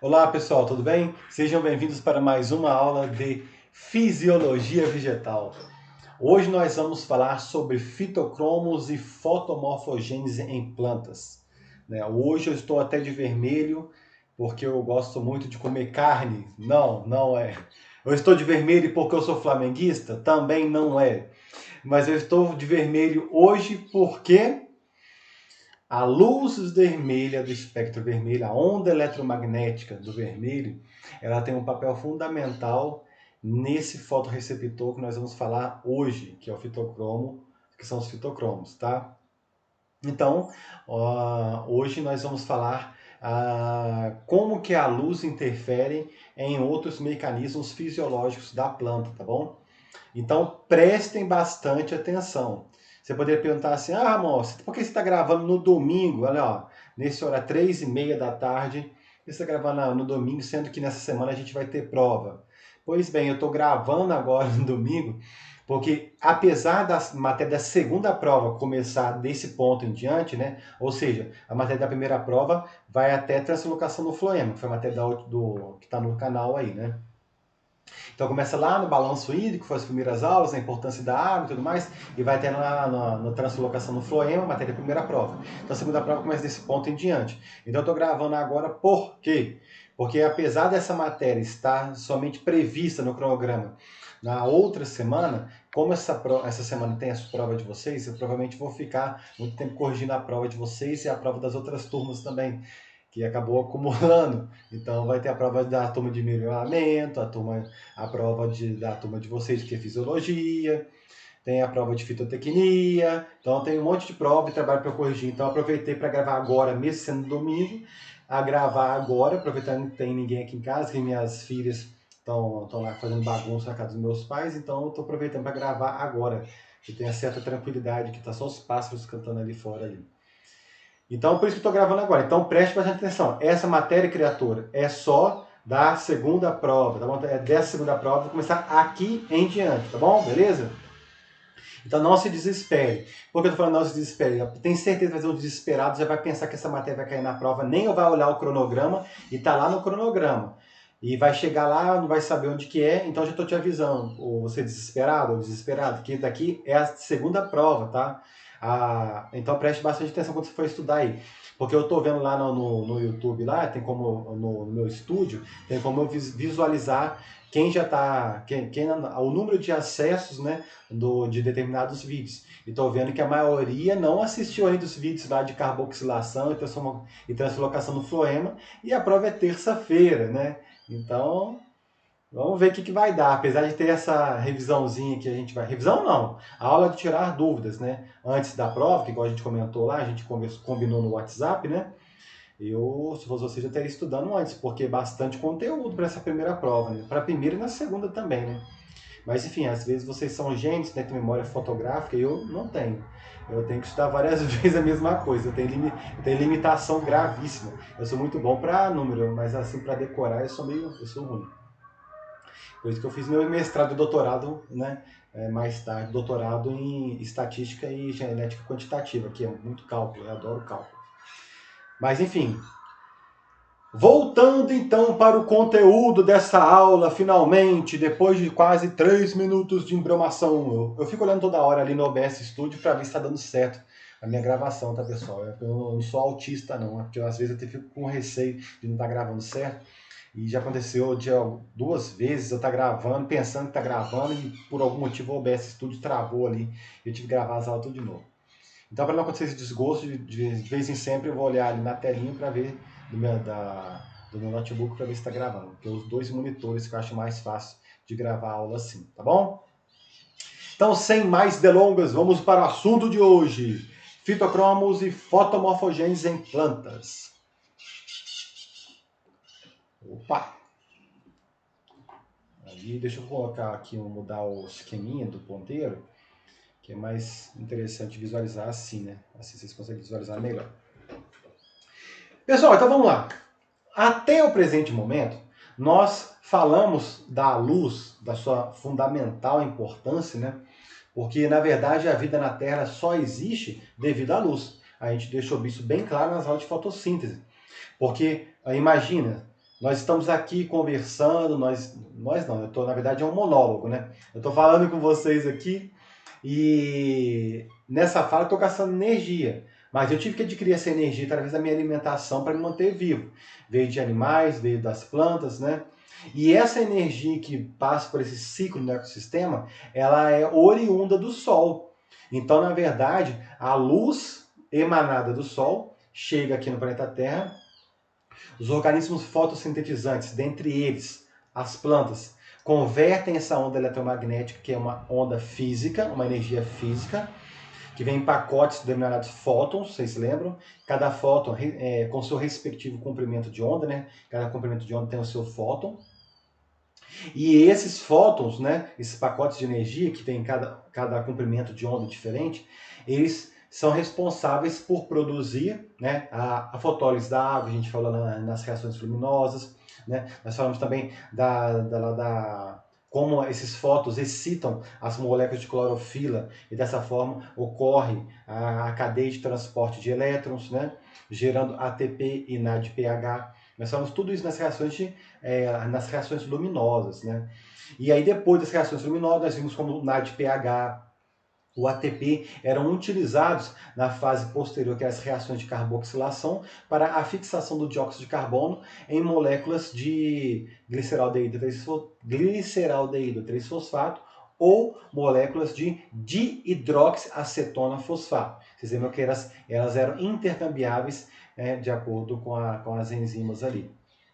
Olá pessoal, tudo bem? Sejam bem-vindos para mais uma aula de Fisiologia Vegetal. Hoje nós vamos falar sobre fitocromos e fotomorfogênese em plantas. Hoje eu estou até de vermelho porque eu gosto muito de comer carne. Não, não é. Eu estou de vermelho porque eu sou flamenguista? Também não é. Mas eu estou de vermelho hoje porque a luz vermelha do espectro vermelho, a onda eletromagnética do vermelho, ela tem um papel fundamental nesse fotorreceptor que nós vamos falar hoje, que é o fitocromo, que são os fitocromos, tá? Então, hoje nós vamos falar como que a luz interfere em outros mecanismos fisiológicos da planta, tá bom? Então prestem bastante atenção. Você poderia perguntar assim, Ramon, por que você está gravando no domingo? Olha, ó, nesse horário 3h30 da tarde, você está gravando no domingo, sendo que nessa semana a gente vai ter prova. Pois bem, eu estou gravando agora no domingo, porque apesar da matéria da segunda prova começar desse ponto em diante, né? Ou seja, a matéria da primeira prova vai até translocação no floema, que foi a matéria que está no canal aí, né? Então começa lá no balanço hídrico, foi as primeiras aulas, a importância da água e tudo mais, e vai ter na translocação no floema, matéria da primeira prova. Então a segunda prova começa desse ponto em diante. Então eu estou gravando agora por quê? Porque apesar dessa matéria estar somente prevista no cronograma na outra semana, como essa semana tem a prova de vocês, eu provavelmente vou ficar muito tempo corrigindo a prova de vocês e a prova das outras turmas também, que acabou acumulando. Então vai ter a prova da turma de melhoramento, a prova da turma de vocês que é fisiologia, tem a prova de fitotecnia, então tem um monte de prova e trabalho para corrigir. Então aproveitei para gravar agora, mesmo sendo domingo, a gravar agora, aproveitando que não tem ninguém aqui em casa, que minhas filhas estão lá fazendo bagunça na casa dos meus pais, então eu estou aproveitando para gravar agora, que tem a certa tranquilidade, que tá só os pássaros cantando ali fora ali. Então, por isso que eu estou gravando agora. Então, preste bastante atenção. Essa matéria, criatura, é só da segunda prova, tá bom? É dessa segunda prova, vou começar aqui em diante, tá bom? Beleza? Então, não se desespere. Por que eu tô falando não se desespere? Tem certeza que vai ser um desesperado, já vai pensar que essa matéria vai cair na prova, nem vai olhar o cronograma, e tá lá no cronograma. E vai chegar lá, não vai saber onde que é, então já estou te avisando, ou você desesperado ou desesperado, que daqui é a segunda prova, tá? Então preste bastante atenção quando você for estudar aí. Porque eu estou vendo lá no YouTube, lá, tem como, no meu estúdio, tem como eu visualizar quem já está, o número de acessos, né, de determinados vídeos. E estou vendo que a maioria não assistiu ainda os vídeos lá de carboxilação e translocação no floema, e a prova é terça-feira, né? Então, vamos ver o que vai dar. Apesar de ter essa revisãozinha que a gente vai... Revisão não, a aula de tirar dúvidas, né? Antes da prova, que igual a gente comentou lá, a gente combinou no WhatsApp, né? Eu, se fosse você, já estaria estudando antes, porque é bastante conteúdo para essa primeira prova, né? Para a primeira e na segunda também, né? Mas enfim, às vezes vocês são gênios, né, tem memória fotográfica, e eu não tenho. Eu tenho que estudar várias vezes a mesma coisa. Eu tenho limitação gravíssima. Eu sou muito bom para número, mas assim para decorar eu sou ruim. Por isso que eu fiz meu mestrado e doutorado, né, mais tarde, doutorado em estatística e genética quantitativa, que é muito cálculo, eu adoro cálculo. Mas enfim, voltando então para o conteúdo dessa aula, finalmente, depois de quase 3 minutos de embromação. Eu fico olhando toda hora ali no OBS Studio para ver se está dando certo a minha gravação, tá, pessoal? Eu não sou autista, não, porque às vezes eu fico com receio de não estar gravando certo. E já aconteceu de 2 vezes eu estar gravando, pensando que está gravando, e por algum motivo o OBS Studio travou ali. E eu tive que gravar as aulas tudo de novo. Então, para não acontecer esse desgosto, de vez em sempre eu vou olhar ali na telinha para ver do meu notebook para ver se está gravando. Porque os dois monitores que eu acho mais fácil de gravar a aula assim, tá bom? Então, sem mais delongas, vamos para o assunto de hoje: fitocromos e fotomorfogênese em plantas. Opa! Aí, deixa eu colocar aqui, mudar o esqueminha do ponteiro, que é mais interessante visualizar assim, né? Assim vocês conseguem visualizar melhor. Pessoal, então vamos lá. Até o presente momento, nós falamos da luz, da sua fundamental importância, né? Porque, na verdade, a vida na Terra só existe devido à luz. A gente deixou isso bem claro nas aulas de fotossíntese. Porque, imagina, Nós estamos aqui conversando, nós não, na verdade é um monólogo, né? Eu estou falando com vocês aqui e nessa fala eu estou gastando energia. Mas eu tive que adquirir essa energia através da minha alimentação para me manter vivo. Veio de animais, veio das plantas, né? E essa energia que passa por esse ciclo no ecossistema, ela é oriunda do Sol. Então, na verdade, a luz emanada do Sol chega aqui no planeta Terra. Os organismos fotossintetizantes, dentre eles as plantas, convertem essa onda eletromagnética, que é uma onda física, uma energia física, que vem em pacotes denominados fótons, vocês lembram? Cada fóton com seu respectivo comprimento de onda, né? Cada comprimento de onda tem o seu fóton. E esses fótons, né, esses pacotes de energia que tem cada comprimento de onda diferente, eles são responsáveis por produzir, né, a fotólise da água, a gente falou nas reações luminosas, né? Nós falamos também como esses fótons excitam as moléculas de clorofila e dessa forma ocorre a cadeia de transporte de elétrons, né, gerando ATP e NADPH. Nós falamos tudo isso nas reações luminosas, né? E aí depois das reações luminosas nós vimos como o NADPH, o ATP eram utilizados na fase posterior, que é as reações de carboxilação, para a fixação do dióxido de carbono em moléculas de gliceraldeído 3-fosfato ou moléculas de dihidroxiacetona fosfato. Vocês lembram que elas eram intercambiáveis, né, de acordo com as enzimas ali.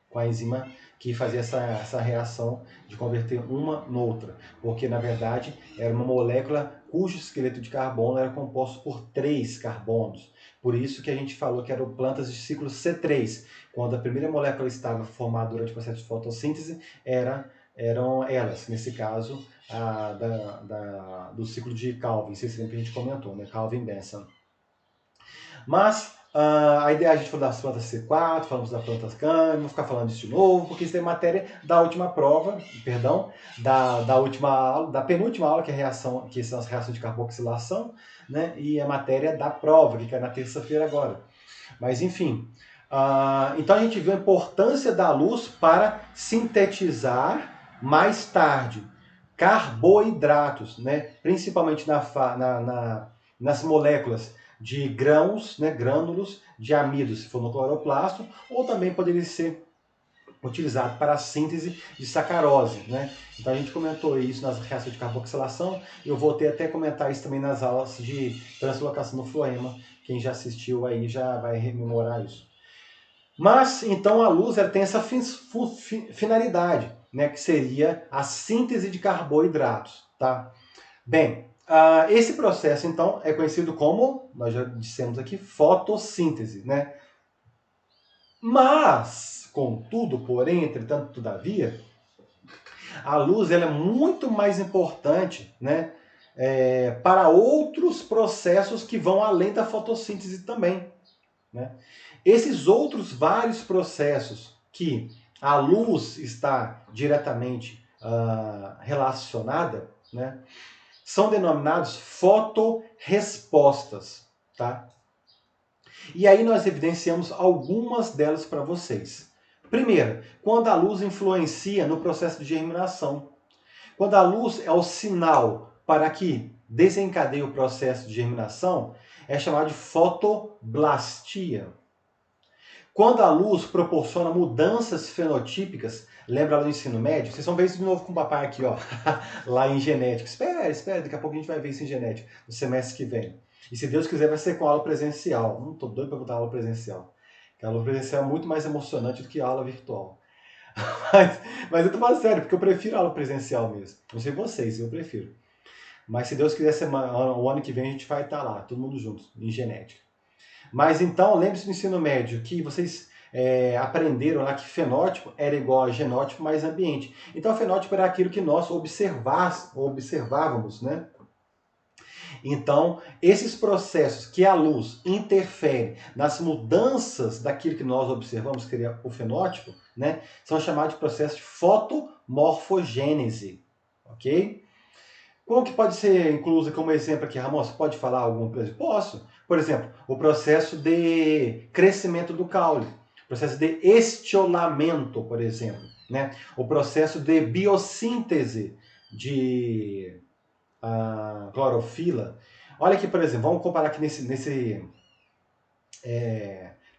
Com a enzima que fazia essa reação de converter uma noutra. Porque, na verdade, era uma molécula cujo esqueleto de carbono era composto por 3 carbonos. Por isso que a gente falou que eram plantas de ciclo C3. Quando a primeira molécula estava formada durante o processo de fotossíntese, eram elas, nesse caso, do ciclo de Calvin, vocês lembram que a gente comentou, né? Calvin-Benson. Mas a ideia, a gente falou das plantas C4, falamos das plantas cânhamo, vou ficar falando disso de novo, porque isso é matéria da última prova, perdão, da última aula, da penúltima aula, que são as reações de carboxilação, né? E a matéria da prova, que cai na terça-feira agora. Mas enfim, então a gente viu a importância da luz para sintetizar mais tarde carboidratos, né? Principalmente nas moléculas de grãos, né, grânulos de amido, se for no cloroplasto, ou também poderia ser utilizado para a síntese de sacarose, né? Então a gente comentou isso nas reações de carboxilação, e eu voltei até a comentar isso também nas aulas de translocação no floema. Quem já assistiu aí já vai rememorar isso. Mas, então, a luz ela tem essa finalidade, né, que seria a síntese de carboidratos, tá? Bem, esse processo, então, é conhecido como, nós já dissemos aqui, fotossíntese, né? Mas, contudo, porém, entretanto, todavia, a luz ela é muito mais importante, né, para outros processos que vão além da fotossíntese também, né? Esses outros vários processos que a luz está diretamente relacionada, né, são denominados fotorrespostas, tá? E aí nós evidenciamos algumas delas para vocês. Primeiro, quando a luz influencia no processo de germinação. Quando a luz é o sinal para que desencadeie o processo de germinação, é chamado de fotoblastia. Quando a luz proporciona mudanças fenotípicas, lembra lá do ensino médio? Vocês vão ver isso de novo com o papai aqui, ó, lá em genética. Espera, daqui a pouco a gente vai ver isso em genética, no semestre que vem. E se Deus quiser vai ser com aula presencial. Não tô doido para botar aula presencial. Porque a aula presencial é muito mais emocionante do que a aula virtual. Mas eu tô falando sério, porque eu prefiro a aula presencial mesmo. Não sei vocês, eu prefiro. Mas se Deus quiser, o ano que vem a gente vai estar lá, todo mundo junto, em genética. Mas então, lembre-se do ensino médio, que vocês aprenderam lá que fenótipo era igual a genótipo mais ambiente. Então, fenótipo era aquilo que nós observávamos, né? Então, esses processos que a luz interfere nas mudanças daquilo que nós observamos, que seria o fenótipo, né, são chamados de processos de fotomorfogênese, ok? Qual que pode ser incluso como exemplo aqui, Ramon? Você pode falar algum? Posso. Por exemplo, o processo de crescimento do caule. processo de estiolamento, por exemplo, né? O processo de biossíntese de clorofila. Olha aqui, por exemplo, vamos comparar aqui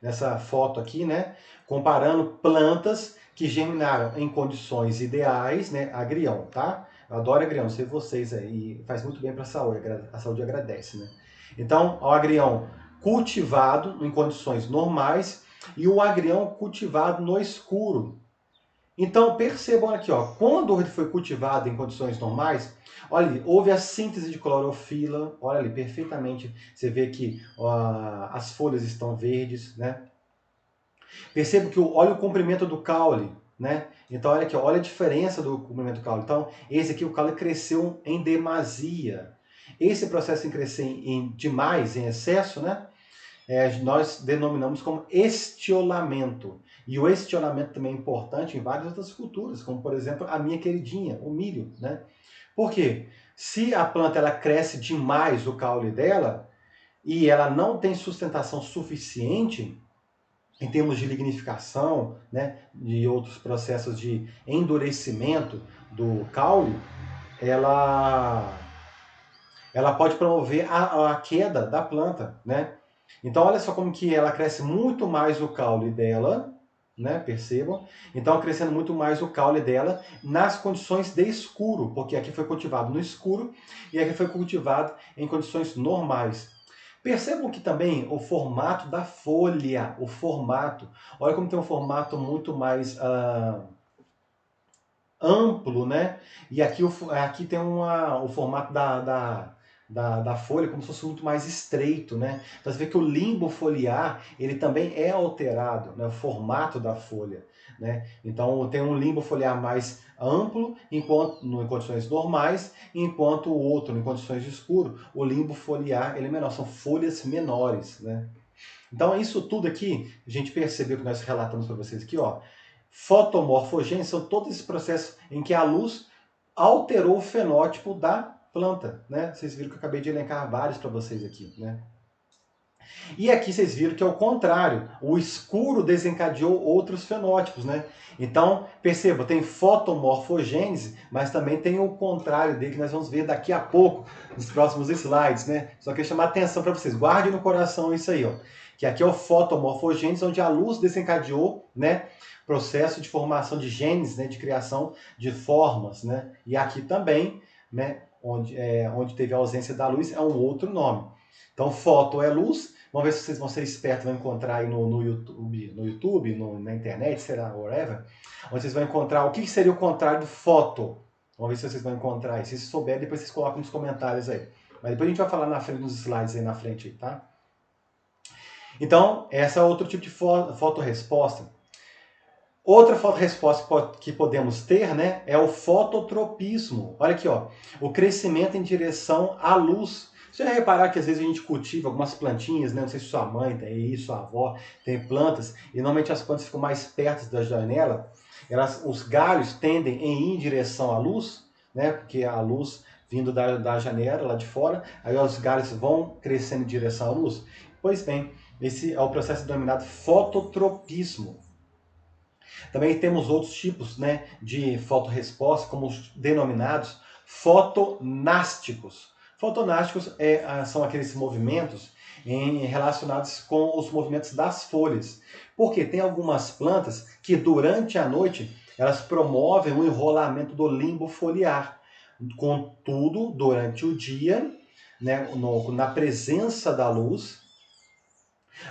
nessa foto aqui, né? Comparando plantas que germinaram em condições ideais, né? Agrião, tá? Eu adoro agrião, sei vocês aí, faz muito bem para a saúde agradece, né? Então, o agrião cultivado em condições normais e o agrião cultivado no escuro. Então, percebam aqui, ó, quando ele foi cultivado em condições normais, olha ali, houve a síntese de clorofila, olha ali, perfeitamente, você vê que ó, as folhas estão verdes, né? Perceba que olha o comprimento do caule, né? Então, olha aqui, olha a diferença do comprimento do caule. Então, esse aqui, o caule cresceu em demasia. Esse processo em crescer demais, em excesso, né? Nós denominamos como estiolamento. E o estiolamento também é importante em várias outras culturas, como por exemplo a minha queridinha, o milho, né? Por quê? Se a planta ela cresce demais o caule dela e ela não tem sustentação suficiente em termos de lignificação, né, de outros processos de endurecimento do caule, ela ela pode promover a queda da planta, né? Então olha só como que ela cresce muito mais o caule dela, né? Percebam? Então crescendo muito mais o caule dela nas condições de escuro, porque aqui foi cultivado no escuro e aqui foi cultivado em condições normais. Percebam que também o formato da folha, o formato, olha como tem um formato muito mais amplo, né? E aqui tem o formato da folha como se fosse muito mais estreito, né? Então você vê que o limbo foliar, ele também é alterado, né? O formato da folha, né? Então tem um limbo foliar mais amplo enquanto em condições normais, enquanto o outro, em condições de escuro, o limbo foliar ele é menor, são folhas menores, né? Então isso tudo aqui, a gente percebeu que nós relatamos para vocês aqui, ó, fotomorfogênese são todos esses processos em que a luz alterou o fenótipo da planta, né? Vocês viram que eu acabei de elencar vários para vocês aqui, né? E aqui vocês viram que é o contrário, o escuro desencadeou outros fenótipos, né? Então, perceba, tem fotomorfogênese, mas também tem o contrário dele, que nós vamos ver daqui a pouco, nos próximos slides, né? Só queria chamar a atenção para vocês, guardem no coração isso aí, ó. Que aqui é o fotomorfogênese, onde a luz desencadeou, né? Processo de formação de genes, né? De criação de formas, né? E aqui também, né? Onde teve a ausência da luz, é um outro nome. Então, foto é luz. Vamos ver se vocês vão ser espertos, vão encontrar aí no YouTube, na internet, será, whatever, onde vocês vão encontrar o que seria o contrário do foto. Vamos ver se vocês vão encontrar aí. Se vocês souberem, depois vocês colocam nos comentários aí. Mas depois a gente vai falar na frente, nos slides aí na frente, tá? Então, essa é outro tipo de fotorresposta. Outra fotorresposta que podemos ter, né, é o fototropismo. Olha aqui, ó, o crescimento em direção à luz. Você já reparar que às vezes a gente cultiva algumas plantinhas, né? Não sei se sua mãe tem isso, sua avó tem plantas, e normalmente as plantas ficam mais perto da janela, os galhos tendem a ir em direção à luz, né? Porque a luz vindo da janela, lá de fora, aí os galhos vão crescendo em direção à luz. Pois bem, esse é o processo denominado fototropismo. Também temos outros tipos, né, de fotorresposta, como os denominados fotonásticos. Fotonásticos são aqueles movimentos relacionados com os movimentos das folhas. Porque tem algumas plantas que durante a noite elas promovem o enrolamento do limbo foliar. Contudo, durante o dia, né, na presença da luz,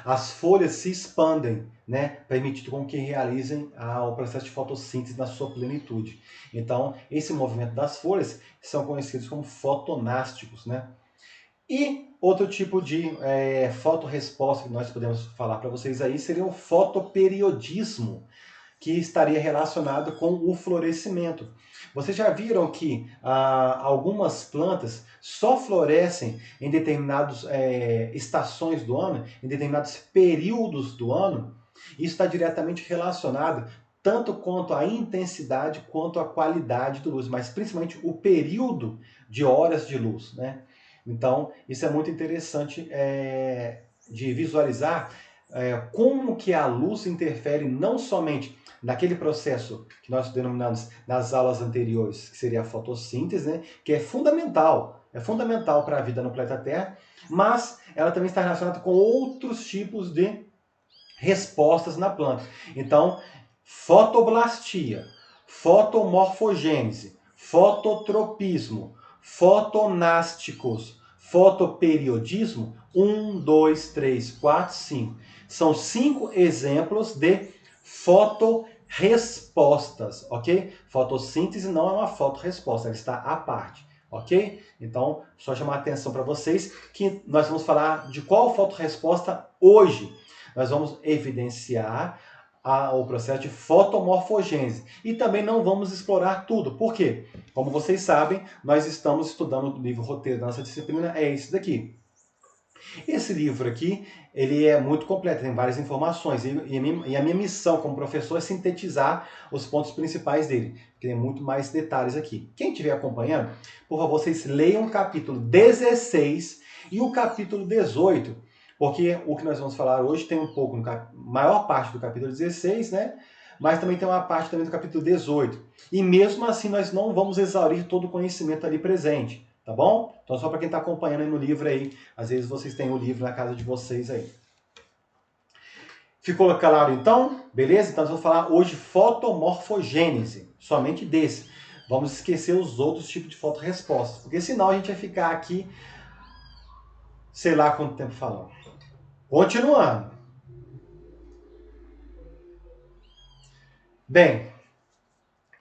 as folhas se expandem, né, permitindo com que realizem o processo de fotossíntese na sua plenitude. Então, esse movimento das folhas são conhecidos como fotonásticos, né? E outro tipo de fotorresposta que nós podemos falar para vocês aí seria o fotoperiodismo, que estaria relacionado com o florescimento. Vocês já viram que algumas plantas só florescem em determinadas estações do ano, em determinados períodos do ano? Isso está diretamente relacionado tanto quanto à intensidade quanto à qualidade da luz, mas principalmente o período de horas de luz, né? Então, isso é muito interessante de visualizar como que a luz interfere não somente naquele processo que nós denominamos nas aulas anteriores, que seria a fotossíntese, né, que é fundamental para a vida no planeta Terra, mas ela também está relacionada com outros tipos de respostas na planta. Então, fotoblastia, fotomorfogênese, fototropismo, fotonásticos, fotoperiodismo, 1, 2, 3, 4, 5. São 5 exemplos de fotorrespostas, ok? Fotossíntese não é uma fotorresposta, ela está à parte, ok? Então, só chamar a atenção para vocês que nós vamos falar de qual fotorresposta hoje. Nós vamos evidenciar o processo de fotomorfogênese. E também não vamos explorar tudo. Por quê? Como vocês sabem, nós estamos estudando o livro roteiro da nossa disciplina, é esse daqui. Esse livro aqui, ele é muito completo, tem várias informações. E a minha missão como professor é sintetizar os pontos principais dele, porque tem muito mais detalhes aqui. Quem estiver acompanhando, por favor, vocês leiam o capítulo 16 e o capítulo 18, porque o que nós vamos falar hoje tem um pouco, maior parte do capítulo 16, né? Mas também tem uma parte também do capítulo 18. E mesmo assim nós não vamos exaurir todo o conhecimento ali presente, tá bom? Então só para quem está acompanhando aí no livro aí, às vezes vocês têm o livro na casa de vocês aí. Ficou claro então? Beleza? Então nós vamos falar hoje fotomorfogênese, somente desse. Vamos esquecer os outros tipos de fotorrespostas, porque senão a gente vai ficar aqui, sei lá quanto tempo falando. Continuando. Bem,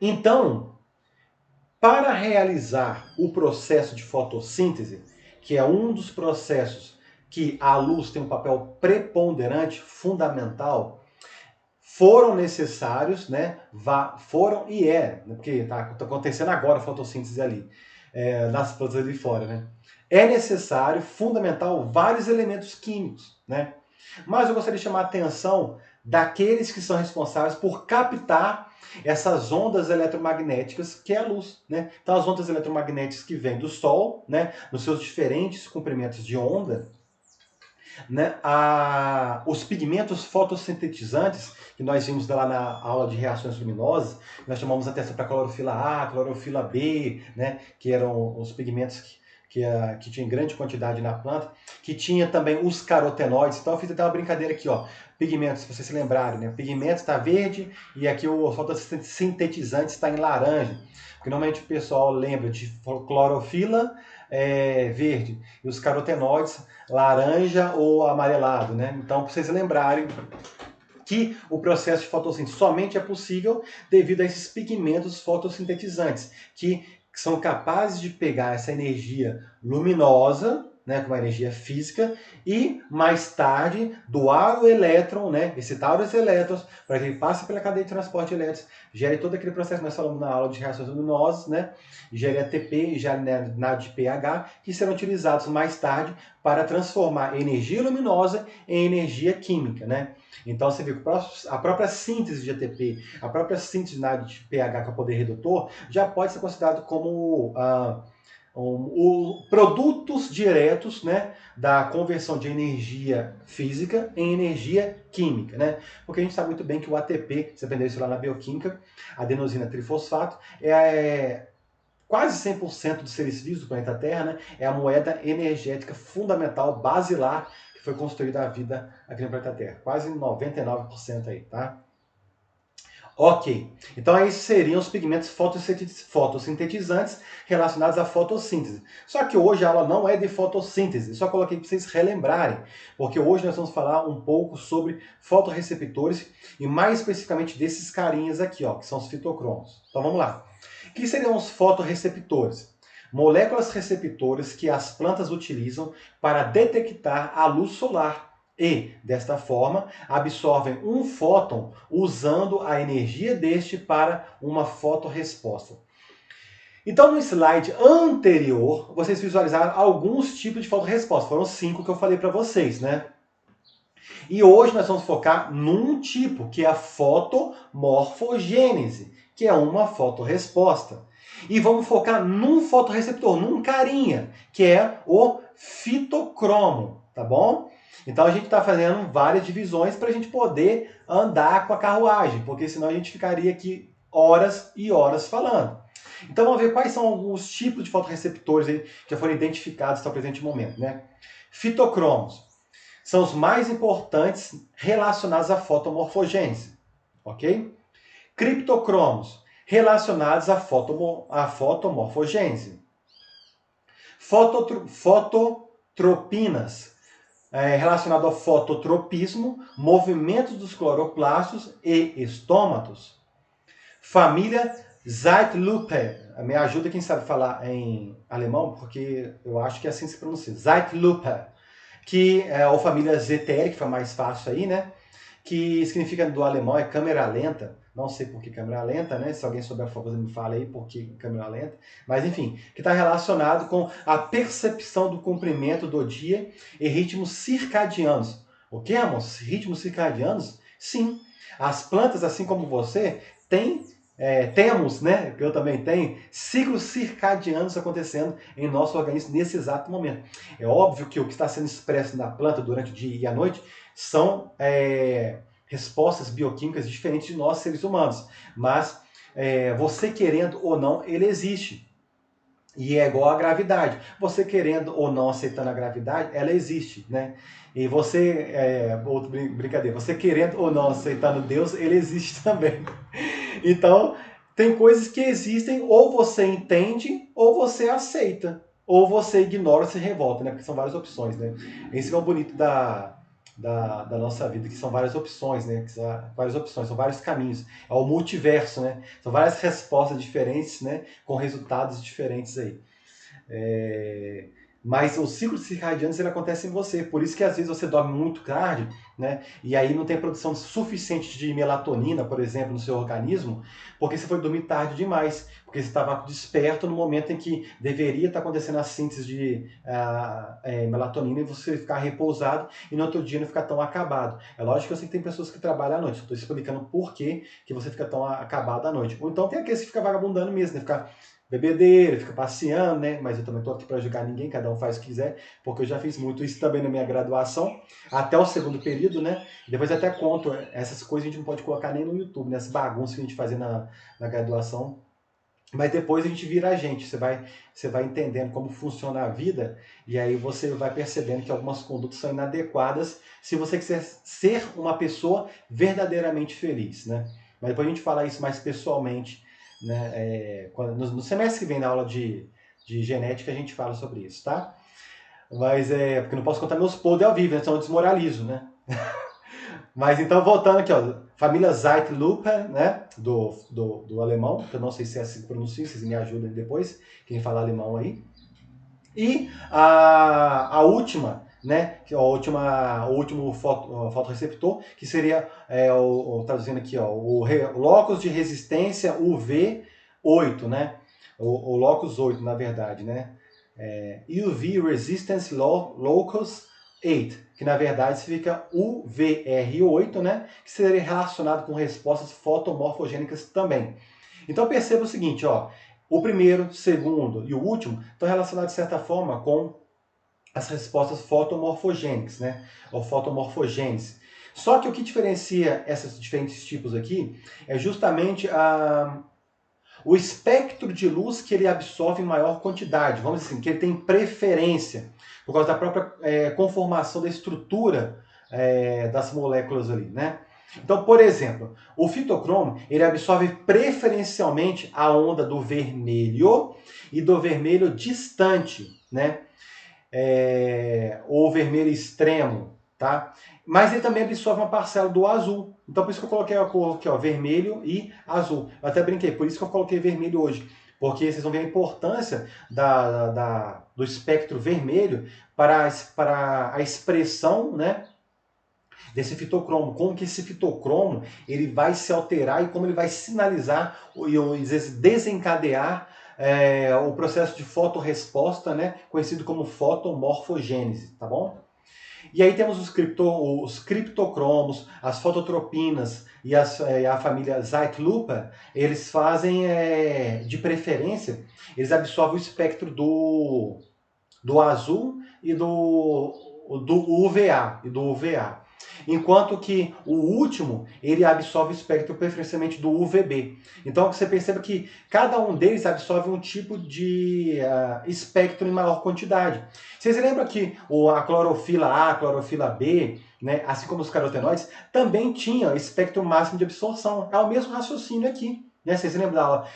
então, para realizar o processo de fotossíntese, que é um dos processos que a luz tem um papel preponderante, fundamental, foram necessários, né? Foram e porque está acontecendo agora a fotossíntese ali, nas plantas ali fora, né? É necessário, fundamental, vários elementos químicos, né? Mas eu gostaria de chamar a atenção daqueles que são responsáveis por captar essas ondas eletromagnéticas que é a luz, né? Então as ondas eletromagnéticas que vêm do Sol, né, nos seus diferentes comprimentos de onda, né, os pigmentos fotossintetizantes, que nós vimos lá na aula de reações luminosas, nós chamamos atenção para a clorofila A, clorofila B, né, que eram os pigmentos que tinha em grande quantidade na planta, que tinha também os carotenoides. Então eu fiz até uma brincadeira aqui, ó. Pigmentos, se vocês se lembrarem, né? Pigmento está verde e aqui o fotossintetizante está em laranja. Porque normalmente o pessoal lembra de clorofila verde e os carotenoides laranja ou amarelado, né? Então, para vocês lembrarem que o processo de fotossíntese somente é possível devido a esses pigmentos fotossintetizantes, que são capazes de pegar essa energia luminosa, né, com uma energia física, e mais tarde doar o elétron, né, excitar os elétrons, para que ele passe pela cadeia de transporte elétrico, gere todo aquele processo que nós falamos na aula de reações luminosas, né, gere ATP e gere NADPH, que serão utilizados mais tarde para transformar energia luminosa em energia química, né? Então você vê que a própria síntese de ATP, a própria síntese de NADPH, que é o poder redutor, já pode ser considerado como produtos diretos, né, da conversão de energia física em energia química, né? Porque a gente sabe muito bem que o ATP, você aprendeu isso lá na bioquímica, adenosina trifosfato, quase 100% dos seres vivos do planeta Terra, né, é a moeda energética fundamental, basilar, que foi construída a vida aqui no planeta Terra. Quase 99% aí, tá? Ok, então esses seriam os pigmentos fotossintetizantes relacionados à fotossíntese. Só que hoje a aula não é de fotossíntese, só coloquei para vocês relembrarem, porque hoje nós vamos falar um pouco sobre fotorreceptores e mais especificamente desses carinhas aqui, ó, que são os fitocromos. Então vamos lá. O que seriam os fotorreceptores? Moléculas receptoras que as plantas utilizam para detectar a luz solar e, desta forma, absorvem um fóton usando a energia deste para uma fotorresposta. Então, no slide anterior, vocês visualizaram alguns tipos de fotorresposta. Foram 5 que eu falei para vocês, né? E hoje nós vamos focar num tipo, que é a fotomorfogênese, que é uma fotorresposta. E vamos focar num fotorreceptor, num carinha, que é o fitocromo, tá bom? Então a gente está fazendo várias divisões para a gente poder andar com a carruagem, porque senão a gente ficaria aqui horas e horas falando. Então vamos ver quais são alguns tipos de fotorreceptores aí que já foram identificados até o presente momento, né? Fitocromos são os mais importantes relacionados à fotomorfogênese, ok? Criptocromos relacionados à fotomorfogênese. Fototropinas relacionado ao fototropismo, movimentos dos cloroplastos e estômatos. Família Zeitlupe. Me ajuda quem sabe falar em alemão, porque eu acho que é assim que se pronuncia. Zeitlupe. Que é a família ZTL, que foi mais fácil aí, né? Que significa do alemão é câmera lenta. Não sei por que câmera lenta, né? Se alguém souber, por favor, me fala aí por que câmera lenta. Mas enfim, que está relacionado com a percepção do comprimento do dia e ritmos circadianos. O que, amor? Ritmos circadianos? Sim. As plantas, assim como você, temos, né? Que eu também tenho, ciclos circadianos acontecendo em nosso organismo nesse exato momento. É óbvio que o que está sendo expresso na planta durante o dia e a noite são respostas bioquímicas diferentes de nós, seres humanos. Mas você querendo ou não, ele existe. E é igual à gravidade. Você querendo ou não aceitando a gravidade, ela existe, né? E você, brincadeira, você querendo ou não aceitando Deus, ele existe também. Então, tem coisas que existem, ou você entende, ou você aceita. Ou você ignora, se revolta, né? Porque são várias opções, né? Esse é o bonito da nossa vida, que são várias opções, né? Que são várias opções, são vários caminhos. É o multiverso, né? São várias respostas diferentes, né? Com resultados diferentes aí. Mas os ciclos circadianos ele acontece em você, por isso que às vezes você dorme muito tarde, né? E aí não tem produção suficiente de melatonina, por exemplo, no seu organismo, porque você foi dormir tarde demais, porque você estava desperto no momento em que deveria estar acontecendo a síntese de melatonina e você ficar repousado e no outro dia não ficar tão acabado. É lógico que eu sei que tem pessoas que trabalham à noite, eu estou explicando por que você fica tão acabado à noite. Ou então tem aqueles que ficam vagabundando mesmo, né? Ficar bebedeira, fica passeando, né? Mas eu também estou aqui para julgar ninguém, cada um faz o que quiser, porque eu já fiz muito isso também na minha graduação, até o segundo período, né? Depois até conto, essas coisas a gente não pode colocar nem no YouTube, né? Essas bagunças que a gente fazia na graduação. Mas depois a gente vira a gente, você vai entendendo como funciona a vida, e aí você vai percebendo que algumas condutas são inadequadas se você quiser ser uma pessoa verdadeiramente feliz, né? Mas depois a gente fala isso mais pessoalmente, né? No semestre que vem, na aula de genética, a gente fala sobre isso, tá? Mas porque eu não posso contar meus podres ao vivo, né? Senão eu desmoralizo, né? Mas então, voltando aqui, ó, família Zeitlupe, né, do alemão, que eu não sei se é assim que pronuncia, vocês me ajudem depois, quem fala alemão aí. E a última, né, que é o último fotorreceptor, que seria, traduzindo aqui, ó, o locus de resistência UV8, né, o locus 8, na verdade, né, UV Resistance Locus 8, que na verdade significa UVR8, né, que seria relacionado com respostas fotomorfogênicas também. Então perceba o seguinte, ó, o primeiro, segundo e o último estão relacionados de certa forma com as respostas fotomorfogênicas, né, ou fotomorfogênese. Só que o que diferencia esses diferentes tipos aqui é justamente o espectro de luz que ele absorve em maior quantidade, vamos dizer assim, que ele tem preferência, por causa da própria conformação da estrutura das moléculas ali, né? Então, por exemplo, o fitocromo, ele absorve preferencialmente a onda do vermelho e do vermelho distante, né? Ou vermelho extremo, tá? Mas ele também absorve uma parcela do azul. Então por isso que eu coloquei a cor aqui, ó, vermelho e azul. Eu até brinquei, por isso que eu coloquei vermelho hoje. Porque vocês vão ver a importância do espectro vermelho para a expressão, né, desse fitocromo. Como que esse fitocromo ele vai se alterar e como ele vai sinalizar e às vezes desencadear o processo de fotorresposta, né, conhecido como fotomorfogênese, tá bom? E aí temos os criptocromos, as fototropinas e a família Zeitlupe, eles fazem, de preferência, eles absorvem o espectro do azul e do do UVA e do UVA. Enquanto que o último, ele absorve o espectro preferencialmente do UVB. Então você percebe que cada um deles absorve um tipo de espectro em maior quantidade. Vocês lembram que a clorofila A, a clorofila B, né, assim como os carotenoides, também tinham espectro máximo de absorção. É o mesmo raciocínio aqui. Né? Vocês lembram da aula?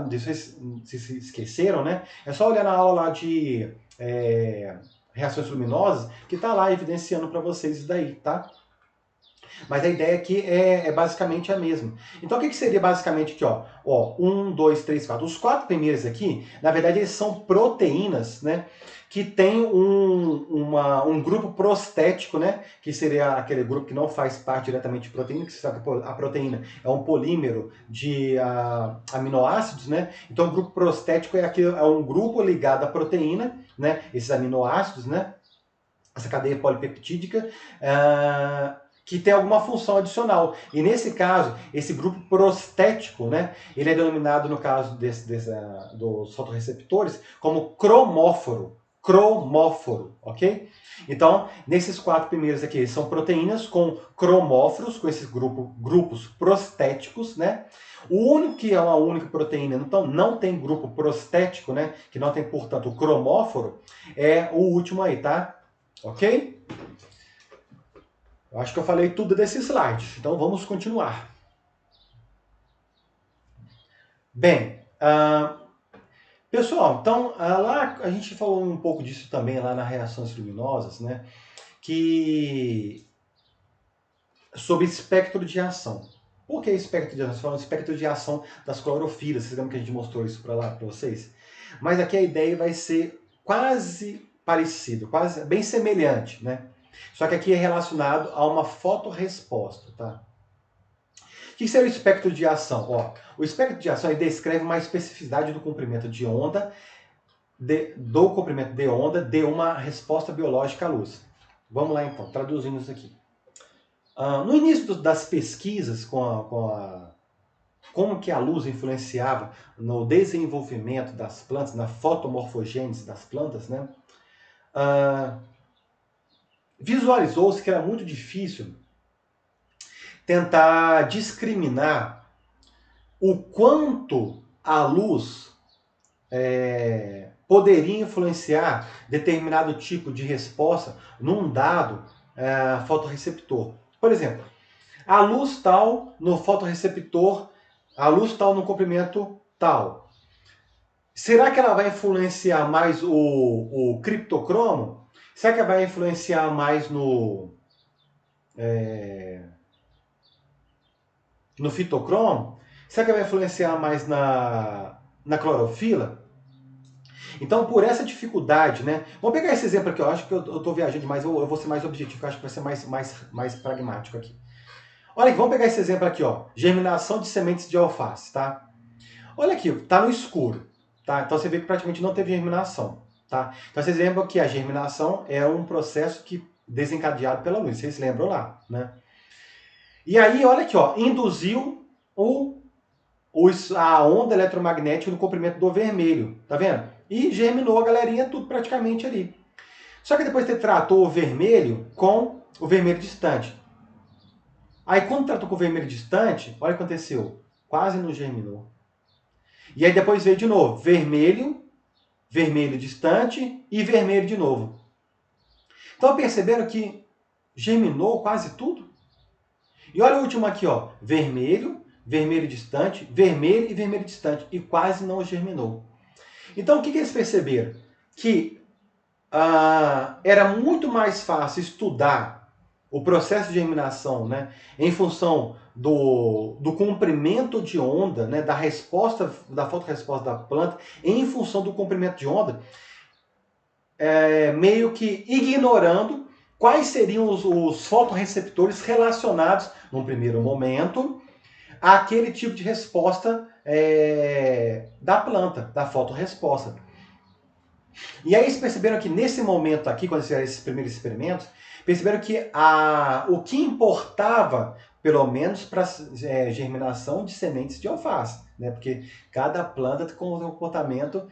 Vocês se esqueceram, né? É só olhar na aula lá de reações luminosas, que está lá evidenciando para vocês isso daí, tá? Mas a ideia aqui é basicamente a mesma. Então o que seria basicamente aqui, ó? 1, 2, 3, 4. Os 4 primeiros aqui, na verdade, eles são proteínas, né? Que tem um grupo prostético, né? Que seria aquele grupo que não faz parte diretamente de proteína, que você sabe que a proteína é um polímero de aminoácidos, né? Então o grupo prostético é um grupo ligado à proteína, né? Esses aminoácidos, né? Essa cadeia polipeptídica, que tem alguma função adicional. E nesse caso, esse grupo prostético, né, ele é denominado, no caso dos fotorreceptores, como cromóforo. Cromóforo, ok? Então, nesses 4 primeiros aqui, são proteínas com cromóforos, com esses grupos prostéticos, né? O único que é uma única proteína, então não tem grupo prostético, né? Que não tem, portanto, o cromóforo, é o último aí, tá? Ok? Eu acho que eu falei tudo desse slide, então vamos continuar. Bem, pessoal, então lá a gente falou um pouco disso também lá nas reações luminosas, né? Sobre espectro de ação. Por que espectro de ação? Falando espectro de ação das clorofilas, vocês lembram que a gente mostrou isso para lá para vocês? Mas aqui a ideia vai ser quase parecido, quase bem semelhante, né? Só que aqui é relacionado a uma fotorresposta, tá? O que seria o espectro de ação? O espectro de ação descreve uma especificidade do comprimento de onda, de uma resposta biológica à luz. Vamos lá então, traduzindo isso aqui. No início das pesquisas como que a luz influenciava no desenvolvimento das plantas, na fotomorfogênese das plantas, né? Visualizou-se que era muito difícil tentar discriminar o quanto a luz poderia influenciar determinado tipo de resposta num dado fotorreceptor. Por exemplo, a luz tal no fotorreceptor, a luz tal no comprimento tal. Será que ela vai influenciar mais o criptocromo? Será que ela vai influenciar mais no fitocromo? Será que ela vai influenciar mais na clorofila? Então, por essa dificuldade, né? Vamos pegar esse exemplo aqui, eu acho que eu estou viajando demais, eu vou ser mais objetivo, eu acho que vai ser mais pragmático aqui. Olha aqui, vamos pegar esse exemplo aqui, ó. Germinação de sementes de alface, tá? Olha aqui, tá no escuro, tá? Então você vê que praticamente não teve germinação, tá? Então vocês lembram que a germinação é um processo desencadeado pela luz, vocês lembram lá, né? E aí, olha aqui, ó, induziu a onda eletromagnética no comprimento do vermelho, tá vendo? E germinou a galerinha tudo praticamente ali. Só que depois você tratou o vermelho com o vermelho distante. Aí quando tratou com o vermelho distante, olha o que aconteceu. Quase não germinou. E aí depois veio de novo, vermelho, vermelho distante e vermelho de novo. Então perceberam que germinou quase tudo? E olha o último aqui, ó, vermelho, vermelho distante, vermelho e vermelho distante. E quase não germinou. Então o que eles perceberam? Que era muito mais fácil estudar o processo de germinação, né, em função do comprimento de onda, né, da resposta, da fotorresposta da planta, em função do comprimento de onda, meio que ignorando quais seriam os fotorreceptores relacionados, num primeiro momento, àquele tipo de resposta da planta, da fotorresposta. E aí eles perceberam que nesse momento aqui, quando eles fizeram esses primeiros experimentos, perceberam que o que importava, pelo menos para germinação de sementes de alface, né? Porque cada planta tem um comportamento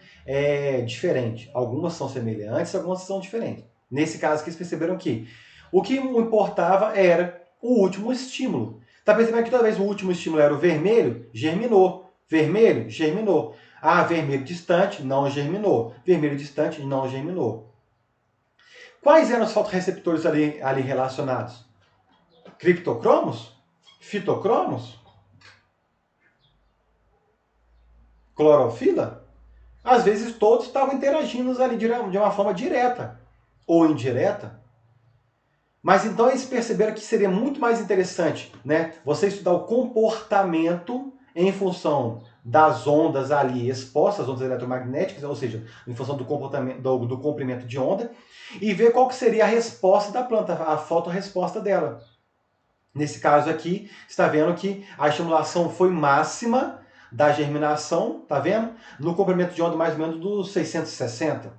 diferente. Algumas são semelhantes, algumas são diferentes. Nesse caso aqui, eles perceberam que o que importava era o último estímulo. Está percebendo que toda vez o último estímulo era o vermelho, germinou. Vermelho, germinou. Ah, vermelho distante, não germinou. Vermelho distante, não germinou. Quais eram os fotorreceptores ali relacionados? Criptocromos? Fitocromos? Clorofila? Às vezes todos estavam interagindo ali de uma forma direta ou indireta. Mas então eles perceberam que seria muito mais interessante, né, você estudar o comportamento em função das ondas ali expostas, as ondas eletromagnéticas, ou seja, em função do comportamento, do comprimento de onda, e ver qual que seria a resposta da planta, a fotorresposta dela. Nesse caso aqui, está vendo que a estimulação foi máxima da germinação, tá vendo? No comprimento de onda mais ou menos dos 660.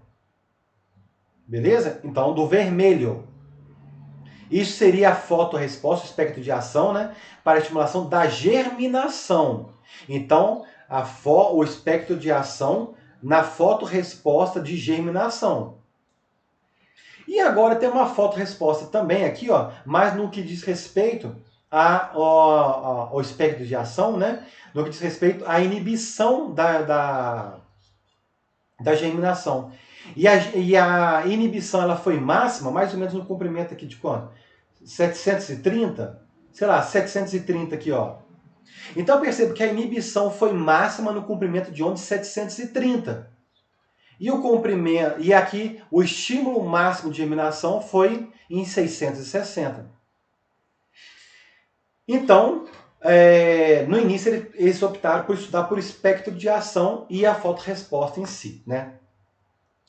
Beleza? Então, do vermelho. Isso seria a fotorresposta, o espectro de ação, né, para a estimulação da germinação. Então, o espectro de ação na fotorresposta de germinação. E agora tem uma fotorresposta também aqui, ó, mas no que diz respeito ao espectro de ação, né, no que diz respeito à inibição da germinação. E a inibição ela foi máxima, mais ou menos no comprimento aqui de quanto? 730? Sei lá, 730 aqui, ó. Então percebo que a inibição foi máxima no comprimento de onda de 730. E o comprimento, e aqui o estímulo máximo de germinação foi em 660. Então, no início eles optaram por estudar por espectro de ação e a fotorresposta em si, né?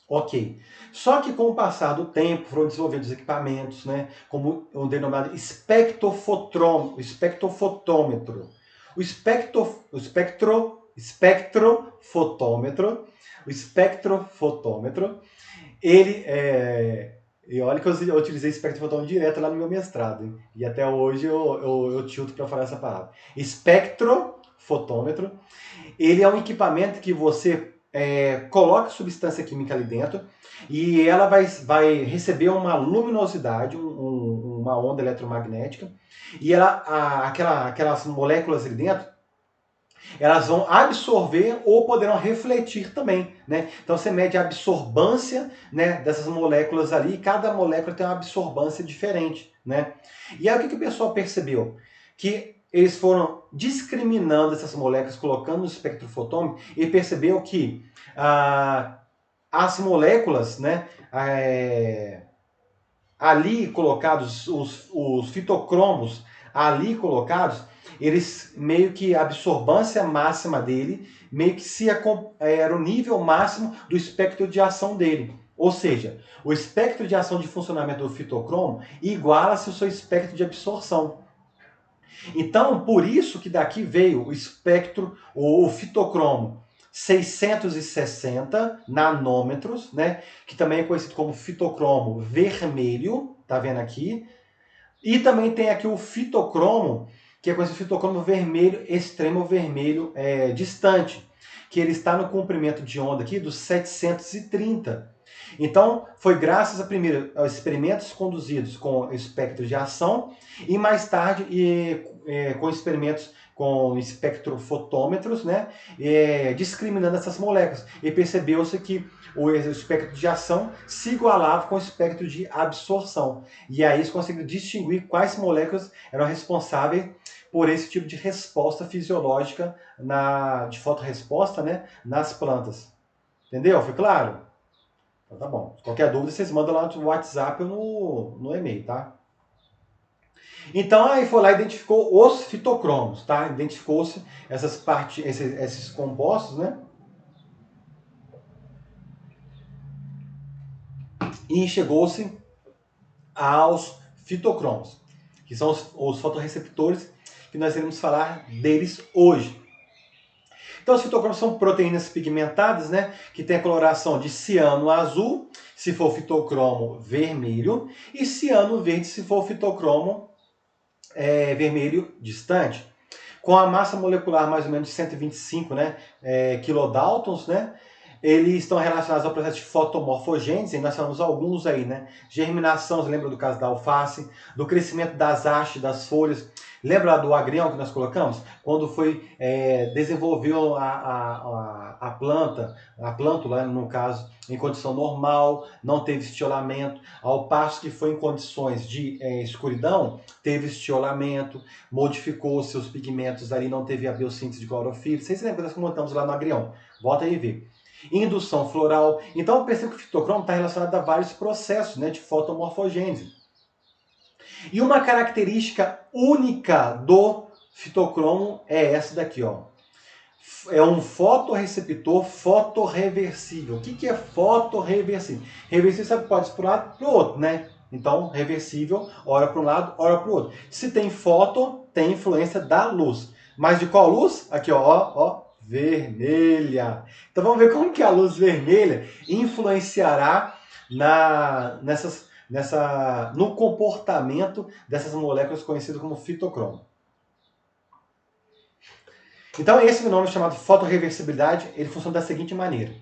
Ok. Só que com o passar do tempo foram desenvolvidos equipamentos, né, como o denominado espectrofotômetro. O espectrofotômetro, ele e olha que eu utilizei espectrofotômetro direto lá no meu mestrado, hein? E até hoje eu tilto para falar essa palavra. Espectrofotômetro, ele é um equipamento que você coloca substância química ali dentro e ela vai receber uma luminosidade, uma onda eletromagnética, e aquelas moléculas ali dentro, elas vão absorver ou poderão refletir também, né? Então você mede a absorbância, né, dessas moléculas ali, e cada molécula tem uma absorbância diferente, né? E aí o que o pessoal percebeu? Que eles foram discriminando essas moléculas, colocando no espectrofotômetro, e percebeu que as moléculas, né, ali colocados, os fitocromos ali colocados, eles meio que a absorbância máxima dele, meio que era o nível máximo do espectro de ação dele. Ou seja, o espectro de ação de funcionamento do fitocromo iguala-se ao seu espectro de absorção. Então, por isso que daqui veio o espectro, o fitocromo 660 nanômetros, né? Que também é conhecido como fitocromo vermelho, tá vendo aqui? E também tem aqui o fitocromo, que é conhecido como fitocromo vermelho, extremo vermelho distante, que ele está no comprimento de onda aqui dos 730. Então, foi graças aos experimentos conduzidos com espectro de ação e mais tarde com experimentos com espectrofotômetros, né, discriminando essas moléculas. E percebeu-se que o espectro de ação se igualava com o espectro de absorção. E aí eles conseguiram distinguir quais moléculas eram responsáveis por esse tipo de resposta fisiológica de fotorresposta, né, nas plantas. Entendeu? Foi claro? Então tá bom. Qualquer dúvida vocês mandam lá no WhatsApp ou no e-mail, tá? Então aí foi lá e identificou os fitocromos, tá? Identificou-se esses compostos, né? E chegou-se aos fitocromos, que são os fotorreceptores, que nós iremos falar deles hoje. Então os fitocromos são proteínas pigmentadas, né, que tem a coloração de ciano azul, se for fitocromo vermelho, e ciano verde, se for fitocromo vermelho distante. Com a massa molecular mais ou menos de 125, né, kilodaltons, né, eles estão relacionados ao processo de fotomorfogênese, e nós falamos alguns aí, né? Germinação, você lembra do caso da alface, do crescimento das hastes, das folhas. Lembra do agrião que nós colocamos? Quando foi desenvolveu a planta, a plântula, no caso, em condição normal, não teve estiolamento, ao passo que foi em condições de escuridão, teve estiolamento, modificou seus pigmentos ali, não teve a biossíntese de clorofila. Vocês lembram que nós comentamos lá no agrião? Volta aí e vê. Indução floral. Então eu percebo que o fitocromo está relacionado a vários processos, né, de fotomorfogênese. E uma característica única do fitocromo é essa daqui, ó. É um fotorreceptor fotorreversível. O que é fotorreversível? Reversível você pode ir para um lado para o outro, né? Então, reversível, ora para um lado, ora para o outro. Se tem foto, tem influência da luz. Mas de qual luz? Aqui, ó, vermelha. Então vamos ver como que a luz vermelha influenciará no comportamento dessas moléculas conhecidas como fitocromo. Então esse fenômeno chamado fotorreversibilidade, ele funciona da seguinte maneira.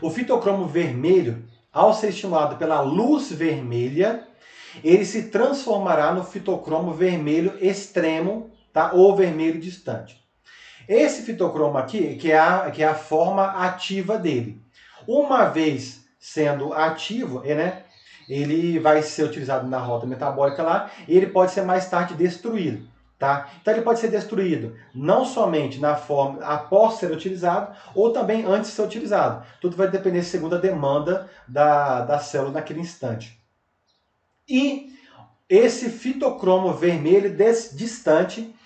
O fitocromo vermelho, ao ser estimulado pela luz vermelha, ele se transformará no fitocromo vermelho extremo, tá? Ou vermelho distante. Esse fitocromo aqui, que é a forma ativa dele. Uma vez sendo ativo, né, ele vai ser utilizado na rota metabólica lá, e ele pode ser mais tarde destruído. Tá? Então ele pode ser destruído não somente na forma após ser utilizado, ou também antes de ser utilizado. Tudo vai depender segundo a demanda da célula naquele instante. E esse fitocromo vermelho distante,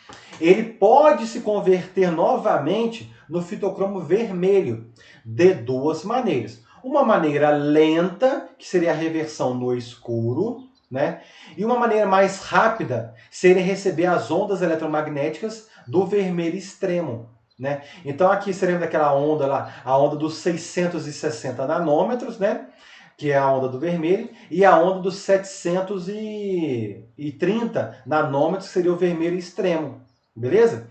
ele pode se converter novamente no fitocromo vermelho de duas maneiras. Uma maneira lenta, que seria a reversão no escuro, né? E uma maneira mais rápida seria receber as ondas eletromagnéticas do vermelho extremo, né? Então aqui você lembra daquela onda lá, a onda dos 660 nanômetros, né? Que é a onda do vermelho, e a onda dos 730 nanômetros, que seria o vermelho extremo, beleza?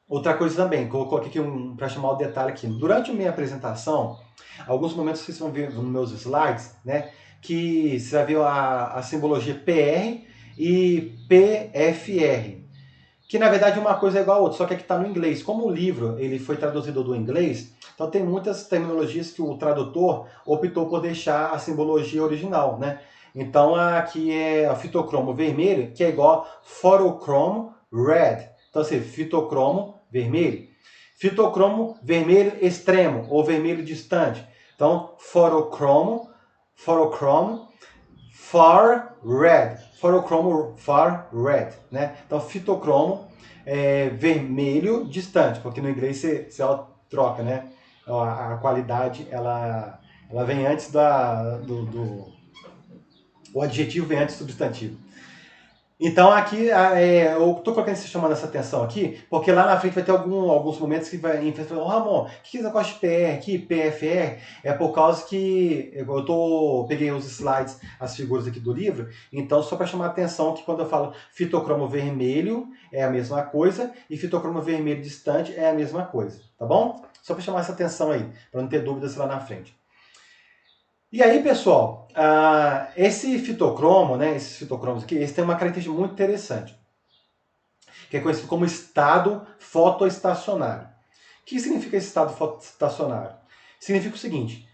Outra coisa também, que eu coloquei aqui para chamar o detalhe aqui. Durante a minha apresentação, alguns momentos vocês vão ver nos meus slides, né? Que você vai ver a simbologia PR e PFR. Que na verdade uma coisa é igual a outra, só que aqui está no inglês. Como o livro ele foi traduzido do inglês, então tem muitas terminologias que o tradutor optou por deixar a simbologia original, né? Então aqui é o fitocromo vermelho, que é igual a photochrome red. Então assim, fitocromo vermelho. Fitocromo vermelho extremo ou vermelho distante. Então photocromo far red. Photocromo far red, né? Então fitocromo vermelho distante, porque no inglês você troca, né? A qualidade ela vem antes o adjetivo vem antes do substantivo. Então aqui, eu estou colocando chamando essa atenção aqui, porque lá na frente vai ter alguns momentos que vai falar, Ramon, o que é negócio de PR aqui, PFR? É por causa que peguei os slides, as figuras aqui do livro, então só para chamar a atenção que quando eu falo fitocromo vermelho é a mesma coisa, e fitocromo vermelho distante é a mesma coisa, tá bom? Só para chamar essa atenção aí, para não ter dúvidas lá na frente. E aí, pessoal, esse fitocromo, né, esses fitocromos aqui, eles têm uma característica muito interessante, que é conhecido como estado fotoestacionário. O que significa esse estado fotoestacionário? Significa o seguinte,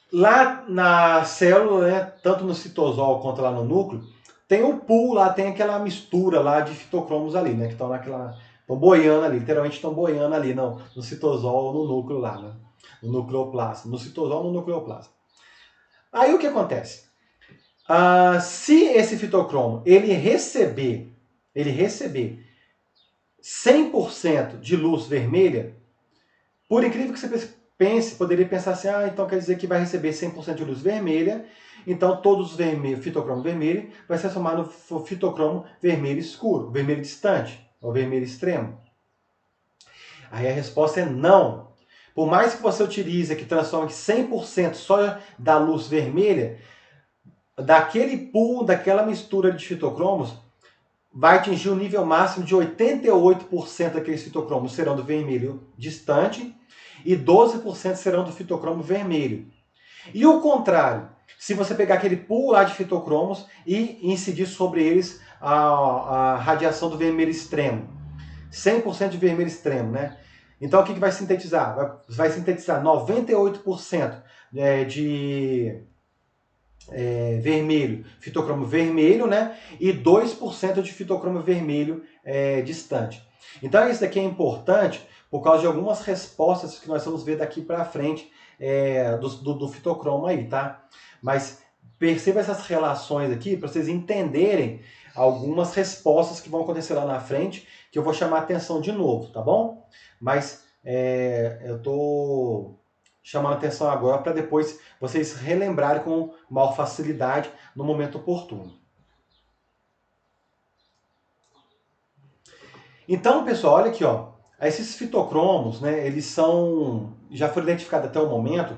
lá na célula, né, tanto no citosol quanto lá no núcleo, tem um pool lá, tem aquela mistura lá de fitocromos ali, né, que estão boiando ali, literalmente estão boiando ali no citosol ou no núcleo lá, né, no nucleoplasma, no citosol ou no nucleoplasma. Aí o que acontece? Se esse fitocromo ele receber 100% de luz vermelha, por incrível que você pense, poderia pensar assim, então quer dizer que vai receber 100% de luz vermelha, então todos os fitocromo vermelho vai se transformar no fitocromo vermelho escuro, vermelho distante, ou vermelho extremo. Aí a resposta é não. Por mais que você utilize, que transforme 100% só da luz vermelha, daquele pool, daquela mistura de fitocromos, vai atingir um nível máximo de 88% daqueles fitocromos serão do vermelho distante e 12% serão do fitocromo vermelho. E o contrário, se você pegar aquele pool lá de fitocromos e incidir sobre eles a radiação do vermelho extremo, 100% de vermelho extremo, né? Então o que vai sintetizar? Vai sintetizar 98% de vermelho, fitocromo vermelho, né? E 2% de fitocromo vermelho distante. Então isso daqui é importante por causa de algumas respostas que nós vamos ver daqui para frente do fitocromo aí, tá? Mas perceba essas relações aqui para vocês entenderem algumas respostas que vão acontecer lá na frente, que eu vou chamar a atenção de novo, tá bom? Mas eu tô chamando a atenção agora para depois vocês relembrarem com maior facilidade no momento oportuno. Então, pessoal, olha aqui, ó. Esses fitocromos, né, eles já foram identificados até o momento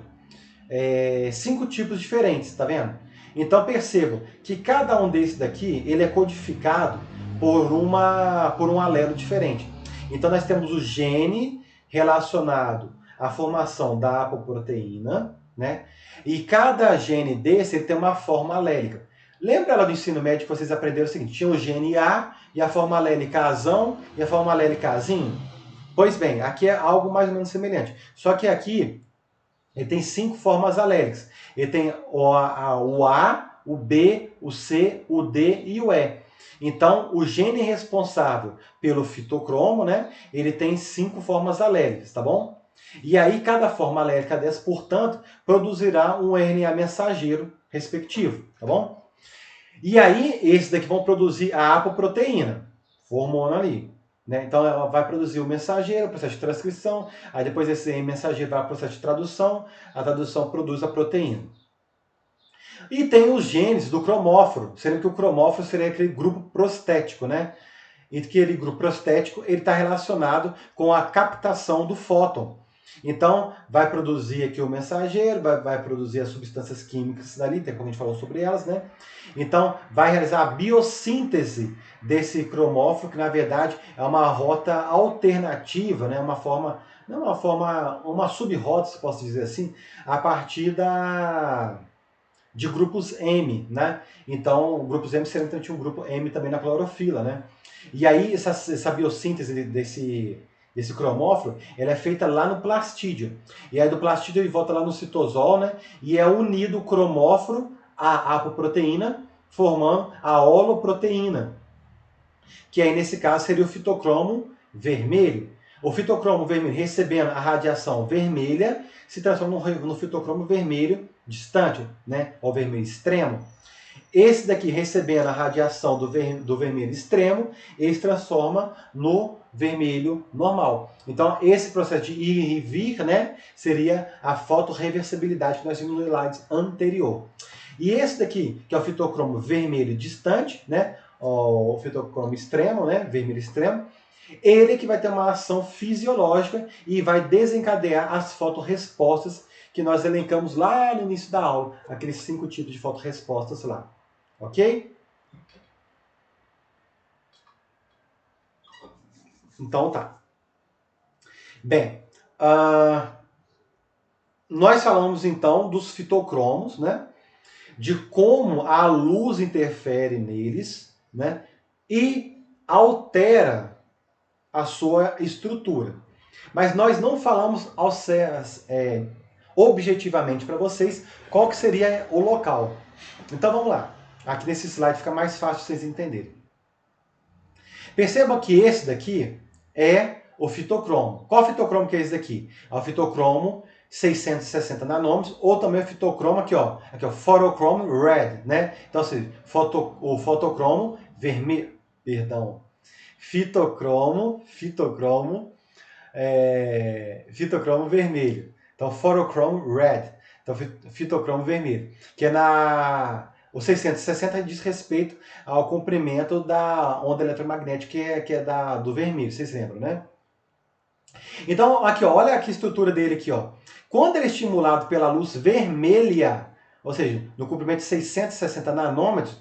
5 tipos diferentes, tá vendo? Então percebam que cada um desses daqui, ele é codificado por um alelo diferente. Então nós temos o gene relacionado à formação da apoproteína, né? E cada gene desse ele tem uma forma alélica. Lembra lá do ensino médio que vocês aprenderam o seguinte, tinha o gene A e a forma alélica Azão e a forma alélica Azinho? Pois bem, aqui é algo mais ou menos semelhante. Só que aqui ele tem 5 formas alélicas. Ele tem o A, o B, o C, o D e o E. Então, o gene responsável pelo fitocromo, né, ele tem 5 formas alélicas, tá bom? E aí, cada forma alérica dessa, portanto, produzirá um RNA mensageiro respectivo, tá bom? E aí, esses daqui vão produzir a apoproteína, hormônio ali. Né? Então ela vai produzir o mensageiro, o processo de transcrição, aí depois esse mensageiro vai para o processo de tradução, a tradução produz a proteína. E tem os genes do cromóforo, sendo que o cromóforo seria aquele grupo prostético, né? E aquele grupo prostético ele está relacionado com a captação do fóton. Então, vai produzir aqui o mensageiro, vai produzir as substâncias químicas dali, como a gente falou sobre elas, né? Então, vai realizar a biossíntese desse cromóforo, que na verdade é uma rota alternativa, né? Uma sub-rota, se posso dizer assim, a partir de grupos M, né? Então, grupos M seriam então, um grupo M também na clorofila, né? E aí, essa biossíntese desse cromóforo, ela é feita lá no plastídio. E aí do plastídio ele volta lá no citosol, né? E é unido o cromóforo à apoproteína, formando a holoproteína. Que aí nesse caso seria o fitocromo vermelho. O fitocromo vermelho recebendo a radiação vermelha se transforma no fitocromo vermelho distante, né? Ou vermelho extremo. Esse daqui recebendo a radiação do vermelho extremo, ele se transforma no vermelho normal. Então, esse processo de ir e vir, né, seria a fotorreversibilidade que nós vimos no slide anterior. E esse daqui, que é o fitocromo vermelho distante, né, o fitocromo extremo, né, vermelho extremo, ele que vai ter uma ação fisiológica e vai desencadear as fotorrespostas que nós elencamos lá no início da aula, aqueles 5 tipos de fotorrespostas lá. Ok? Então tá. Bem, nós falamos então dos fitocromos, né? De como a luz interfere neles, né? E altera a sua estrutura. Mas nós não falamos objetivamente para vocês qual que seria o local. Então vamos lá. Aqui nesse slide fica mais fácil vocês entenderem. Perceba que esse daqui é o fitocromo. Qual fitocromo que é esse daqui? É o fitocromo 660 nanômetros, ou também o fitocromo aqui, ó, photochrome red, né? Então, assim, o fotocromo vermelho, perdão, fitocromo vermelho. Então, photochrome red, então fitocromo vermelho, que é o 660 diz respeito ao comprimento da onda eletromagnética que é do vermelho, vocês lembram, né? Então, aqui, ó, olha aqui a estrutura dele aqui, ó. Quando ele é estimulado pela luz vermelha, ou seja, no comprimento de 660 nanômetros,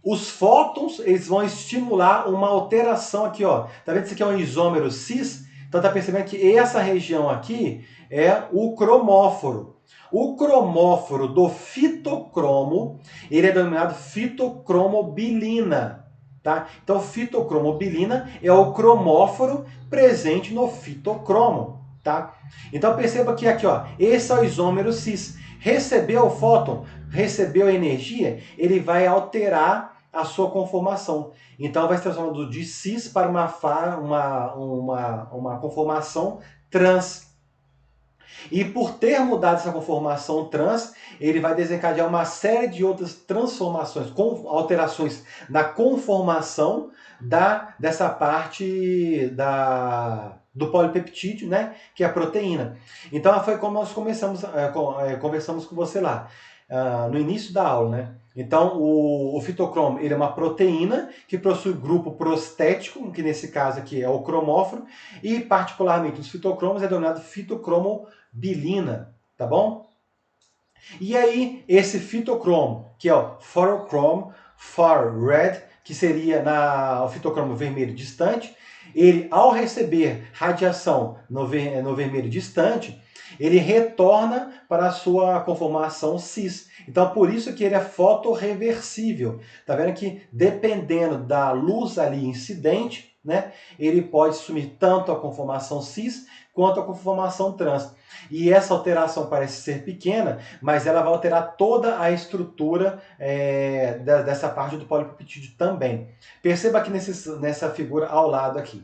Os fótons, eles vão estimular uma alteração aqui, ó. Tá vendo? Isso aqui é um isômero cis. Então tá percebendo que essa região aqui é o cromóforo. O cromóforo do fitocromo, ele é denominado fitocromobilina, tá? Então fitocromobilina é o cromóforo presente no fitocromo, tá? Então perceba que aqui, ó, esse é o isômero cis. Recebeu o fóton, recebeu energia, ele vai alterar a sua conformação. Então vai se transformando de cis para uma conformação trans. E por ter mudado essa conformação trans, ele vai desencadear uma série de outras transformações, alterações na conformação dessa parte do polipeptídeo, né, que é a proteína. Então foi como nós conversamos com você lá, no início da aula, né? Então, o fitocromo ele é uma proteína que possui grupo prostético, que nesse caso aqui é o cromóforo, e particularmente os fitocromos é denominado fitocromobilina, tá bom? E aí, esse fitocromo, que é o photochrome far red, que seria o fitocromo vermelho distante, ele, ao receber radiação no vermelho distante, ele retorna para a sua conformação cis. Então, por isso que ele é fotorreversível. Tá vendo que, dependendo da luz ali incidente, né, ele pode assumir tanto a conformação cis quanto a conformação trans. E essa alteração parece ser pequena, mas ela vai alterar toda a estrutura dessa parte do polipeptídeo também. Perceba aqui nessa figura ao lado aqui.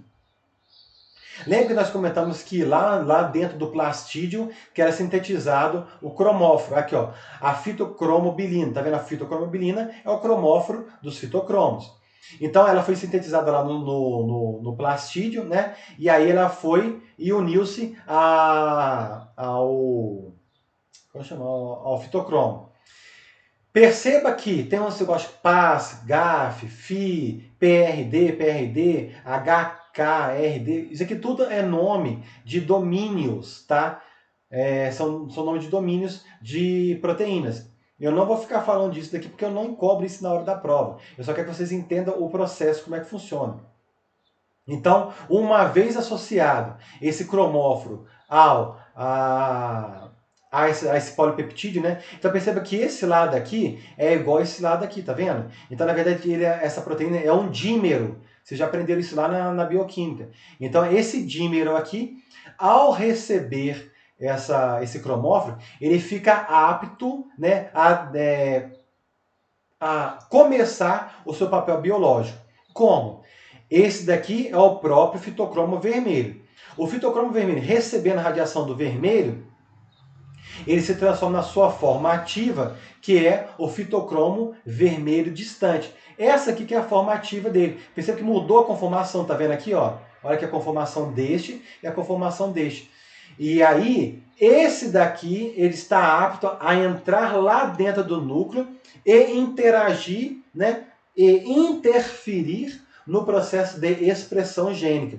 Lembra que nós comentamos que lá dentro do plastídeo que era sintetizado o cromóforo. Aqui, ó, a fitocromobilina. Tá vendo? A fitocromobilina é o cromóforo dos fitocromos. Então ela foi sintetizada lá no plastídeo, né? E aí ela foi e uniu-se ao fitocromo. Perceba que tem um negócio PAS, GAF, FI, PRD, HKRD, isso aqui tudo é nome de domínios, tá? São nomes de domínios de proteínas. Eu não vou ficar falando disso daqui porque eu não cobro isso na hora da prova. Eu só quero que vocês entendam o processo, como é que funciona. Então, uma vez associado esse cromóforo a esse polipeptídeo, né? Então perceba que esse lado aqui é igual a esse lado aqui, tá vendo? Então, na verdade, essa proteína é um dímero. Vocês já aprenderam isso lá na bioquímica. Então, esse dímero aqui, ao receber esse cromóforo, ele fica apto, né, a começar o seu papel biológico. Como? Esse daqui é o próprio fitocromo vermelho. O fitocromo vermelho, recebendo a radiação do vermelho, ele se transforma na sua forma ativa, que é o fitocromo vermelho distante. Essa aqui que é a forma ativa dele. Percebe que mudou a conformação, tá vendo aqui, ó? Olha que a conformação deste e a conformação deste. E aí, esse daqui, ele está apto a entrar lá dentro do núcleo e interagir, né? E interferir no processo de expressão gênica.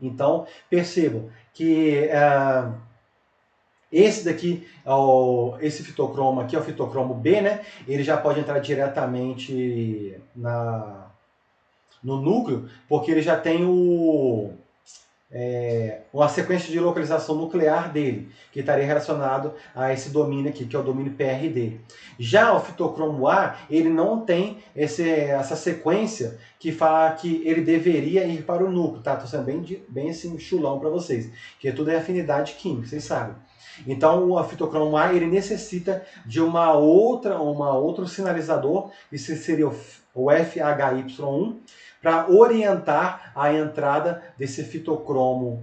Então, percebam que esse daqui, esse fitocromo aqui, é o fitocromo B, né? Ele já pode entrar diretamente no núcleo, porque ele já tem uma sequência de localização nuclear dele, que estaria relacionado a esse domínio aqui, que é o domínio PRD. Já o fitocromo A, ele não tem essa sequência que fala que ele deveria ir para o núcleo, tá? Estou sendo bem assim, chulão para vocês, que tudo é afinidade química, vocês sabem. Então, o fitocromo A, ele necessita de outro sinalizador, isso seria o FHY1, para orientar a entrada desse fitocromo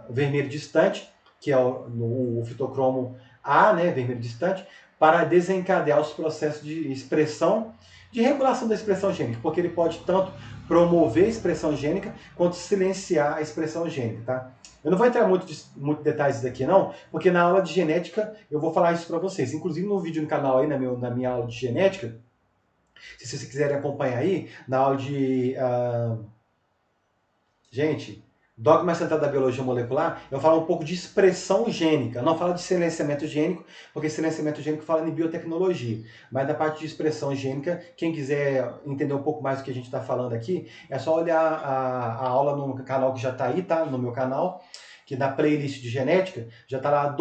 vermelho distante, que é o fitocromo A, né, vermelho distante, para desencadear os processos de expressão, de regulação da expressão gênica, porque ele pode tanto promover a expressão gênica quanto silenciar a expressão gênica, tá? Eu não vou entrar muito detalhes daqui não, porque na aula de genética eu vou falar isso para vocês. Inclusive no vídeo no canal aí, na minha aula de genética, se vocês quiserem acompanhar aí, na aula de... gente, dogma central da biologia molecular, eu falo um pouco de expressão gênica. Eu não falo de silenciamento gênico, porque silenciamento gênico fala em biotecnologia. Mas da parte de expressão gênica, quem quiser entender um pouco mais do que a gente está falando aqui, é só olhar a aula no canal que já está aí, tá? No meu canal, que na playlist de genética, já está lá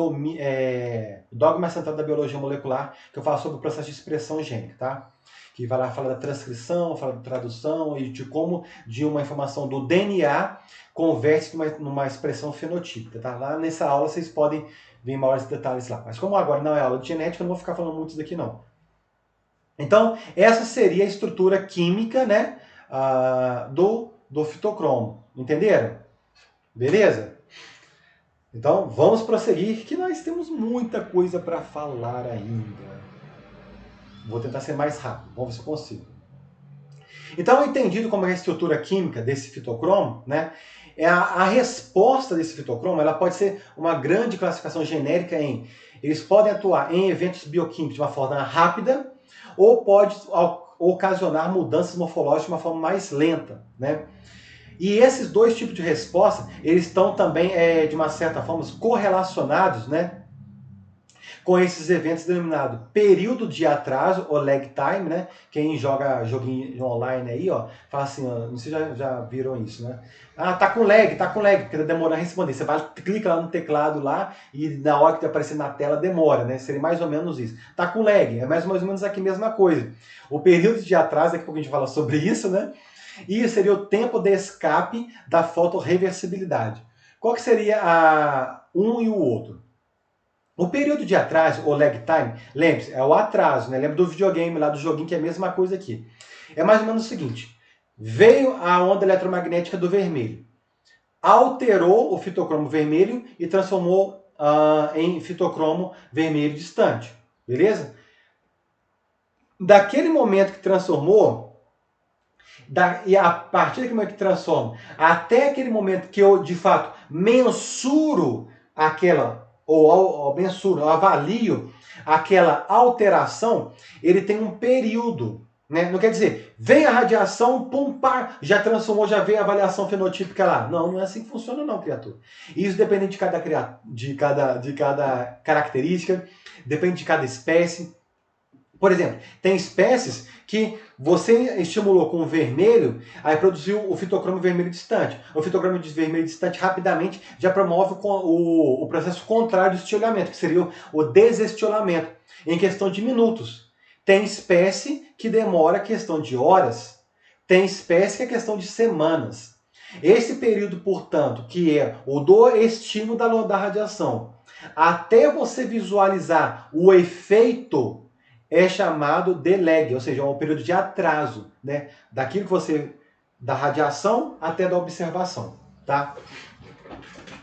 dogma central da biologia molecular, que eu falo sobre o processo de expressão gênica, tá? Que vai lá falar da transcrição, fala da tradução e de como de uma informação do DNA converte numa expressão fenotípica, tá? Lá nessa aula vocês podem ver maiores detalhes lá. Mas como agora não é aula de genética, eu não vou ficar falando muito daqui não. Então, essa seria a estrutura química, né, do fitocromo. Entenderam? Beleza? Então, vamos prosseguir, que nós temos muita coisa para falar ainda. Vou tentar ser mais rápido, vamos ver se eu consigo. Então, entendido como é a estrutura química desse fitocromo, né, a resposta desse fitocromo ela pode ser uma grande classificação genérica em eles podem atuar em eventos bioquímicos de uma forma rápida ou pode ocasionar mudanças morfológicas de uma forma mais lenta, né? E esses dois tipos de resposta, eles estão também, de uma certa forma, correlacionados, né, com esses eventos denominados período de atraso, ou lag time, né? Quem joga joguinho online aí, ó, fala assim, ó, não sei se já viram isso, né? Ah, tá com lag, porque demora a responder. Você vai, clica lá no teclado lá e na hora que tá aparecendo na tela demora, né? Seria mais ou menos isso. Tá com lag, é mais ou menos aqui a mesma coisa. O período de atraso, daqui a pouco a gente fala sobre isso, né? E seria o tempo de escape da fotorreversibilidade. Qual que seria um e o outro? O período de atraso, ou lag time, lembre-se, é o atraso, né? Lembra do videogame lá, do joguinho, que é a mesma coisa aqui. É mais ou menos o seguinte, veio a onda eletromagnética do vermelho, alterou o fitocromo vermelho e transformou em fitocromo vermelho distante, beleza? Daquele momento que transformou, e a partir daquele momento que transforma, até aquele momento que eu, de fato, mensuro eu avalio aquela alteração, ele tem um período, né? Não quer dizer, vem a radiação, pum, pá, já transformou, já veio a avaliação fenotípica lá. Não, não é assim que funciona não, criatura. Isso depende de cada característica, depende de cada espécie. Por exemplo, tem espécies que você estimulou com o vermelho, aí produziu o fitocromo vermelho distante. O fitocromo vermelho distante rapidamente já promove o processo contrário do estiolhamento, que seria o desestiolamento, em questão de minutos. Tem espécie que demora questão de horas, tem espécie que é questão de semanas. Esse período, portanto, que é o do estímulo da radiação, até você visualizar o efeito é chamado de lag, ou seja, é um período de atraso, né? Daquilo que você, da radiação até da observação, tá?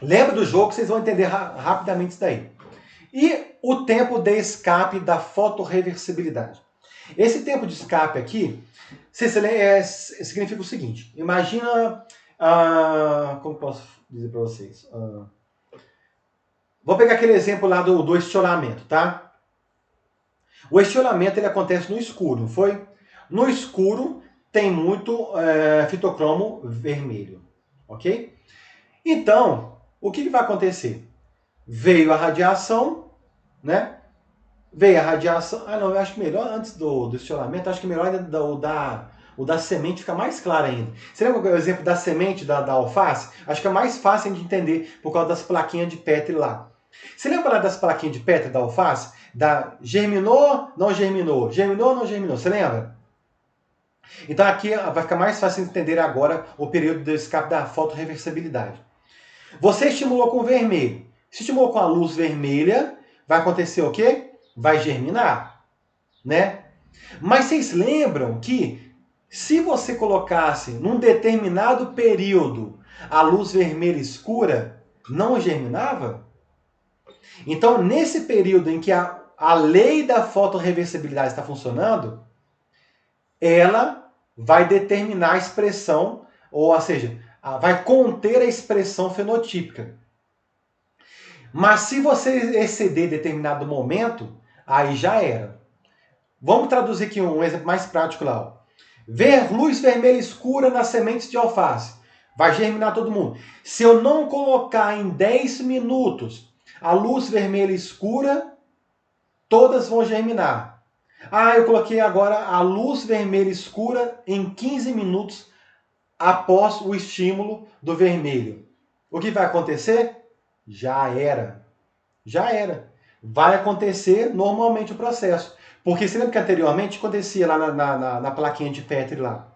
Lembra do jogo, vocês vão entender rapidamente isso daí. E o tempo de escape da fotorreversibilidade. Esse tempo de escape aqui significa o seguinte, imagina, como posso dizer para vocês? Vou pegar aquele exemplo lá do estiolhamento, tá? O estiolhamento ele acontece no escuro, não foi? No escuro tem muito fitocromo vermelho, ok? Então, o que vai acontecer? Veio a radiação, né? Veio a radiação... Ah, não, eu acho que melhor antes do estiolhamento, acho que melhor ainda o da semente fica mais claro ainda. Você lembra o exemplo da semente da alface? Acho que é mais fácil de entender por causa das plaquinhas de Petri lá. Você lembra lá das plaquinhas de Petri da alface? Germinou, não germinou, germinou, não germinou. Você lembra? Então aqui vai ficar mais fácil de entender agora o período de escape da fotorreversibilidade. Você estimulou com vermelho. Se estimulou com a luz vermelha, vai acontecer o quê? Vai germinar, né? Mas vocês lembram que se você colocasse num determinado período a luz vermelha escura, não germinava? Então, nesse período em que a lei da fotorreversibilidade está funcionando, ela vai determinar a expressão, ou seja, vai conter a expressão fenotípica. Mas se você exceder determinado momento, aí já era. Vamos traduzir aqui um exemplo mais prático lá. Ver luz vermelha escura nas sementes de alface. Vai germinar todo mundo. Se eu não colocar em 10 minutos a luz vermelha escura, todas vão germinar. Ah, eu coloquei agora a luz vermelha escura em 15 minutos após o estímulo do vermelho. O que vai acontecer? Já era. Já era. Vai acontecer normalmente o processo. Porque você lembra que anteriormente acontecia lá na plaquinha de Petri lá?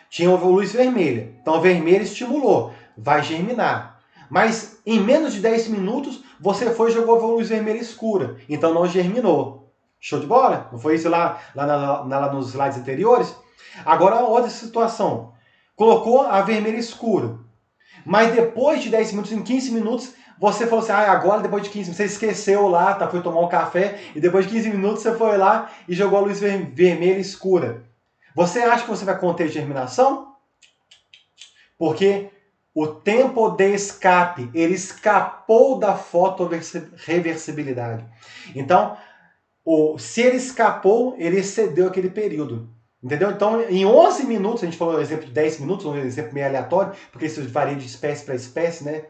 Tinha luz vermelha. Então a vermelha estimulou. Vai germinar. Mas em menos de 10 minutos, você foi e jogou a luz vermelha escura. Então não germinou. Show de bola? Não foi isso lá nos slides anteriores? Agora, outra situação. Colocou a vermelha escura. Mas depois de 10 minutos, em 15 minutos, você falou assim, agora depois de 15 minutos, você esqueceu lá, tá, foi tomar um café, e depois de 15 minutos você foi lá e jogou a luz vermelha escura. Você acha que você vai conter germinação? Porque o tempo de escape, ele escapou da fotoreversibilidade. Então, se ele escapou, ele excedeu aquele período. Entendeu? Então, em 11 minutos, a gente falou o exemplo de 10 minutos, um exemplo meio aleatório, porque isso varia de espécie para espécie, né?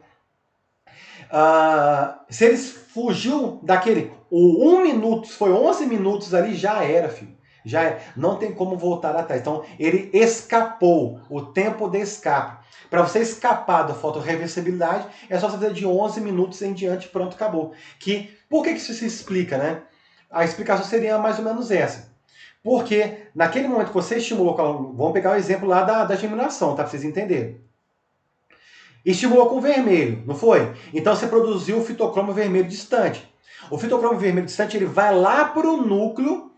Se eles fugiu daquele, o 1 minuto, foi 11 minutos ali, já era, filho. Já era. Não tem como voltar atrás. Então, ele escapou, o tempo de escape. Para você escapar da fotorreversibilidade, é só fazer de 11 minutos em diante, pronto, acabou. Por que isso se explica, né? A explicação seria mais ou menos essa. Porque naquele momento que você estimulou, vamos pegar o exemplo lá da germinação, tá? Para vocês entenderem. Estimulou com vermelho, não foi? Então você produziu o fitocromo vermelho distante. O fitocromo vermelho distante ele vai lá para o núcleo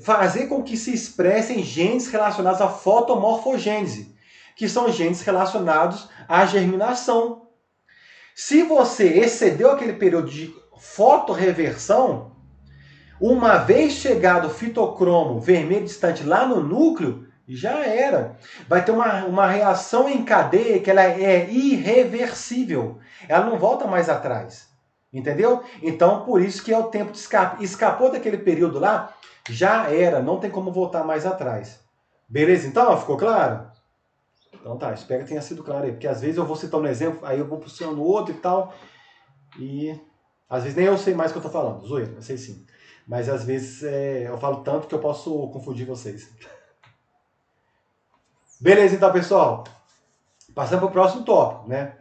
fazer com que se expressem genes relacionados à fotomorfogênese, que são genes relacionados à germinação. Se você excedeu aquele período de fotorreversão, uma vez chegado o fitocromo vermelho distante lá no núcleo, já era. Vai ter uma reação em cadeia que ela é irreversível. Ela não volta mais atrás. Entendeu? Então, por isso que é o tempo de escape. Escapou daquele período lá, já era. Não tem como voltar mais atrás. Beleza? Então, ficou claro? Então tá, espero que tenha sido claro aí. Porque às vezes eu vou citando um exemplo, aí eu vou puxando outro e tal. E às vezes nem eu sei mais o que eu tô falando. Zoeira, eu sei sim. Mas às vezes eu falo tanto que eu posso confundir vocês. Beleza, então, pessoal. Passando para o próximo tópico, né?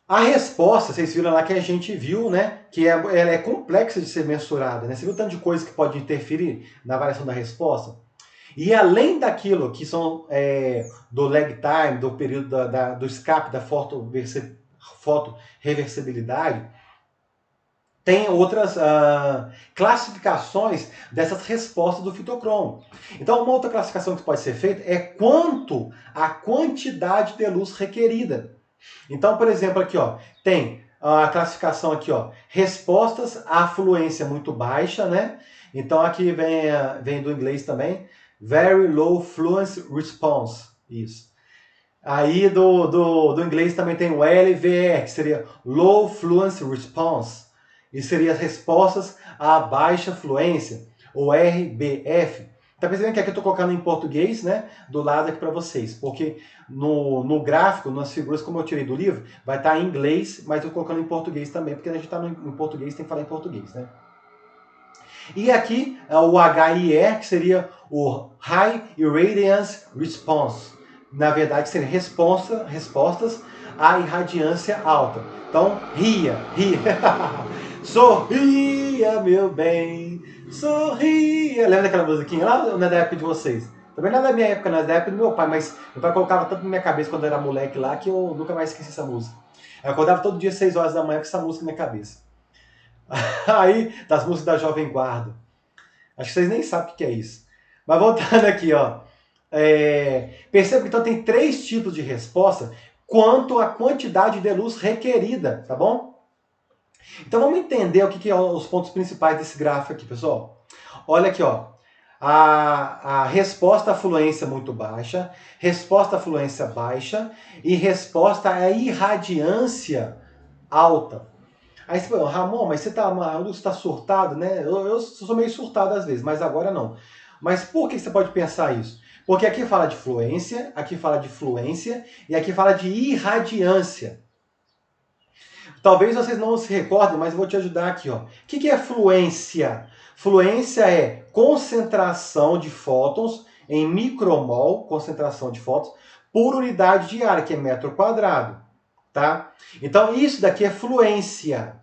A resposta, vocês viram lá que a gente viu, né? Que ela é complexa de ser mensurada, né? Você viu o tanto de coisa que pode interferir na variação da resposta? E além daquilo que são do lag time, do período do escape da fotoreversibilidade, tem outras classificações dessas respostas do fitocromo. Então, uma outra classificação que pode ser feita é quanto a quantidade de luz requerida. Então, por exemplo, aqui ó, tem a classificação aqui, ó, respostas à fluência muito baixa, né? Então aqui vem do inglês também, very low fluence response, isso. Aí do inglês também tem o LVR, que seria low fluence response, e seria as respostas à baixa fluência, ou RBF. Tá percebendo que aqui eu estou colocando em português, né? Do lado aqui para vocês. Porque no gráfico, nas figuras, como eu tirei do livro, vai estar em inglês, mas eu estou colocando em português também, porque a gente está em português, tem que falar em português, né? E aqui o HIR, que seria o High Irradiance Response. Na verdade, seriam respostas à irradiância alta. Então, ria. Sorria, meu bem, sorria. Lembra daquela musiquinha lá? Não é da época de vocês? Também não é da minha época, não é da época do meu pai, mas meu pai colocava tanto na minha cabeça quando eu era moleque lá que eu nunca mais esqueci essa música. Eu acordava todo dia às 6 horas da manhã com essa música na minha cabeça. Aí, das músicas da Jovem Guarda. Acho que vocês nem sabem o que é isso. Mas voltando aqui, ó. Perceba que então tem 3 tipos de resposta quanto à quantidade de luz requerida, tá bom? Então vamos entender o que são os pontos principais desse gráfico aqui, pessoal. Olha aqui, ó. A resposta à fluência muito baixa, resposta à fluência baixa e resposta à irradiância alta. Aí você fala, Ramon, mas você está surtado, né? Eu sou meio surtado às vezes, mas agora não. Mas por que você pode pensar isso? Porque aqui fala de fluência, aqui fala de fluência e aqui fala de irradiância. Talvez vocês não se recordem, mas eu vou te ajudar aqui. Ó. O que é fluência? Fluência é concentração de fótons em micromol, concentração de fótons, por unidade de área, que é metro quadrado. Tá? Então, isso daqui é fluência.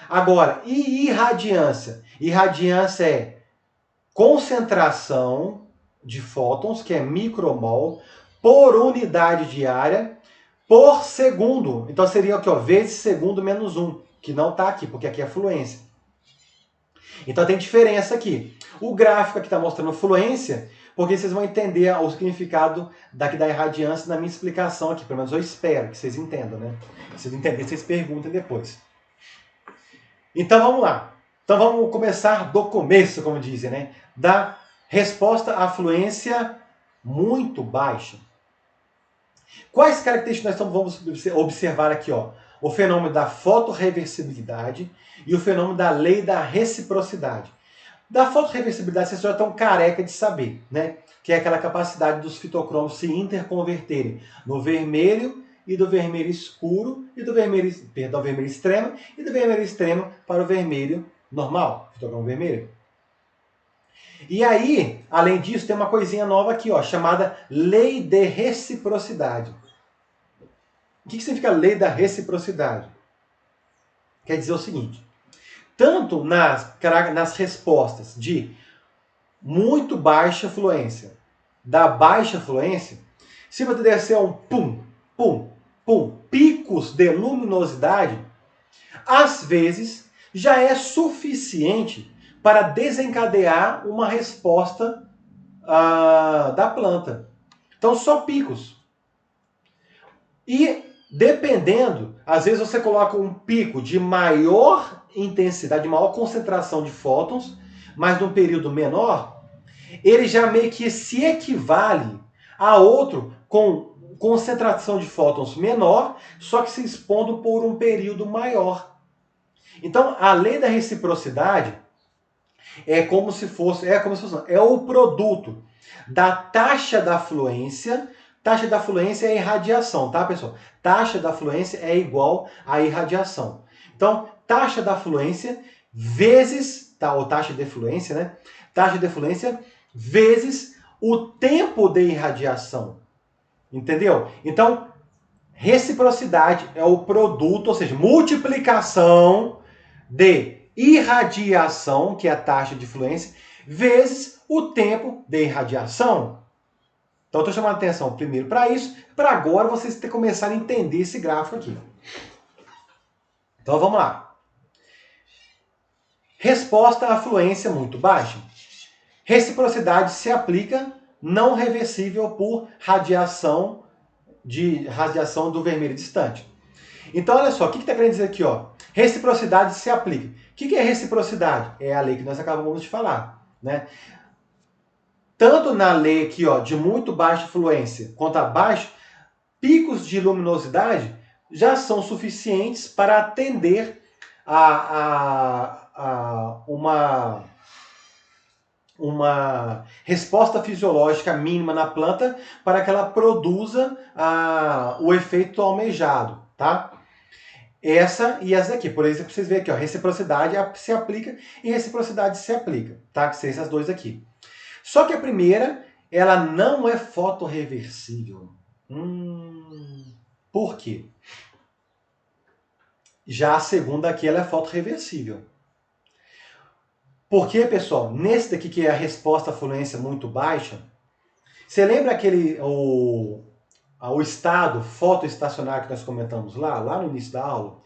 Agora, e irradiância? Irradiância é concentração de fótons, que é micromol, por unidade de área, por segundo. Então seria o que? Vezes segundo menos 1, que não está aqui, porque aqui é fluência. Então tem diferença aqui. O gráfico aqui está mostrando fluência, porque vocês vão entender o significado daqui da irradiância na minha explicação aqui. Pelo menos eu espero que vocês entendam, né? Se vocês entenderem, vocês perguntem depois. Então vamos lá. Então vamos começar do começo, como dizem, né? Da resposta à fluência muito baixa. Quais características nós vamos observar aqui? Ó? O fenômeno da fotorreversibilidade e o fenômeno da lei da reciprocidade. Da fotorreversibilidade vocês já estão careca de saber, né? Que é aquela capacidade dos fitocromos se interconverterem no vermelho e do vermelho escuro e do vermelho, perdão, vermelho extremo e do vermelho extremo para o vermelho normal, fitocromo vermelho. E aí, além disso, tem uma coisinha nova aqui, ó, chamada lei de reciprocidade. O que significa lei da reciprocidade? Quer dizer o seguinte, tanto nas respostas de muito baixa fluência, da baixa fluência, se você descer um pum, pum, pum, picos de luminosidade, às vezes já é suficiente para desencadear uma resposta da planta. Então, só picos. E, dependendo, às vezes você coloca um pico de maior intensidade, de maior concentração de fótons, mas num período menor, ele já meio que se equivale a outro com concentração de fótons menor, só que se expondo por um período maior. Então, a lei da reciprocidade é como se fosse, é o produto da taxa da fluência. Taxa da fluência é irradiação, tá, pessoal? Taxa da fluência é igual a irradiação. Então, taxa da fluência vezes, tá, ou taxa de fluência, né? Taxa de fluência vezes o tempo de irradiação. Entendeu? Então, reciprocidade é o produto, ou seja, multiplicação de irradiação, que é a taxa de fluência, vezes o tempo de irradiação. Então, eu estou chamando a atenção primeiro para isso, para agora vocês começarem a entender esse gráfico aqui. Então, vamos lá. Resposta à fluência muito baixa. Reciprocidade se aplica não reversível por radiação do vermelho distante. Então, olha só, o que está querendo dizer aqui? Ó? Reciprocidade se aplica. O que é reciprocidade? É a lei que nós acabamos de falar, né? Tanto na lei aqui, ó, de muito baixa fluência quanto a baixa, picos de luminosidade já são suficientes para atender a uma resposta fisiológica mínima na planta para que ela produza o efeito almejado, tá? Essa e essa aqui. Por exemplo, vocês veem aqui, ó, reciprocidade se aplica e reciprocidade se aplica, tá? Que são essas duas aqui. Só que a primeira, ela não é fotorreversível. Por quê? Já a segunda aqui, ela é fotorreversível. Porque, pessoal, nesse daqui que é a resposta à fluência muito baixa, você lembra o estado fotoestacionário que nós comentamos lá no início da aula?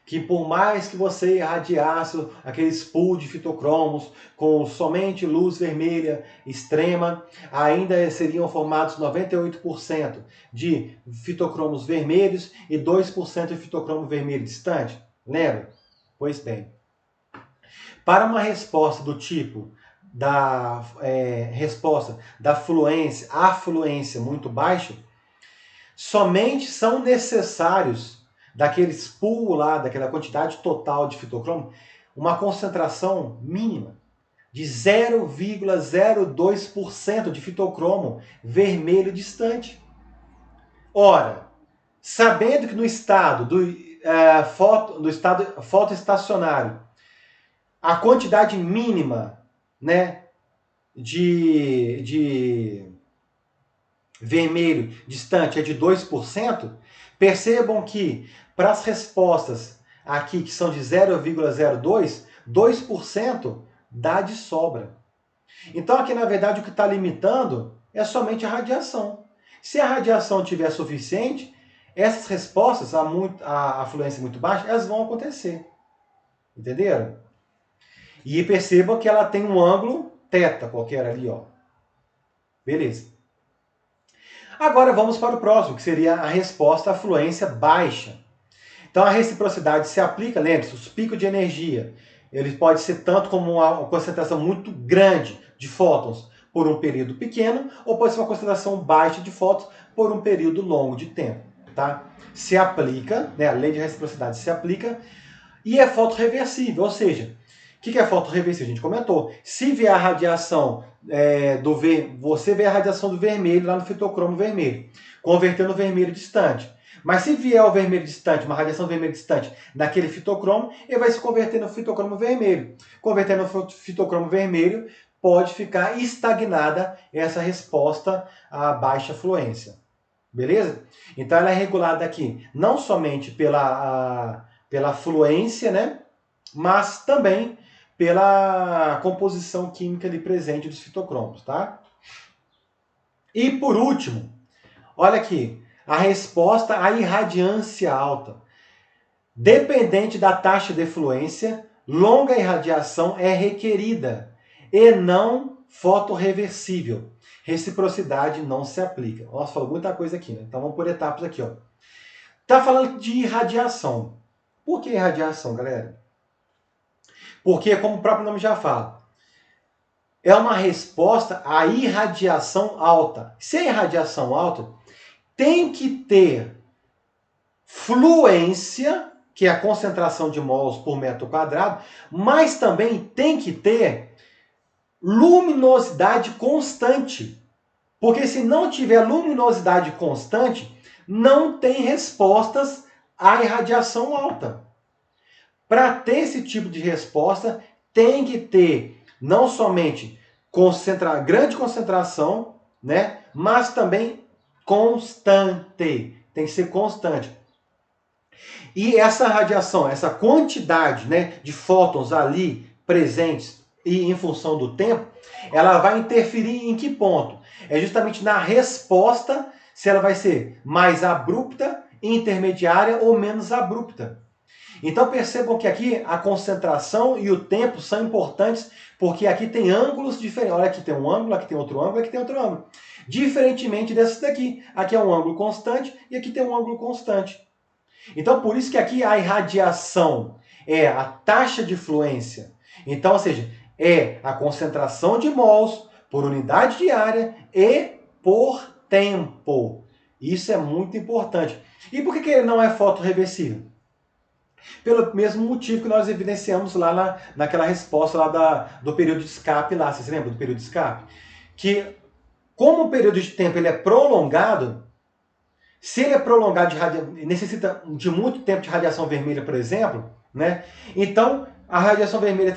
Que por mais que você irradiasse aqueles pool de fitocromos com somente luz vermelha extrema, ainda seriam formados 98% de fitocromos vermelhos e 2% de fitocromo vermelho distante. Lembra? Pois bem. Para uma resposta do tipo resposta da fluência, a fluência muito baixa, somente são necessários daqueles pool lá, daquela quantidade total de fitocromo, uma concentração mínima de 0,02% de fitocromo vermelho distante. Ora, sabendo que no estado do estado fotoestacionário, a quantidade mínima, né, de vermelho distante é de 2%, percebam que para as respostas aqui que são de 0,02, 2% dá de sobra. Então aqui na verdade o que está limitando é somente a radiação. Se a radiação tiver suficiente, essas respostas, a fluência muito baixa, elas vão acontecer. Entenderam? E percebam que ela tem um ângulo θ qualquer ali, ó. Beleza. Agora vamos para o próximo, que seria a resposta à fluência baixa. Então a reciprocidade se aplica, lembre-se, os picos de energia, ele pode ser tanto como uma concentração muito grande de fótons por um período pequeno, ou pode ser uma concentração baixa de fótons por um período longo de tempo. Tá? Se aplica, né, a lei de reciprocidade se aplica, e é fotorreversível, ou seja, o que é fotorreversível? A gente comentou. Se vier a radiação você vê a radiação do vermelho lá no fitocromo vermelho, convertendo o vermelho distante. Mas se vier o vermelho distante, uma radiação vermelho distante naquele fitocromo, ele vai se converter no fitocromo vermelho. Convertendo no fitocromo vermelho, pode ficar estagnada essa resposta à baixa fluência. Beleza? Então ela é regulada aqui não somente pela fluência, né? Mas também pela composição química ali presente dos fitocromos, tá? E por último, olha aqui, a resposta à irradiância alta. Dependente da taxa de fluência, longa irradiação é requerida e não fotorreversível. Reciprocidade não se aplica. Nossa, falou muita coisa aqui, né? Então vamos por etapas aqui, ó. Tá falando de irradiação. Por que irradiação, galera? Porque, como o próprio nome já fala, é uma resposta à irradiação alta. Se é irradiação alta, tem que ter fluência, que é a concentração de mols por metro quadrado, mas também tem que ter luminosidade constante. Porque se não tiver luminosidade constante, não tem respostas à irradiação alta. Para ter esse tipo de resposta, tem que ter não somente grande concentração, né, mas também constante. Tem que ser constante. E essa radiação, essa quantidade, né, de fótons ali presentes e em função do tempo, ela vai interferir em que ponto? É justamente na resposta, se ela vai ser mais abrupta, intermediária ou menos abrupta. Então percebam que aqui a concentração e o tempo são importantes, porque aqui tem ângulos diferentes. Olha, aqui tem um ângulo, aqui tem outro ângulo, aqui tem outro ângulo. Diferentemente desse daqui. Aqui é um ângulo constante e aqui tem um ângulo constante. Então por isso que aqui a irradiação é a taxa de fluência. Então, ou seja, é a concentração de mols por unidade de área e por tempo. Isso é muito importante. E por que ele não é fotorreversível? Pelo mesmo motivo que nós evidenciamos lá naquela resposta lá do período de escape lá. Vocês lembram do período de escape? Que como o período de tempo ele é prolongado, se ele é prolongado, necessita de muito tempo de radiação vermelha, por exemplo, né? Então a radiação vermelha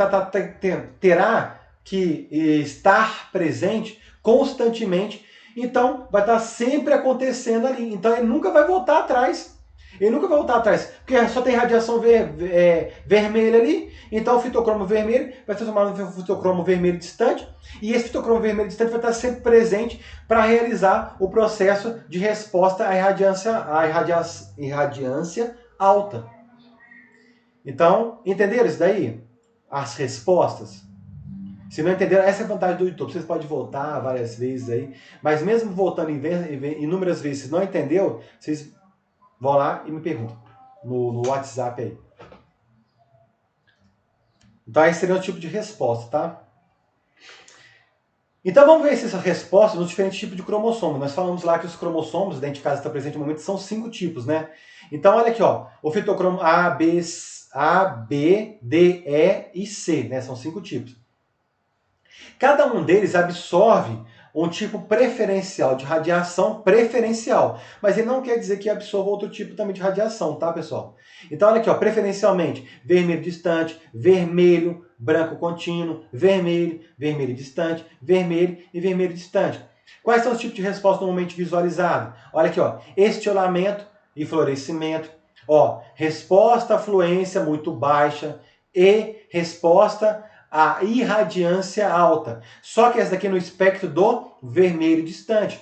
terá que estar presente constantemente, então vai estar sempre acontecendo ali. Então ele nunca vai voltar atrás. Ele nunca vai voltar atrás, porque só tem radiação vermelha ali, então o fitocromo vermelho vai ser transformado no fitocromo vermelho distante, e esse fitocromo vermelho distante vai estar sempre presente para realizar o processo de resposta à irradiância alta. Então, entenderam isso daí? As respostas? Se não entenderam, essa é a vantagem do YouTube. Vocês podem voltar várias vezes aí, mas mesmo voltando inúmeras vezes, se não entendeu, vocês vão lá e me perguntam no WhatsApp aí. Então esse seria o tipo de resposta, tá? Então vamos ver essas respostas nos diferentes tipos de cromossomo. Nós falamos lá que os cromossomos, dentro de casa está presente no momento, são 5 tipos, né? Então olha aqui, ó, o fitocromo A, B, D, E e C, né? São 5 tipos. Cada um deles absorve um tipo preferencial de radiação preferencial, mas ele não quer dizer que absorva outro tipo também de radiação, tá, pessoal? Então, olha aqui, ó, preferencialmente, vermelho distante, vermelho, branco contínuo, vermelho, vermelho distante, vermelho e vermelho distante. Quais são os tipos de resposta normalmente visualizados? Olha aqui, ó, estiolamento e florescimento, ó, resposta à fluência muito baixa e resposta à irradiância alta. Só que essa daqui é no espectro do vermelho distante.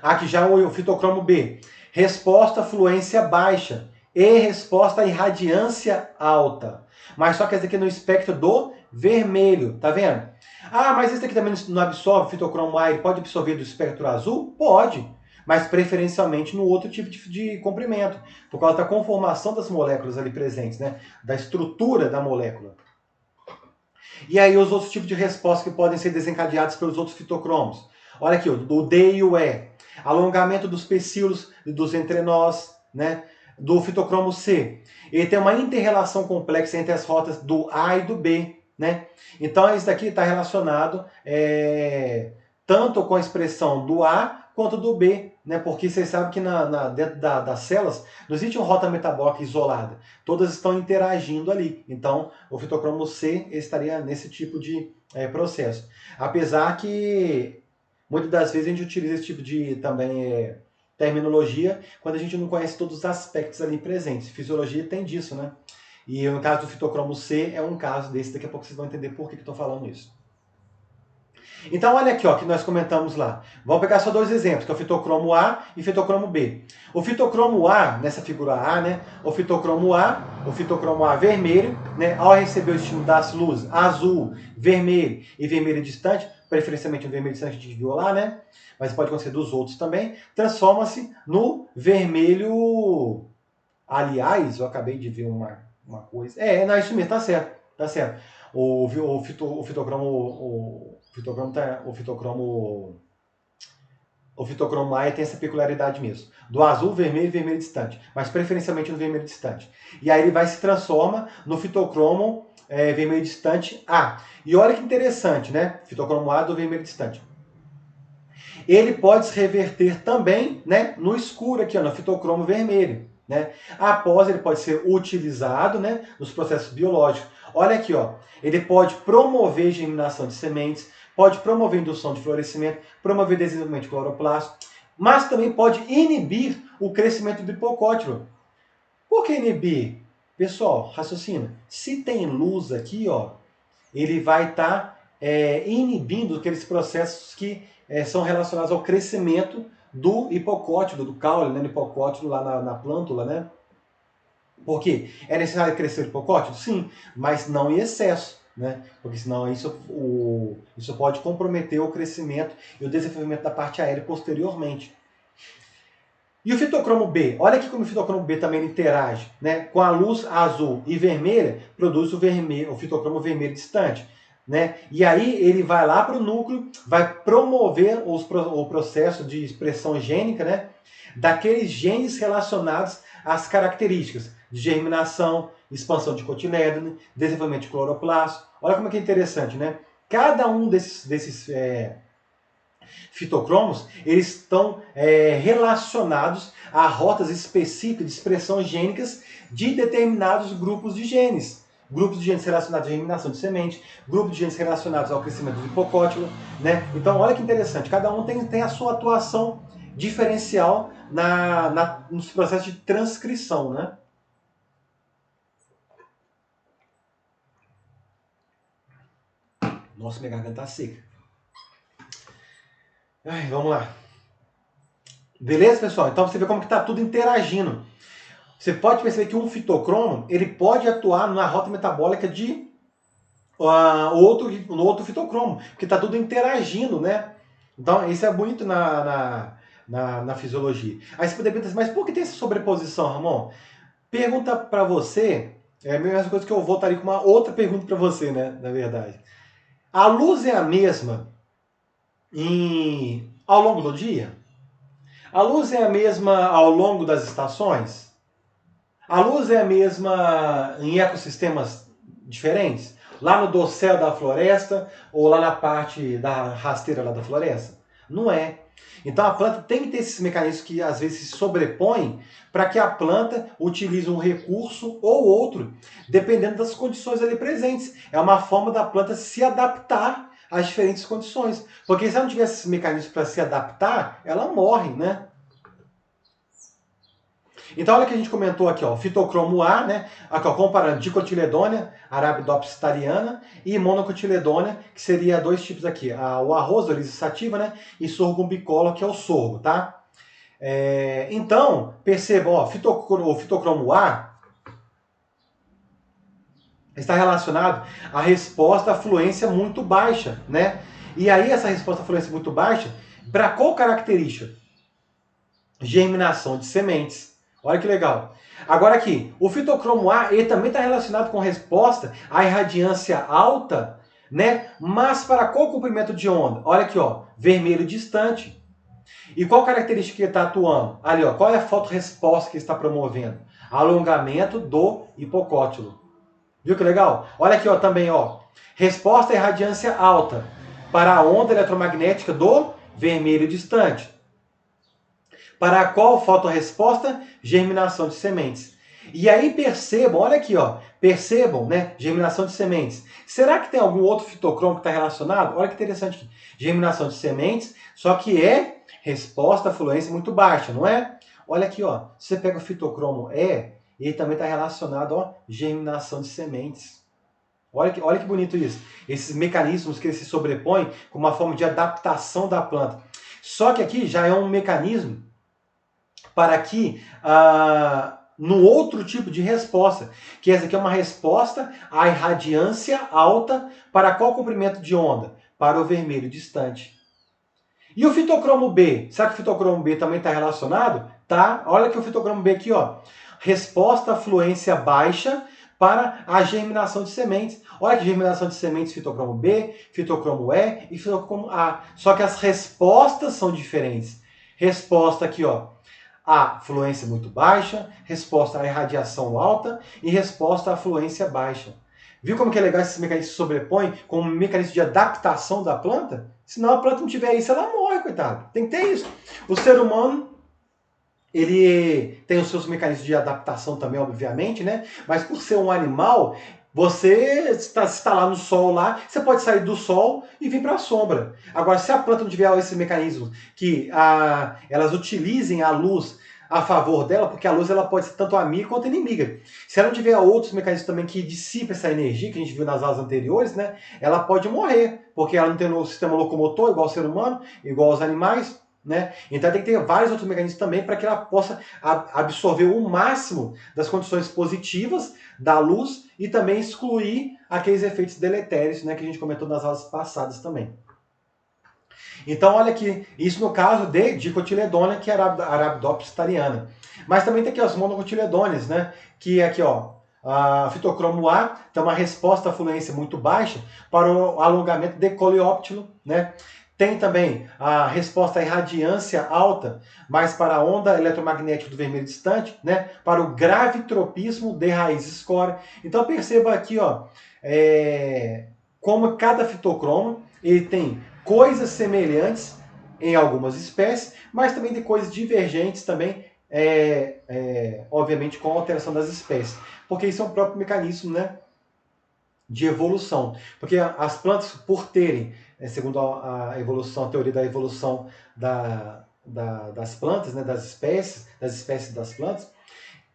Aqui já o fitocromo B, resposta à fluência baixa e resposta à irradiância alta. Mas só que essa daqui é no espectro do vermelho, tá vendo? Ah, mas esse daqui também não absorve, fitocromo A, ele pode absorver do espectro azul? Pode, mas preferencialmente no outro tipo de comprimento, por causa da conformação das moléculas ali presentes, né? Da estrutura da molécula. E aí os outros tipos de resposta que podem ser desencadeados pelos outros fitocromos. Olha aqui, o D e o E. Alongamento dos pecíolos dos entrenós, né? Do fitocromo C. Ele tem uma inter-relação complexa entre as rotas do A e do B, né? Então isso daqui está relacionado tanto com a expressão do A quanto do B, né? Porque vocês sabem que dentro das células não existe uma rota metabólica isolada. Todas estão interagindo ali. Então, o fitocromo C estaria nesse tipo de processo. Apesar que muitas das vezes a gente utiliza esse tipo de também terminologia quando a gente não conhece todos os aspectos ali presentes. Fisiologia tem disso, né? E no caso do fitocromo C é um caso desse. Daqui a pouco vocês vão entender por que eu estou falando isso. Então, olha aqui, ó, que nós comentamos lá. Vamos pegar só dois exemplos, que é o fitocromo A e o fitocromo B. O fitocromo A, nessa figura A, né? O fitocromo A vermelho, né? Ao receber o estímulo das luzes azul, vermelho e vermelho distante, preferencialmente um vermelho distante a gente viu lá, né? Mas pode acontecer dos outros também, transforma-se no vermelho. Aliás, eu acabei de ver uma coisa. Não, isso mesmo, tá certo, tá certo. O fitocromo A tem essa peculiaridade mesmo. Do azul, vermelho e vermelho distante. Mas preferencialmente no vermelho distante. E aí ele vai se transforma no fitocromo vermelho distante A. E olha que interessante, né? Fitocromo A do vermelho distante. Ele pode se reverter também, né, no escuro aqui, ó, no fitocromo vermelho. Né? Após ele pode ser utilizado, né, nos processos biológicos. Olha aqui, ó, ele pode promover germinação de sementes, pode promover indução de florescimento, promover desenvolvimento de cloroplasto, mas também pode inibir o crescimento do hipocótilo. Por que inibir? Pessoal, raciocina. Se tem luz aqui, ó, ele vai estar inibindo aqueles processos que são relacionados ao crescimento do hipocótilo, do caule, né, do hipocótilo lá na plântula, né? Por quê? É necessário crescer o hipocótilo? Sim, mas não em excesso, né? Porque senão isso pode comprometer o crescimento e o desenvolvimento da parte aérea posteriormente. E o fitocromo B? Olha aqui como o fitocromo B também interage, né? Com a luz azul e vermelha, produz o fitocromo vermelho distante. Né? E aí ele vai lá para o núcleo, vai promover o processo de expressão gênica, né? Daqueles genes relacionados às características de germinação, expansão de cotilédone, desenvolvimento de cloroplasto. Olha como é que é interessante, né? Cada um desses fitocromos, eles estão relacionados a rotas específicas de expressão gênicas de determinados grupos de genes. Grupos de genes relacionados à germinação de semente, grupos de genes relacionados ao crescimento do hipocótilo, né? Então, olha que interessante, cada um tem a sua atuação diferencial nos processos de transcrição, né? Nossa, minha garganta tá seca. Ai, vamos lá. Beleza, pessoal? Então você vê como que tá tudo interagindo. Você pode perceber que um fitocromo, ele pode atuar na rota metabólica de outro fitocromo, porque está tudo interagindo, né? Então, isso é bonito na fisiologia. Aí você poderia pensar, mas por que tem essa sobreposição, Ramon? Pergunta para você, é a mesma coisa que eu voltaria com uma outra pergunta para você, né? Na verdade. A luz é a mesma ao longo do dia? A luz é a mesma ao longo das estações? A luz é a mesma em ecossistemas diferentes? lá no dossel da floresta ou lá na parte da rasteira lá da floresta? Não é. Então a planta tem que ter esses mecanismos que às vezes se sobrepõem para que a planta utilize um recurso ou outro, dependendo das condições ali presentes. É uma forma da planta se adaptar às diferentes condições. Porque se ela não tivesse esses mecanismos para se adaptar, ela morre, né? Então olha que a gente comentou aqui, ó, fitocromo A, né? Aqui, ó, comparando dicotiledônia, Arabidopsis thaliana, e monocotiledônia, que seria dois tipos aqui, o arroz, Oryzis sativa, né? E sorgo bicolor, que é o sorgo, tá? Então, percebam, ó, o fitocromo A está relacionado à resposta à fluência muito baixa, né? E aí essa resposta à fluência muito baixa, para qual característica? Germinação de sementes. Olha que legal. Agora aqui, o fitocromo A, ele também está relacionado com resposta à irradiância alta, né? Mas para qual comprimento de onda? Olha aqui, ó, vermelho distante. E qual característica que ele está atuando? Ali, ó, qual é a fotorresposta que ele está promovendo? Alongamento do hipocótilo. Viu que legal? Olha aqui, ó, também, ó, resposta à irradiância alta para a onda eletromagnética do vermelho distante. Para qual fotorresposta? Germinação de sementes. E aí percebam, olha aqui, ó, percebam, né, germinação de sementes. Será que tem algum outro fitocromo que está relacionado? Olha que interessante aqui. Germinação de sementes, só que é resposta à fluência muito baixa, não é? Olha aqui, ó, você pega o fitocromo E, ele também está relacionado, ó, germinação de sementes. Olha que bonito isso. Esses mecanismos que eles se sobrepõem com uma forma de adaptação da planta. Só que aqui já é um mecanismo para que no outro tipo de resposta, que essa aqui é uma resposta à irradiância alta para qual comprimento de onda? Para o vermelho distante. E o fitocromo B? Será que o fitocromo B também está relacionado? Tá. Olha que o fitocromo B aqui, ó. Resposta à fluência baixa para a germinação de sementes. Olha que germinação de sementes, fitocromo B, fitocromo E e fitocromo A. Só que as respostas são diferentes. Resposta aqui, ó, a fluência muito baixa, resposta à irradiação alta e resposta à fluência baixa. Viu como que é legal esses mecanismos se sobrepõem com um mecanismo de adaptação da planta? Senão a planta não tiver isso, ela morre, coitado. Tem que ter isso. O ser humano, ele tem os seus mecanismos de adaptação também, obviamente, né? Mas por ser um animal, você está lá no sol lá, você pode sair do sol e vir para a sombra. Agora, se a planta não tiver esse mecanismo que elas utilizem a luz a favor dela, porque a luz ela pode ser tanto amiga quanto inimiga. Se ela não tiver outros mecanismos também que dissipem essa energia, que a gente viu nas aulas anteriores, né, ela pode morrer, porque ela não tem um sistema locomotor igual ao ser humano, igual aos animais. Né? Então tem que ter vários outros mecanismos também para que ela possa absorver o máximo das condições positivas da luz e também excluir aqueles efeitos deletérios, né, que a gente comentou nas aulas passadas também. Então olha aqui, isso no caso de dicotiledônia, que é a Arabidopsis thaliana. Mas também tem aqui os monocotiledôneas, né, que é aqui, ó, a fitocromo A tem uma resposta à fluência muito baixa para o alongamento de coleóptilo, né? Tem também a resposta à irradiância alta, mas para a onda eletromagnética do vermelho distante, né? Para o gravitropismo de raízes core. Então perceba aqui, ó, como cada fitocromo ele tem coisas semelhantes em algumas espécies, mas também tem coisas divergentes também, obviamente com a alteração das espécies. Porque isso é um próprio mecanismo, né, de evolução. Porque as plantas, por terem, segundo a evolução, a teoria da evolução das plantas, né, das espécies das plantas,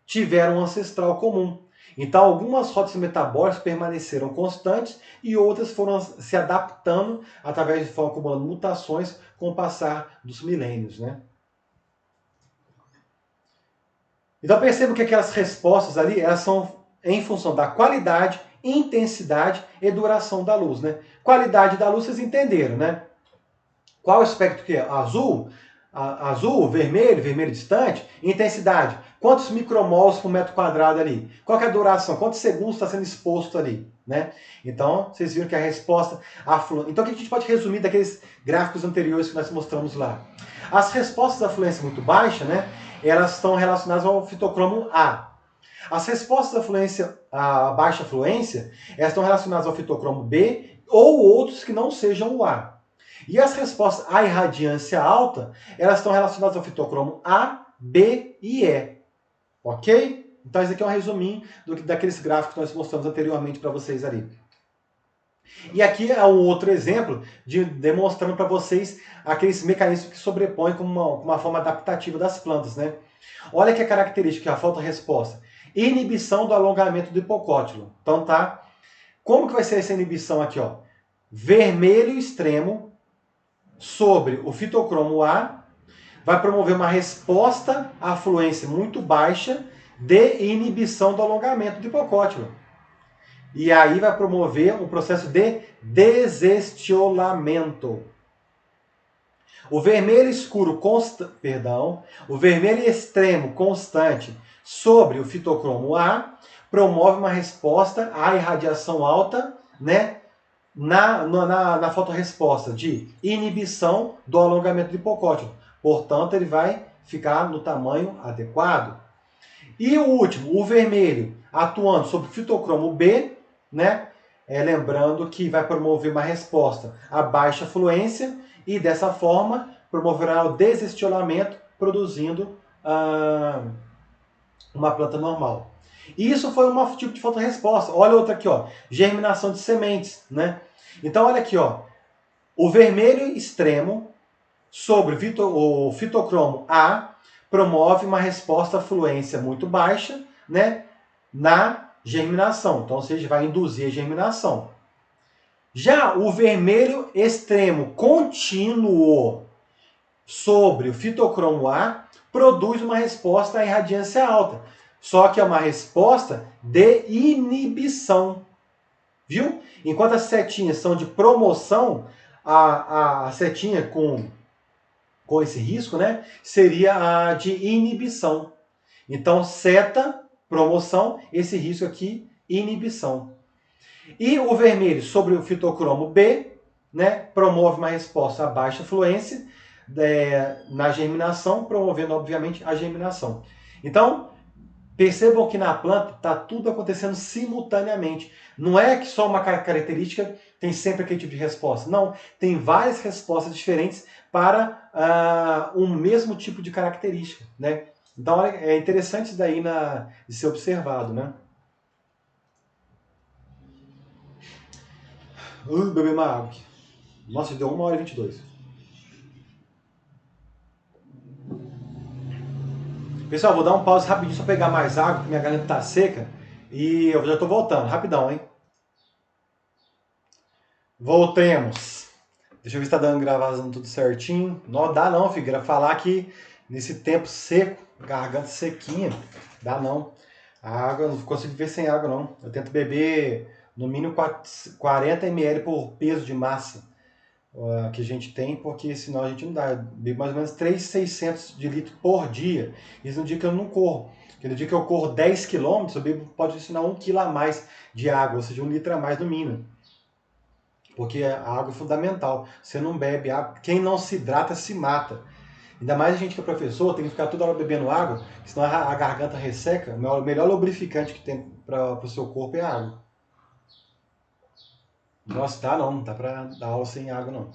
tiveram um ancestral comum. Então, algumas rotas metabólicas permaneceram constantes e outras foram se adaptando através de foram acumulando mutações com o passar dos milênios, né? Então, perceba que aquelas respostas ali, elas são em função da qualidade, intensidade e duração da luz, né? Qualidade da luz, vocês entenderam, né? Qual o espectro que é? Azul, vermelho, vermelho distante. Intensidade, quantos micromols por metro quadrado ali? Qual que é a duração? Quantos segundos está sendo exposto ali? Né? Então, vocês viram que a resposta... Então, o que a gente pode resumir daqueles gráficos anteriores que nós mostramos lá? As respostas à fluência muito baixa, né? Elas estão relacionadas ao fitocromo A. As respostas à fluência, à baixa fluência, elas estão relacionadas ao fitocromo B ou outros que não sejam o A. E as respostas à irradiância alta, elas estão relacionadas ao fitocromo A, B e E. Ok? Então, esse aqui é um resuminho daqueles gráficos que nós mostramos anteriormente para vocês ali. E aqui é um outro exemplo demonstrando para vocês aqueles mecanismos que sobrepõem com uma forma adaptativa das plantas, né? Olha que a característica, a fotorresposta. Inibição do alongamento do hipocótilo. Então tá. Como que vai ser essa inibição aqui, ó? Vermelho extremo sobre o fitocromo A vai promover uma resposta à fluência muito baixa de inibição do alongamento do hipocótilo. E aí vai promover um processo de desestiolamento. O vermelho escuro o vermelho extremo constante sobre o fitocromo A promove uma resposta à irradiação alta, né, na fotorresposta de inibição do alongamento do hipocótilo. Portanto, ele vai ficar no tamanho adequado. E o último, o vermelho, atuando sobre o fitocromo B, né? Lembrando que vai promover uma resposta à baixa fluência e dessa forma promoverá o desestiolamento, produzindo uma planta normal. E isso foi um tipo de fotorresposta. Olha outra aqui, ó, germinação de sementes, né? Então olha aqui, ó, o vermelho extremo sobre o fitocromo A promove uma resposta à fluência muito baixa, né, na germinação. Então, ou seja, vai induzir a germinação. Já o vermelho extremo contínuo sobre o fitocromo A produz uma resposta à irradiância alta. Só que é uma resposta de inibição. Viu? Enquanto as setinhas são de promoção, a setinha com esse risco, né, seria a de inibição. Então, seta, promoção, esse risco aqui, inibição. E o vermelho sobre o fitocromo B, né, promove uma resposta a baixa fluência na germinação, promovendo, obviamente, a germinação. Então, percebam que na planta está tudo acontecendo simultaneamente. Não é que só uma característica tem sempre aquele tipo de resposta. Não, tem várias respostas diferentes para um mesmo tipo de característica, né? Então é interessante isso daí de ser observado, né? Beber uma água. Nossa, deu 1h22. Pessoal, vou dar um pause rapidinho só pegar mais água, porque minha garganta tá seca. E eu já tô voltando, rapidão, hein? Voltemos. Deixa eu ver se tá dando gravando tudo certinho. Não dá não, filho. Falar aqui nesse tempo seco, garganta sequinha, dá não. A água, não consigo viver sem água não. Eu tento beber no mínimo 40 ml por peso de massa que a gente tem, porque senão a gente não dá. Eu bebo mais ou menos 3.600 de litro por dia. Isso no dia que eu não corro. Porque no dia que eu corro 10 km, eu bebo, pode ensinar 1 kg a mais de água, ou seja, 1 litro a mais no mínimo. Porque a água é fundamental. Você não bebe água, quem não se hidrata se mata. Ainda mais a gente que é professor, tem que ficar toda hora bebendo água, senão a garganta resseca. O melhor lubrificante que tem para o seu corpo é a água. Nossa, tá não, não dá pra dar aula sem água não.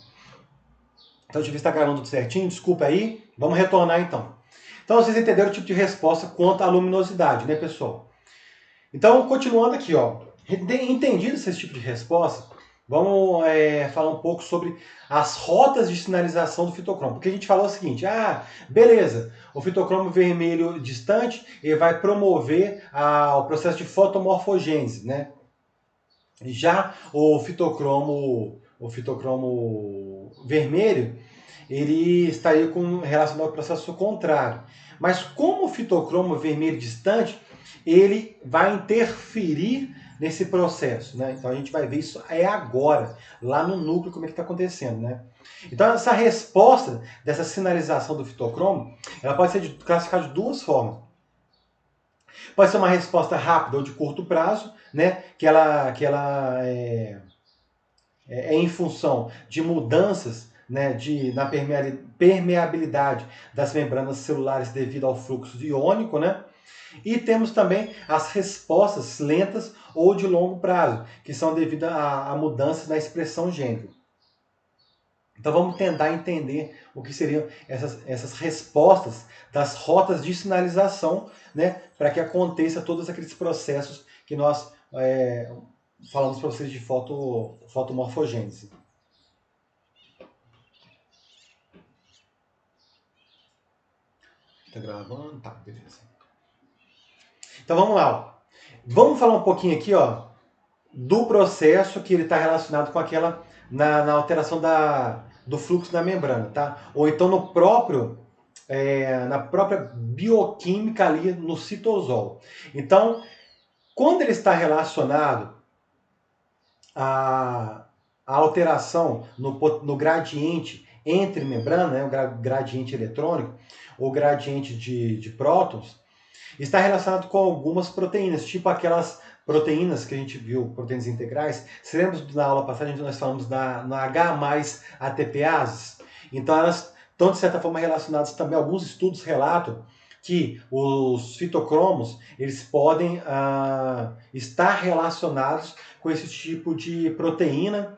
Então deixa eu ver se tá gravando tudo certinho, desculpa aí. Vamos retornar então. Então vocês entenderam o tipo de resposta quanto à luminosidade, né, pessoal? Então, continuando aqui, ó. Entendido esse tipo de resposta, vamos falar um pouco sobre as rotas de sinalização do fitocromo. Porque a gente falou o seguinte, beleza, o fitocromo vermelho distante ele vai promover o processo de fotomorfogênese, né? Já o fitocromo vermelho, ele estaria relacionado ao processo contrário. Mas como o fitocromo vermelho distante, ele vai interferir nesse processo, né? Então a gente vai ver isso agora, lá no núcleo, como é que está acontecendo, né? Então essa resposta dessa sinalização do fitocromo, ela pode ser classificada de duas formas. Pode ser uma resposta rápida ou de curto prazo, né? Que ela é em função de mudanças, né, na permeabilidade das membranas celulares devido ao fluxo iônico, né? E temos também as respostas lentas ou de longo prazo, que são devido a mudanças na expressão gênica. Então vamos tentar entender o que seriam essas respostas das rotas de sinalização, né, para que aconteça todos aqueles processos que nós falamos para vocês de fotomorfogênese. Tá gravando? Tá, beleza. Então vamos lá. Ó. Vamos falar um pouquinho aqui, ó, do processo que ele está relacionado com aquela na alteração do fluxo da membrana, tá? Ou então no próprio na própria bioquímica ali no citosol. Então, quando ele está relacionado à alteração no gradiente entre membrana, né, o gradiente eletrônico, ou gradiente de prótons, está relacionado com algumas proteínas, tipo aquelas proteínas que a gente viu, proteínas integrais. Se lembra da aula passada, nós falamos na H mais ATPases? Então elas estão, de certa forma, relacionadas também. Alguns estudos relatam que os fitocromos eles podem estar relacionados com esse tipo de proteína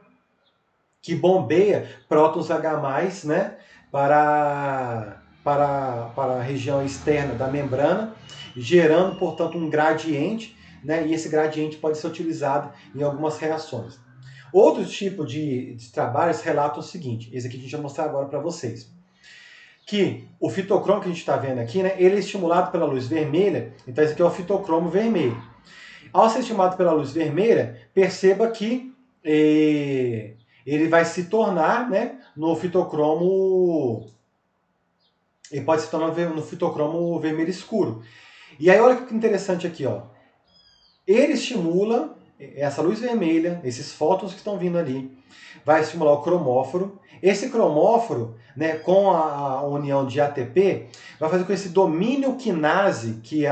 que bombeia prótons H+, né, para a região externa da membrana, gerando, portanto, um gradiente, né, e esse gradiente pode ser utilizado em algumas reações. Outros tipos de trabalhos relatam o seguinte, esse aqui a gente vai mostrar agora para vocês, que o fitocromo que a gente está vendo aqui, né, ele é estimulado pela luz vermelha, então esse aqui é o fitocromo vermelho. Ao ser estimulado pela luz vermelha, perceba que ele vai se tornar, né, no fitocromo, ele pode se tornar no fitocromo vermelho escuro. E aí olha que interessante aqui, ó. Ele estimula essa luz vermelha, esses fótons que estão vindo ali, vai estimular o cromóforo. Esse cromóforo, né, com a união de ATP, vai fazer com que esse domínio quinase que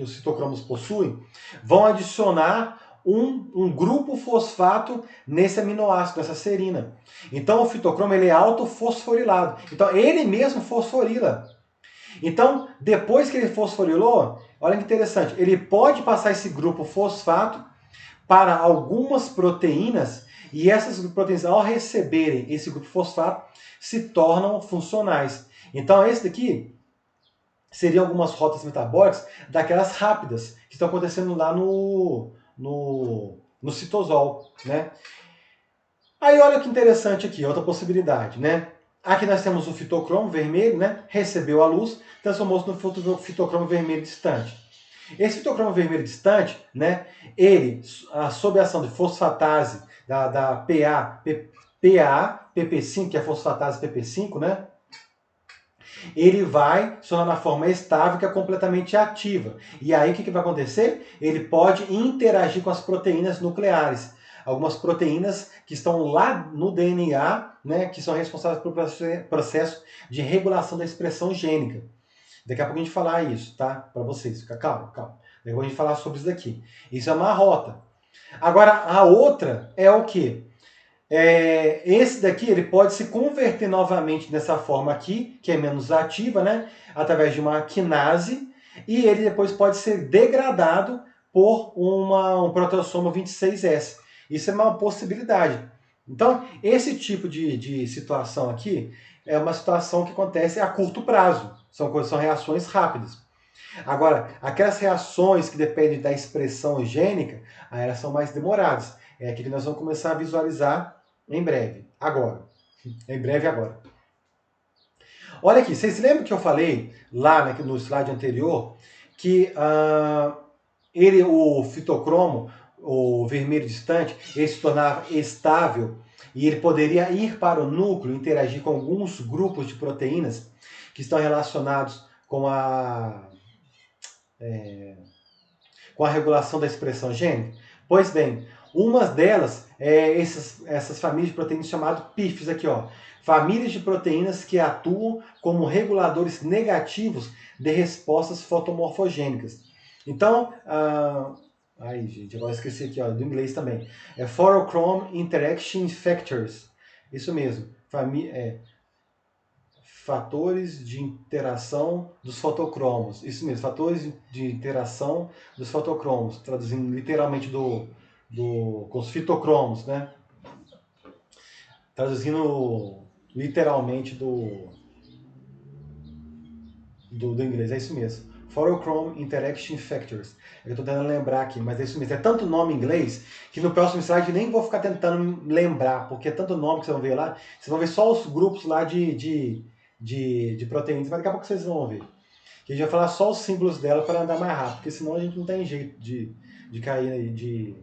os citocromos possuem, vão adicionar um grupo fosfato nesse aminoácido, nessa serina. Então o fitocromo ele é autofosforilado. Então ele mesmo fosforila. Então, depois que ele fosforilou, olha que interessante, ele pode passar esse grupo fosfato para algumas proteínas e essas proteínas, ao receberem esse grupo fosfato, se tornam funcionais. Então, esse daqui seriam algumas rotas metabólicas daquelas rápidas que estão acontecendo lá no citosol, né? Aí olha que interessante aqui, outra possibilidade, né? Aqui nós temos o fitocromo vermelho, né? Recebeu a luz, transformou-se no fitocromo vermelho distante. Esse fitocromo vermelho distante, né? Ele, sob a ação de fosfatase da PP5, que é a fosfatase PP5, né? Ele vai se tornar na forma estável, que é completamente ativa. E aí o que vai acontecer? Ele pode interagir com as proteínas nucleares. Algumas proteínas que estão lá no DNA, né, que são responsáveis pelo processo de regulação da expressão gênica. Daqui a pouco a gente falar isso, tá? Para vocês. Fica calma, calma. Daqui a pouco a gente falar sobre isso daqui. Isso é uma rota. Agora, a outra é o quê? Esse daqui ele pode se converter novamente nessa forma aqui, que é menos ativa, né? Através de uma quinase, e ele depois pode ser degradado por um proteossoma 26S. Isso é uma possibilidade. Então, esse tipo de situação aqui é uma situação que acontece a curto prazo. São reações rápidas. Agora, aquelas reações que dependem da expressão gênica, aí elas são mais demoradas. É aqui que nós vamos começar a visualizar em breve, agora. Em breve, agora. Olha aqui, vocês lembram que eu falei lá no slide anterior que o fitocromo, o vermelho distante, ele se tornava estável e ele poderia ir para o núcleo, interagir com alguns grupos de proteínas que estão relacionados com a regulação da expressão gênica? Pois bem, uma delas é essas famílias de proteínas chamadas PIFs aqui, ó. Famílias de proteínas que atuam como reguladores negativos de respostas fotomorfogênicas. Então, ai gente, agora esqueci aqui, ó, do inglês também. É Photochrome Interaction Factors. Isso mesmo. fatores de interação dos fotocromos. Isso mesmo, fatores de interação dos fotocromos, traduzindo literalmente com os fitocromos, né? Traduzindo literalmente do inglês, é isso mesmo. Photochrome Interaction Factors. Eu estou tentando lembrar aqui, mas é isso mesmo. É tanto nome em inglês que no próximo slide nem vou ficar tentando lembrar, porque é tanto nome que vocês vão ver lá. Vocês vão ver só os grupos lá de proteínas, mas daqui a pouco vocês vão ver. Que a gente vai falar só os símbolos dela para andar mais rápido, porque senão a gente não tem jeito de cair aí, de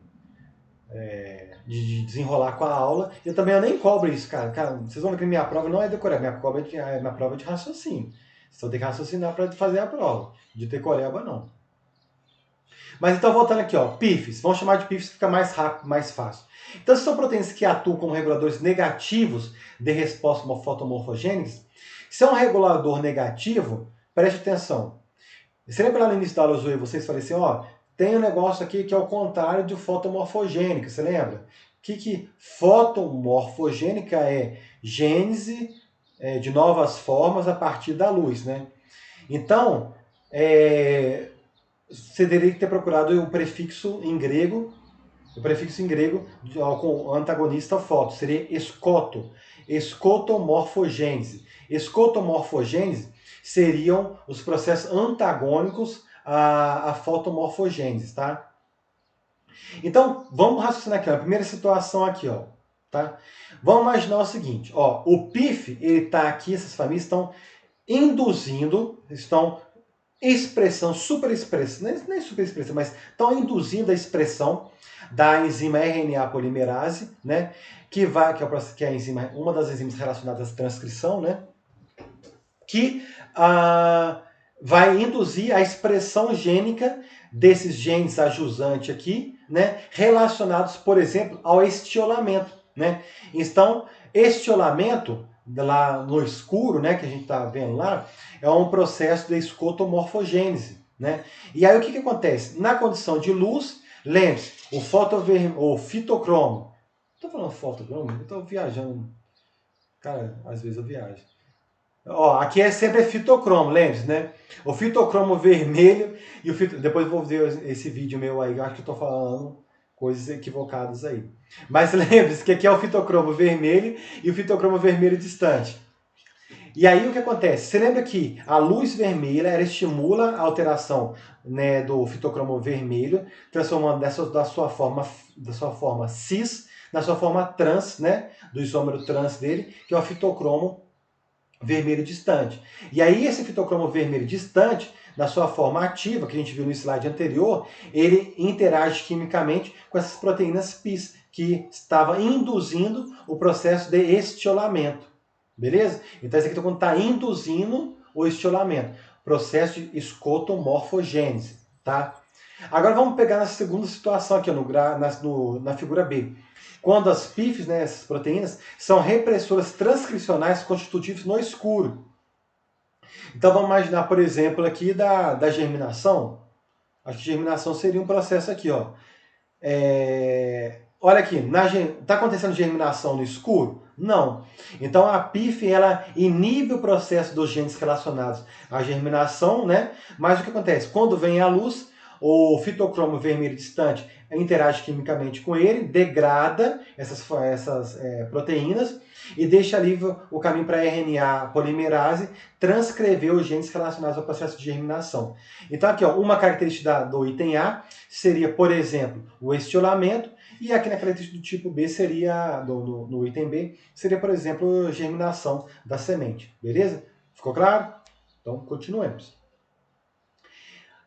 desenrolar com a aula. Eu nem cobro isso, cara. Vocês vão ver que minha prova não é decoreba, minha prova é de raciocínio. Vocês vão ter que raciocinar para fazer a prova. De decoreba, não. Mas então, voltando aqui, ó, PIFs. Vamos chamar de PIFs que fica mais rápido, mais fácil. Então, se são proteínas que atuam como reguladores negativos de resposta fotomorfogênicas, se é um regulador negativo, preste atenção. Você lembra lá no início da aula, eu zoei vocês, falei assim, ó, tem um negócio aqui que é o contrário de fotomorfogênica, você lembra? Que fotomorfogênica é gênese de novas formas a partir da luz, né? Então, você teria que ter procurado o prefixo em grego com o antagonista foto, seria escoto, escotomorfogênese. Escotomorfogênese seriam os processos antagônicos à fotomorfogênese, tá? Então, vamos raciocinar aqui, ó, a primeira situação aqui, ó, tá? Vamos imaginar o seguinte, ó, o PIF, ele tá aqui, essas famílias estão induzindo, superexpressão, nem superexpressão, mas estão induzindo a expressão da enzima RNA polimerase, né? Que é a enzima, uma das enzimas relacionadas à transcrição, né? Que vai induzir a expressão gênica desses genes ajusantes aqui, né? Relacionados, por exemplo, ao estiolamento, né? Então, estiolamento lá no escuro, né, que a gente está vendo lá, é um processo de escotomorfogênese, né? E aí o que acontece? Na condição de luz, lembre-se, o fitocromo. Estou falando fotocromo? Eu estou viajando. Cara, às vezes eu viajo. Ó, aqui sempre fitocromo, lembre-se, né? O fitocromo vermelho e depois eu vou ver esse vídeo meu aí, eu acho que eu estou falando coisas equivocadas aí. Mas lembre-se que aqui é o fitocromo vermelho e o fitocromo vermelho distante. E aí o que acontece? Você lembra que a luz vermelha ela estimula a alteração, né, do fitocromo vermelho, transformando da sua forma cis na sua forma trans, né, do isômero trans dele, que é o fitocromo vermelho distante. E aí esse fitocromo vermelho distante, na sua forma ativa, que a gente viu no slide anterior, ele interage quimicamente com essas proteínas PIS, que estava induzindo o processo de estiolamento. Beleza? Então esse aqui está induzindo o estiolamento. Processo de escotomorfogênese. Tá? Agora vamos pegar na segunda situação aqui, na figura B. Quando as PIFs, né, essas proteínas, são repressoras transcricionais constitutivas no escuro. Então vamos imaginar, por exemplo, aqui da germinação. Acho que germinação seria um processo aqui, ó. Olha aqui, está acontecendo germinação no escuro? Não. Então a PIF ela inibe o processo dos genes relacionados à germinação, né? Mas o que acontece? Quando vem a luz, o fitocromo vermelho distante interage quimicamente com ele, degrada essas proteínas e deixa livre o caminho para a RNA polimerase transcrever os genes relacionados ao processo de germinação. Então aqui, ó, uma característica do item A seria, por exemplo, o estiolamento, e aqui na característica do tipo B seria, no item B, seria, por exemplo, a germinação da semente. Beleza? Ficou claro? Então, continuemos.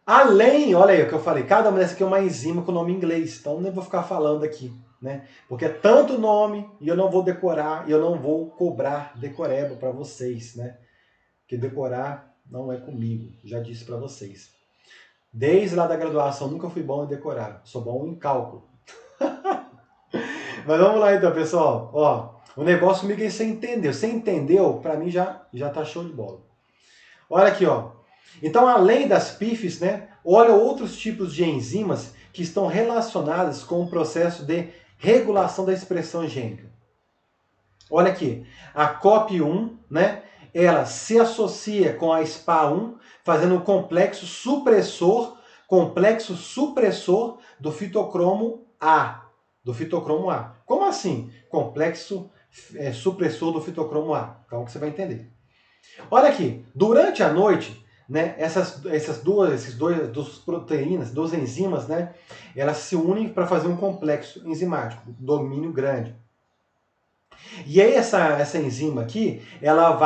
Além, olha aí o que eu falei, cada uma dessas aqui é uma enzima com nome em inglês, então nem vou ficar falando aqui, né? Porque é tanto nome e eu não vou decorar, e eu não vou cobrar decoreba para vocês, né? Porque decorar não é comigo, já disse para vocês. Desde lá da graduação nunca fui bom em decorar, sou bom em cálculo. Mas vamos lá então, pessoal. Ó, o negócio comigo é você entendeu. Você entendeu? Para mim já tá show de bola. Olha aqui, ó. Então, além das PIFs, né, olha outros tipos de enzimas que estão relacionadas com o processo de regulação da expressão gênica. Olha aqui, a COP1, né, ela se associa com a SPA1, fazendo um complexo supressor do fitocromo A. Do fitocromo A. Como assim? Complexo supressor do fitocromo A. Então você vai entender. Olha aqui, durante a noite, né, essas duas proteínas, duas enzimas, né, elas se unem para fazer um complexo enzimático, domínio grande. E aí essa enzima aqui, ela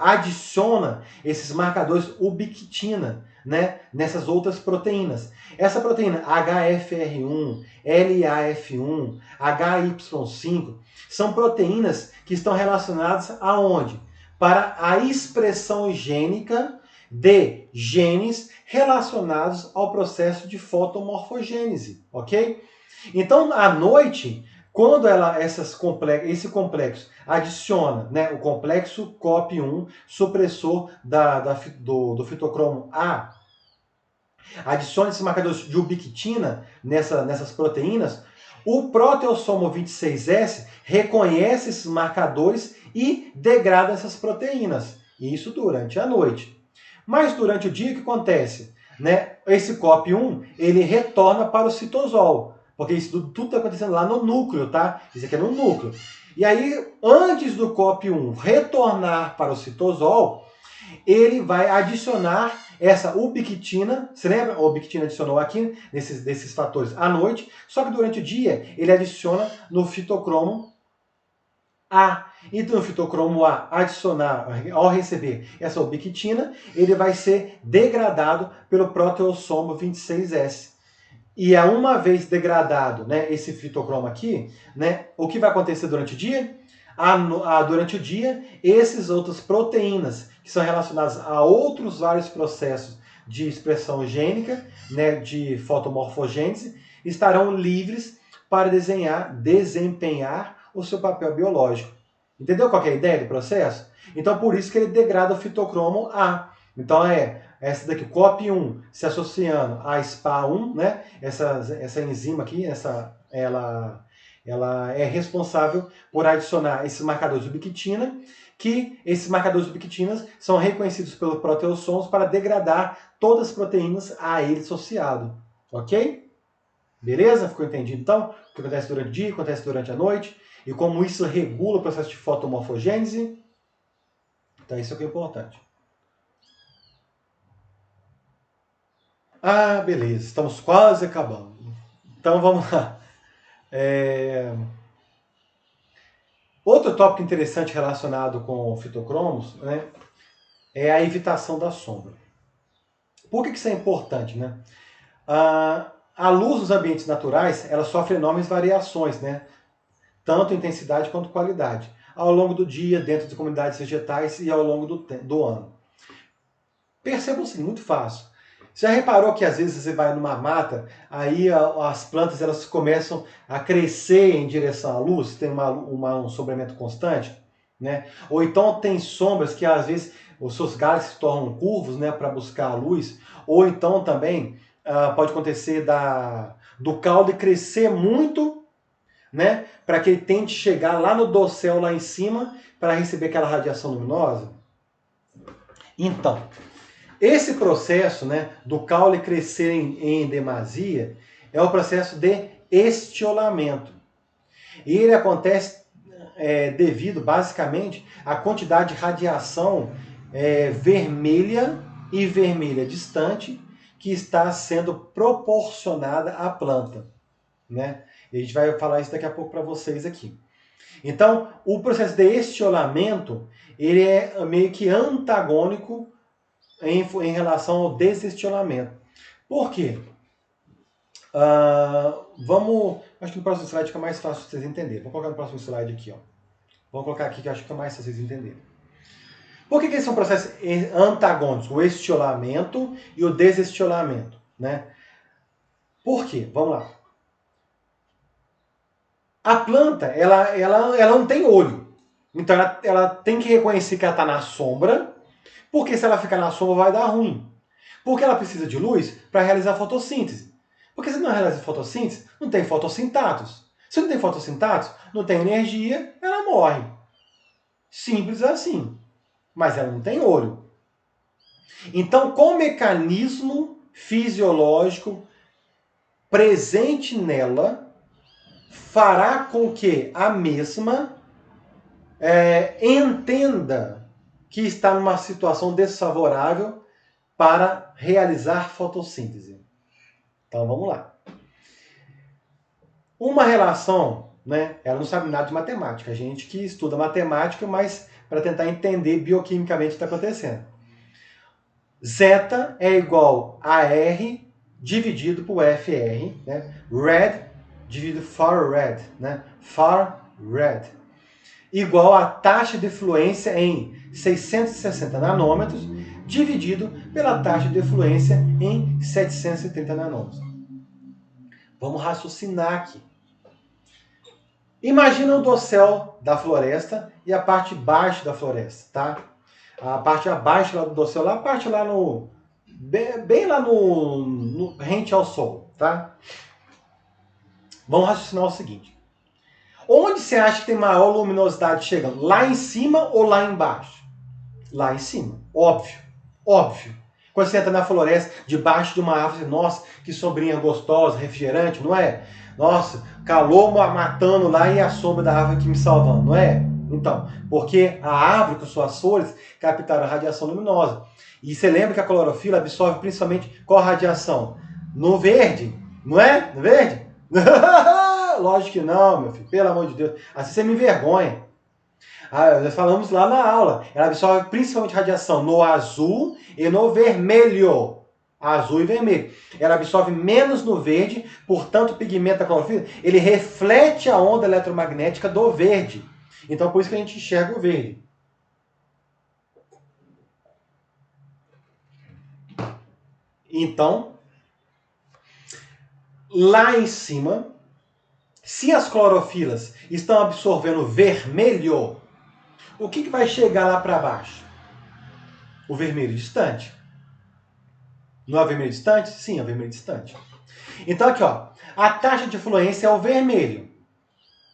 adiciona esses marcadores ubiquitina, né, nessas outras proteínas. Essa proteína HFR1, LAF1, HY5 são proteínas que estão relacionadas aonde? Para a expressão gênica de genes relacionados ao processo de fotomorfogênese, ok? Então, à noite, quando esse complexo adiciona, né, o complexo COP1, supressor do fitocromo A, adiciona esses marcadores de ubiquitina nessas proteínas, o proteossomo 26S reconhece esses marcadores e degrada essas proteínas. Isso durante a noite. Mas durante o dia, o que acontece? Né? Esse COP1 ele retorna para o citosol. Porque isso tudo está acontecendo lá no núcleo, tá? Isso aqui é no núcleo. E aí, antes do COP1 retornar para o citosol, ele vai adicionar essa ubiquitina. Você lembra? A ubiquitina adicionou aqui, desses fatores, à noite. Só que durante o dia, ele adiciona no fitocromo A. Então, o fitocromo A adicionar, ao receber essa ubiquitina, ele vai ser degradado pelo proteossomo 26S. E é uma vez degradado, né, esse fitocromo aqui, né, o que vai acontecer durante o dia? Durante o dia, essas outras proteínas que são relacionadas a outros vários processos de expressão gênica, né, de fotomorfogênese, estarão livres para desempenhar o seu papel biológico. Entendeu qual é a ideia do processo? Então, por isso que ele degrada o fitocromo A. Então, essa daqui, COP1, se associando à SPA1, né? Essa enzima aqui, ela é responsável por adicionar esses marcadores de ubiquitina, que esses marcadores de ubiquitinas são reconhecidos pelos proteossomos para degradar todas as proteínas a ele associado. Ok? Beleza? Ficou entendido então? O que acontece durante o dia, o que acontece durante a noite, e como isso regula o processo de fotomorfogênese. Então isso é o que é importante. Ah, beleza. Estamos quase acabando. Então vamos lá. Outro tópico interessante relacionado com fitocromos, né, é a evitação da sombra. Por que isso é importante, né? A luz dos ambientes naturais, ela sofre enormes variações, né? Tanto intensidade quanto qualidade, ao longo do dia, dentro de comunidades vegetais e ao longo do ano. Percebam assim, muito fácil. Você já reparou que às vezes você vai numa mata, aí as plantas elas começam a crescer em direção à luz, tem um sombreamento constante, né? Ou então tem sombras que às vezes os seus galhos se tornam curvos, né, para buscar a luz. Ou então também pode acontecer do caule crescer muito, né, para que ele tente chegar lá no dossel lá em cima para receber aquela radiação luminosa. Então, esse processo, né, do caule crescer em demasia é o processo de estiolamento. E ele acontece devido, basicamente, à quantidade de radiação vermelha e vermelha distante que está sendo proporcionada à planta, né? E a gente vai falar isso daqui a pouco para vocês aqui. Então, o processo de estiolamento, ele é meio que antagônico em relação ao desestiolamento. Por quê? Acho que no próximo slide fica mais fácil vocês entenderem. Vou colocar no próximo slide aqui, ó. Vou colocar aqui que eu acho que fica mais fácil vocês entenderem. Por que esses são processos antagônicos? O estiolamento e o desestiolamento, né? Por quê? Vamos lá. A planta, ela não tem olho. Então ela tem que reconhecer que ela está na sombra, porque se ela ficar na sombra vai dar ruim. Porque ela precisa de luz para realizar a fotossíntese. Porque se não realiza fotossíntese, não tem fotossintatos. Se não tem fotossintatos, não tem energia, ela morre. Simples assim. Mas ela não tem olho. Então, qual mecanismo fisiológico presente nela fará com que a mesma entenda que está numa situação desfavorável para realizar fotossíntese? Então, vamos lá. Uma relação, né? Ela não sabe nada de matemática. A gente que estuda matemática, mas para tentar entender bioquimicamente o que está acontecendo. Zeta é igual a R dividido por FR, né? Red dividido far red, né? Far red. Igual a taxa de fluência em 660 nanômetros dividido pela taxa de fluência em 730 nanômetros. Vamos raciocinar aqui. Imagina o dossel da floresta e a parte de baixo da floresta, tá? A parte abaixo lá do dossel, lá, a parte lá no... bem lá no rente ao sol, tá? Vamos raciocinar o seguinte. Onde você acha que tem maior luminosidade chegando? Lá em cima ou lá embaixo? Lá em cima. Óbvio. Óbvio. Quando você entra na floresta, debaixo de uma árvore, nossa, que sombrinha gostosa, refrigerante, não é? Nossa, calor matando lá e a sombra da árvore aqui me salvando, não é? Então, porque a árvore com suas folhas captaram a radiação luminosa. E você lembra que a clorofila absorve principalmente qual radiação? No verde, não é? No verde? Lógico que não, meu filho, pelo amor de Deus. Assim você me envergonha. Nós falamos lá na aula. Ela absorve principalmente radiação no azul e no vermelho. Azul e vermelho. Ela absorve menos no verde, portanto o pigmento da clorofila, ele reflete a onda eletromagnética do verde. Então por isso que a gente enxerga o verde. Então, lá em cima, se as clorofilas estão absorvendo vermelho, o que vai chegar lá para baixo? O vermelho distante. Não é o vermelho distante? Sim, é o vermelho distante. Então aqui, ó, a taxa de fluência é o vermelho.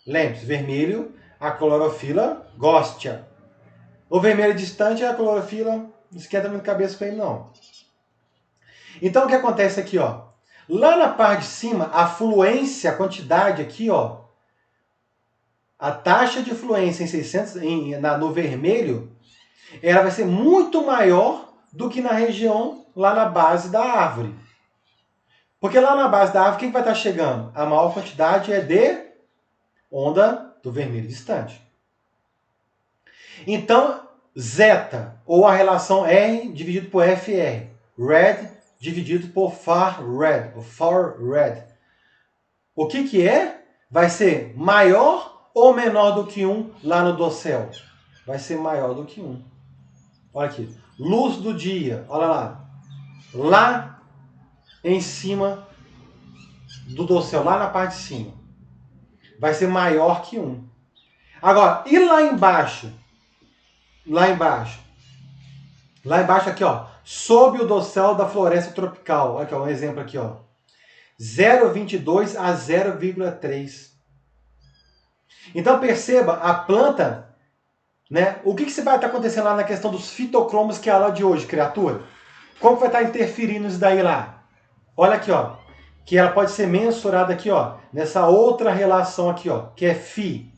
Lembre-se, vermelho, a clorofila gosta. O vermelho distante é a clorofila, não esquenta muito a cabeça com ele não. Então o que acontece aqui, ó? Lá na parte de cima, a fluência, a quantidade aqui, ó, a taxa de fluência em 600, no vermelho, ela vai ser muito maior do que na região lá na base da árvore. Porque lá na base da árvore, quem vai estar chegando? A maior quantidade é de onda do vermelho distante. Então, zeta, ou a relação R dividido por FR, red dividido por far red, ou far red. O que é? Vai ser maior ou menor do que 1 lá no dossel? Vai ser maior do que 1. Olha aqui, luz do dia, olha lá. Lá em cima do dossel, lá na parte de cima, vai ser maior que 1. Agora, e lá embaixo? Lá embaixo. Lá embaixo aqui, ó, sob o dossel da floresta tropical. Olha aqui, ó, um exemplo aqui, ó. 0,22 a 0,3. Então perceba, a planta, né? O que vai estar acontecendo lá na questão dos fitocromos, que é a aula de hoje, criatura? Como vai estar interferindo isso daí lá? Olha aqui, ó, que ela pode ser mensurada aqui, ó, nessa outra relação aqui, ó, que é Φ.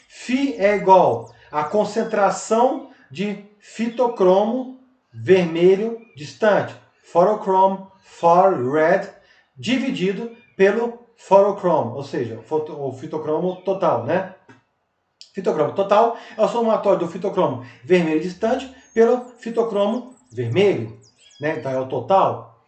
Φ é igual a concentração de fitocromo vermelho distante, photochrome far red, dividido pelo photochrome, ou seja, o fitocromo total, né? Fitocromo total é o somatório do fitocromo vermelho distante pelo fitocromo vermelho, né? Então é o total.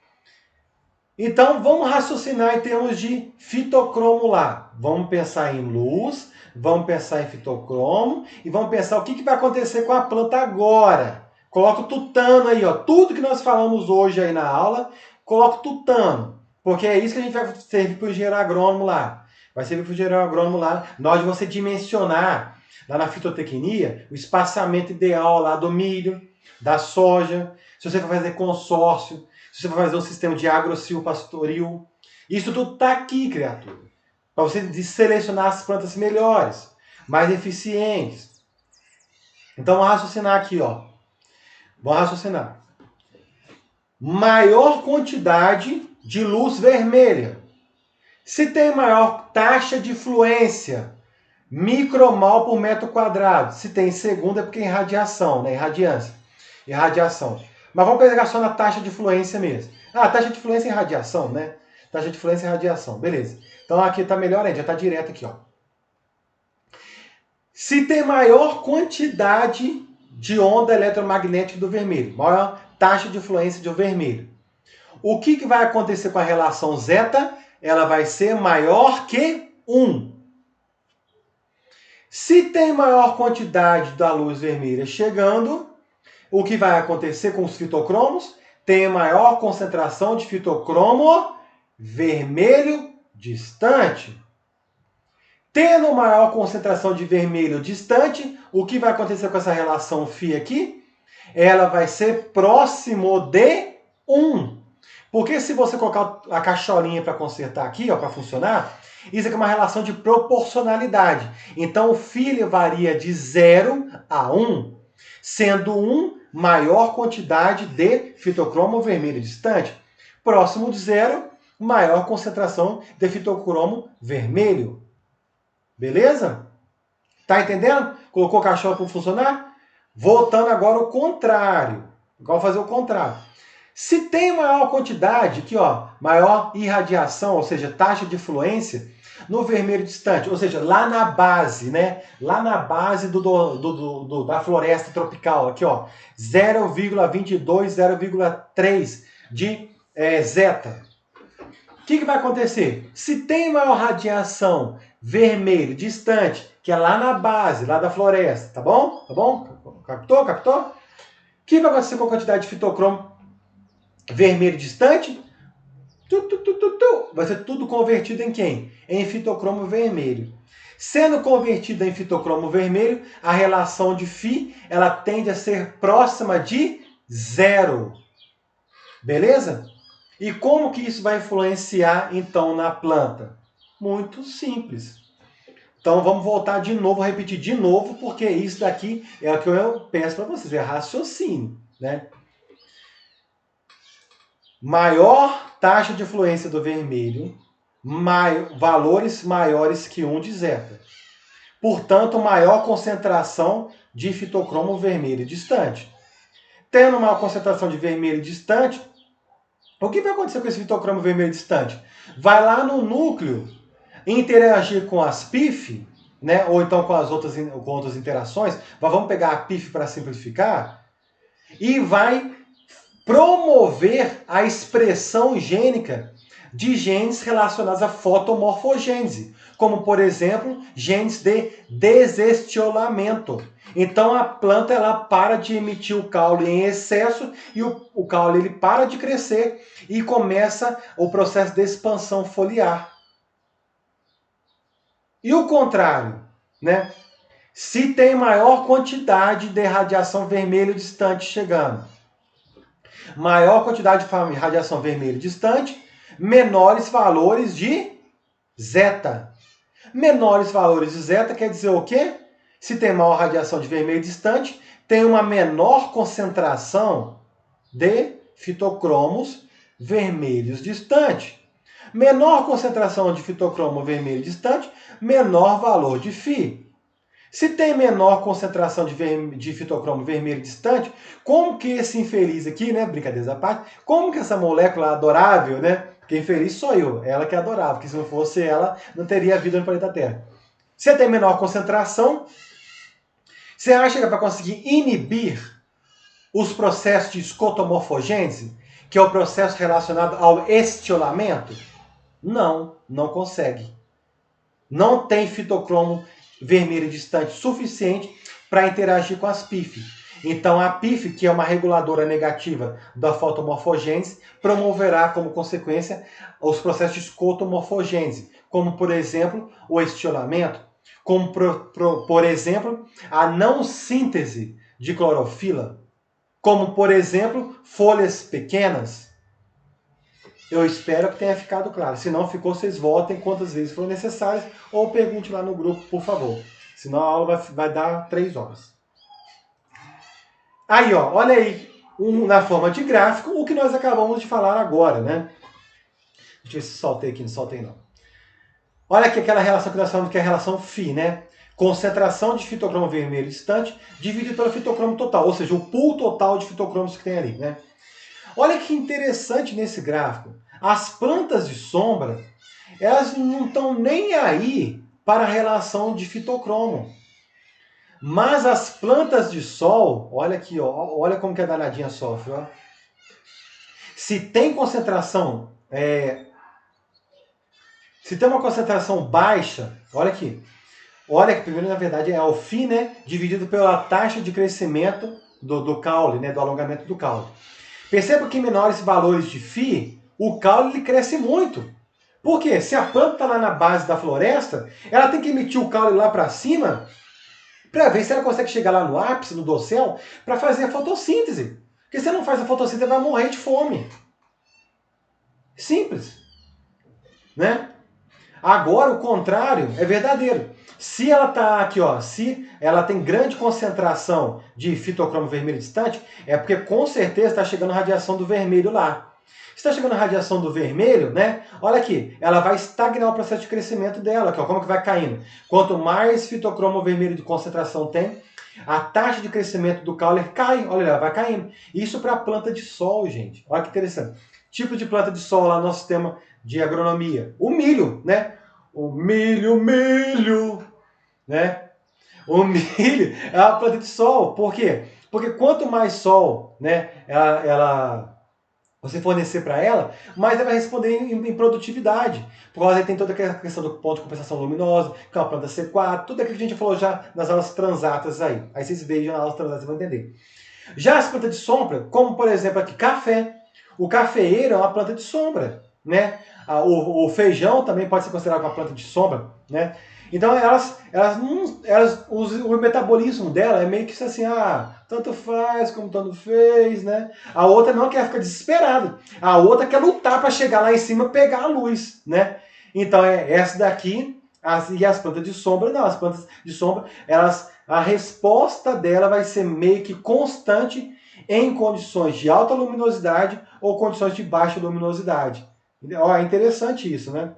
Então vamos raciocinar em termos de fitocromo lá. Vamos pensar em luz, vamos pensar em fitocromo e vamos pensar o que vai acontecer com a planta agora. Coloca o tutano aí, ó. Tudo que nós falamos hoje aí na aula, coloca o tutano. Porque é isso que a gente vai servir para o engenheiro agrônomo lá. Vai servir para o engenheiro agrônomo lá, na hora de você dimensionar, lá na fitotecnia, o espaçamento ideal lá do milho, da soja, se você for fazer consórcio, se você for fazer um sistema de agrossilvopastoril. Isso tudo está aqui, criatura. Para você selecionar as plantas melhores, mais eficientes. Então, vamos raciocinar aqui, ó. Vamos raciocinar. Maior quantidade de luz vermelha. Se tem maior taxa de fluência, micromol por metro quadrado. Se tem segundo é porque é irradiação, né? Irradiação. Mas vamos pegar só na taxa de fluência mesmo. Ah, taxa de fluência e irradiação, né? Taxa de fluência e irradiação, beleza. Então aqui tá melhor ainda, já tá direto aqui, ó. Se tem maior quantidade de onda eletromagnética do vermelho, maior taxa de fluência do vermelho, o que vai acontecer com a relação zeta? Ela vai ser maior que 1. Se tem maior quantidade da luz vermelha chegando, o que vai acontecer com os fitocromos? Tem maior concentração de fitocromo vermelho distante. Tendo maior concentração de vermelho distante, o que vai acontecer com essa relação φ aqui? Ela vai ser próximo de 1. Porque se você colocar a cacholinha para consertar aqui, para funcionar, isso aqui é uma relação de proporcionalidade. Então o φ varia de 0 a 1, sendo 1 maior quantidade de fitocromo vermelho distante. Próximo de 0, maior concentração de fitocromo vermelho. Beleza? Tá entendendo? Colocou o cachorro para funcionar? Voltando agora ao contrário. Vamos fazer o contrário. Se tem maior quantidade, aqui ó, maior irradiação, ou seja, taxa de fluência, no vermelho distante, ou seja, lá na base, né? Lá na base da floresta tropical, aqui ó, 0,22, 0,3 de zeta. O que vai acontecer? Se tem maior radiação vermelho distante, que é lá na base, lá da floresta, tá bom? Tá bom? Captou? Captou? O que vai acontecer com a quantidade de fitocromo vermelho distante? Vai ser tudo convertido em quem? Em fitocromo vermelho. Sendo convertido em fitocromo vermelho, a relação de φ ela tende a ser próxima de 0. Beleza? E como que isso vai influenciar, então, na planta? Muito simples. Então, vamos voltar de novo, repetir de novo, porque isso daqui é o que eu peço para vocês, é raciocínio, né? Maior taxa de fluência do vermelho, valores maiores que 1 de zeta. Portanto, maior concentração de fitocromo vermelho distante. Tendo maior concentração de vermelho distante, o que vai acontecer com esse fitocromo vermelho distante? Vai lá no núcleo interagir com as PIF, né? Ou então com outras interações. Vamos pegar a PIF para simplificar. E vai promover a expressão gênica de genes relacionados à fotomorfogênese, como, por exemplo, genes de desestiolamento. Então, a planta ela para de emitir o caule em excesso e o caule ele para de crescer e começa o processo de expansão foliar. E o contrário, né? Se tem maior quantidade de radiação vermelho distante chegando, maior quantidade de radiação vermelho distante, menores valores de zeta. Menores valores de zeta quer dizer o quê? Se tem maior radiação de vermelho distante, tem uma menor concentração de fitocromos vermelhos distante. Menor concentração de fitocromo vermelho distante, menor valor de φ. Se tem menor concentração de fitocromo vermelho distante, como que esse infeliz aqui, né, brincadeira à parte, como que essa molécula adorável, né, porque infeliz sou eu, ela que é adorável, porque se não fosse ela, não teria vida no planeta Terra. Se tem menor concentração, você acha que é para conseguir inibir os processos de escotomorfogênese, que é o processo relacionado ao estiolamento? Não, não consegue. Não tem fitocromo vermelho distante suficiente para interagir com as PIF. Então, a PIF, que é uma reguladora negativa da fotomorfogênese, promoverá como consequência os processos de escotomorfogênese, como, por exemplo, o estiolamento, como, por exemplo, a não síntese de clorofila, como, por exemplo, folhas pequenas. Eu espero que tenha ficado claro. Se não ficou, vocês votem quantas vezes for necessário ou pergunte lá no grupo, por favor. Senão a aula vai dar 3 horas. Aí, ó, olha aí, na forma de gráfico, o que nós acabamos de falar agora, né? Deixa eu ver se soltei aqui, não soltei não. Olha aqui aquela relação que nós falamos que é a relação Φ, né? Concentração de fitocromo vermelho distante dividido pelo fitocromo total, ou seja, o pool total de fitocromos que tem ali, né? Olha que interessante nesse gráfico. As plantas de sombra, elas não estão nem aí para a relação de fitocromo. Mas as plantas de sol, olha aqui, ó, olha como que a danadinha sofre, ó. Se tem concentração, se tem uma concentração baixa, olha aqui. Olha que primeiro, na verdade, é o Φ, né, dividido pela taxa de crescimento do caule, né, do alongamento do caule. Perceba que em menores valores de Φ, o caule ele cresce muito. Por quê? Se a planta está lá na base da floresta, ela tem que emitir o caule lá para cima para ver se ela consegue chegar lá no ápice, no dossel, para fazer a fotossíntese. Porque se ela não faz a fotossíntese, ela vai morrer de fome. Simples. Né? Agora, o contrário é verdadeiro. Se ela está aqui, ó, se ela tem grande concentração de fitocromo vermelho distante, é porque com certeza está chegando a radiação do vermelho lá. Se está chegando a radiação do vermelho, né? Olha aqui, ela vai estagnar o processo de crescimento dela, aqui, ó, como que vai caindo. Quanto mais fitocromo vermelho de concentração tem, a taxa de crescimento do caule cai, olha, ela vai caindo. Isso para a planta de sol, gente. Olha que interessante. Tipo de planta de sol lá no nosso sistema de agronomia. O milho, né? O milho, né? O milho é uma planta de sol. Por quê? Porque quanto mais sol, né, você fornecer para ela, mais ela vai responder em produtividade. Por causa que tem toda aquela questão do ponto de compensação luminosa, que é uma planta C4, tudo aquilo que a gente falou já nas aulas transatas aí. Aí vocês vejam nas aulas transatas e vão entender. Já as plantas de sombra, como por exemplo aqui, café. O cafeeiro é uma planta de sombra, né? O feijão também pode ser considerado uma planta de sombra, né? Então o metabolismo dela é meio que assim, tanto faz como tanto fez, né? A outra não quer ficar desesperada. A outra quer lutar para chegar lá em cima e pegar a luz, né? Então essa daqui, e as plantas de sombra, não, as plantas de sombra, a resposta dela vai ser meio que constante em condições de alta luminosidade ou condições de baixa luminosidade. É interessante isso, né?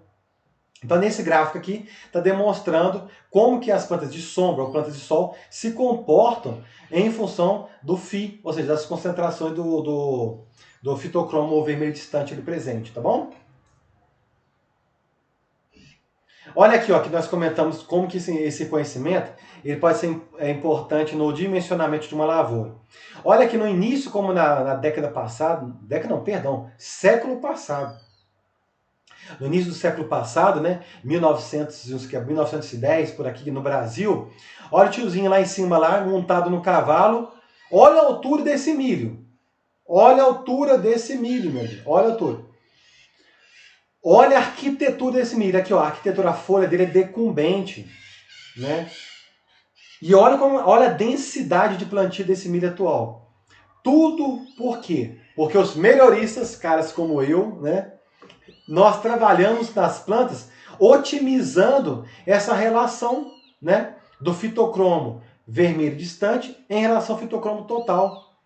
Então, nesse gráfico aqui, está demonstrando como que as plantas de sombra ou plantas de sol se comportam em função do Φ, ou seja, das concentrações do fitocromo ou vermelho distante ali presente, tá bom? Olha aqui, ó, que nós comentamos como que esse conhecimento ele pode ser importante no dimensionamento de uma lavoura. Olha que no início, como na década passada, século passado. No início do século passado, né, 1910, por aqui no Brasil, olha o tiozinho lá em cima, lá, montado no cavalo. Olha a altura desse milho. Olha a altura desse milho, meu Deus. Olha a altura. Olha a arquitetura desse milho. Aqui, ó, a arquitetura, a folha dele é decumbente, né? E olha a densidade de plantio desse milho atual. Tudo por quê? Porque os melhoristas, caras como eu, né? Nós trabalhamos nas plantas otimizando essa relação, né, do fitocromo vermelho distante em relação ao fitocromo total.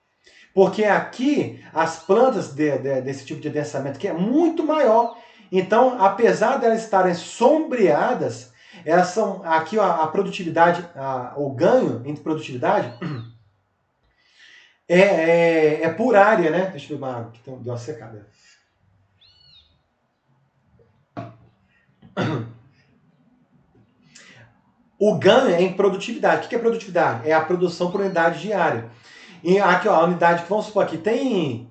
Porque aqui as plantas desse tipo de adensamento que é muito maior. Então, apesar de elas estarem sombreadas, elas são aqui ó, a produtividade, o ganho entre produtividade é por área, né? Deixa eu ver uma água que deu uma secada. O ganho é em produtividade. O que é produtividade? É a produção por unidade diária. E aqui, ó, a unidade que vamos supor aqui tem,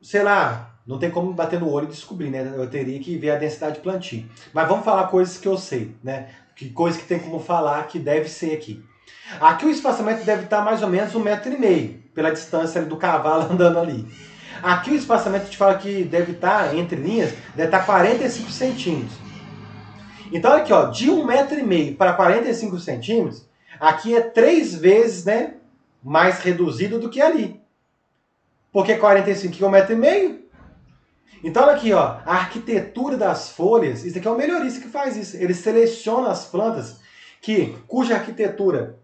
sei lá, não tem como bater no olho e descobrir, né? Eu teria que ver a densidade de plantio. Mas vamos falar coisas que eu sei, né? Coisas que tem como falar que deve ser aqui. Aqui o espaçamento deve estar mais ou menos 1,5 m, pela distância do cavalo andando ali. Aqui o espaçamento, a gente fala que deve estar, entre linhas, deve estar 45 centímetros. Então, olha aqui, ó, de 1,5 m para 45 centímetros, aqui é 3 vezes, né, mais reduzido do que ali. Porque 45 é 1,5 m. Então, olha aqui, ó, a arquitetura das folhas, isso aqui é o melhorista que faz isso. Ele seleciona as plantas cuja arquitetura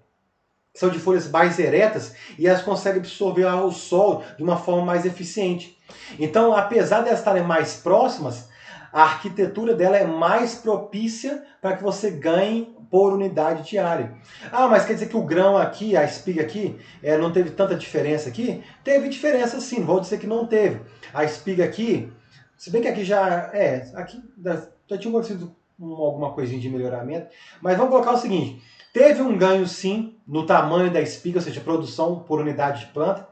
são de folhas mais eretas e elas conseguem absorver o sol de uma forma mais eficiente. Então, apesar de elas estarem mais próximas, a arquitetura dela é mais propícia para que você ganhe por unidade diária. Ah, mas quer dizer que o grão aqui, a espiga aqui, não teve tanta diferença aqui? Teve diferença sim, não vou dizer que não teve. A espiga aqui, se bem que aqui aqui já tinha acontecido alguma coisinha de melhoramento, mas vamos colocar o seguinte, teve um ganho sim no tamanho da espiga, ou seja, produção por unidade de planta,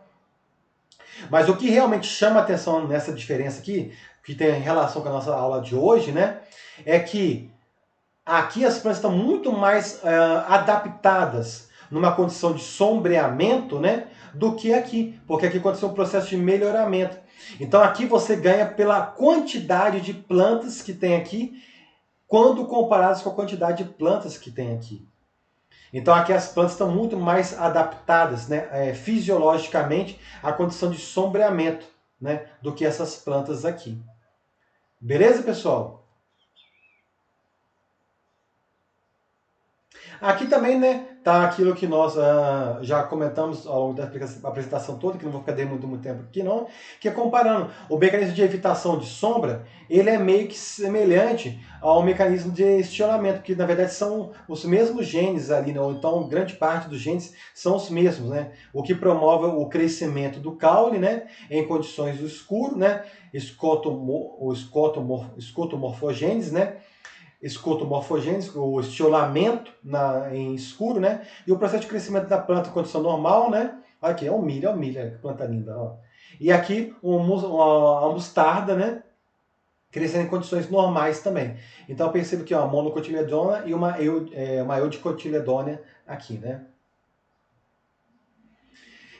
mas o que realmente chama atenção nessa diferença aqui, que tem relação com a nossa aula de hoje, né, é que aqui as plantas estão muito mais adaptadas numa condição de sombreamento, né, do que aqui, porque aqui aconteceu um processo de melhoramento. Então aqui você ganha pela quantidade de plantas que tem aqui, quando comparadas com a quantidade de plantas que tem aqui. Então aqui as plantas estão muito mais adaptadas, né, fisiologicamente à condição de sombreamento, né, do que essas plantas aqui. Beleza, pessoal? Aqui também, né, tá aquilo que nós já comentamos ao longo da apresentação toda, que não vou ficar dando muito tempo aqui não, que é comparando o mecanismo de evitação de sombra, ele é meio que semelhante ao mecanismo de estiramento, que na verdade são os mesmos genes ali, né, ou então grande parte dos genes são os mesmos, né, o que promove o crescimento do caule, né, em condições do escuro, né, escotomorfogênese, né, escotomorfogênese, o estiolamento em escuro, né? E o processo de crescimento da planta em condição normal, né? Aqui, é o milho, que planta linda, ó. E aqui, a mostarda, né? Crescendo em condições normais também. Então eu percebo que ó, uma monocotiledônia e uma eudicotiledônia aqui, né?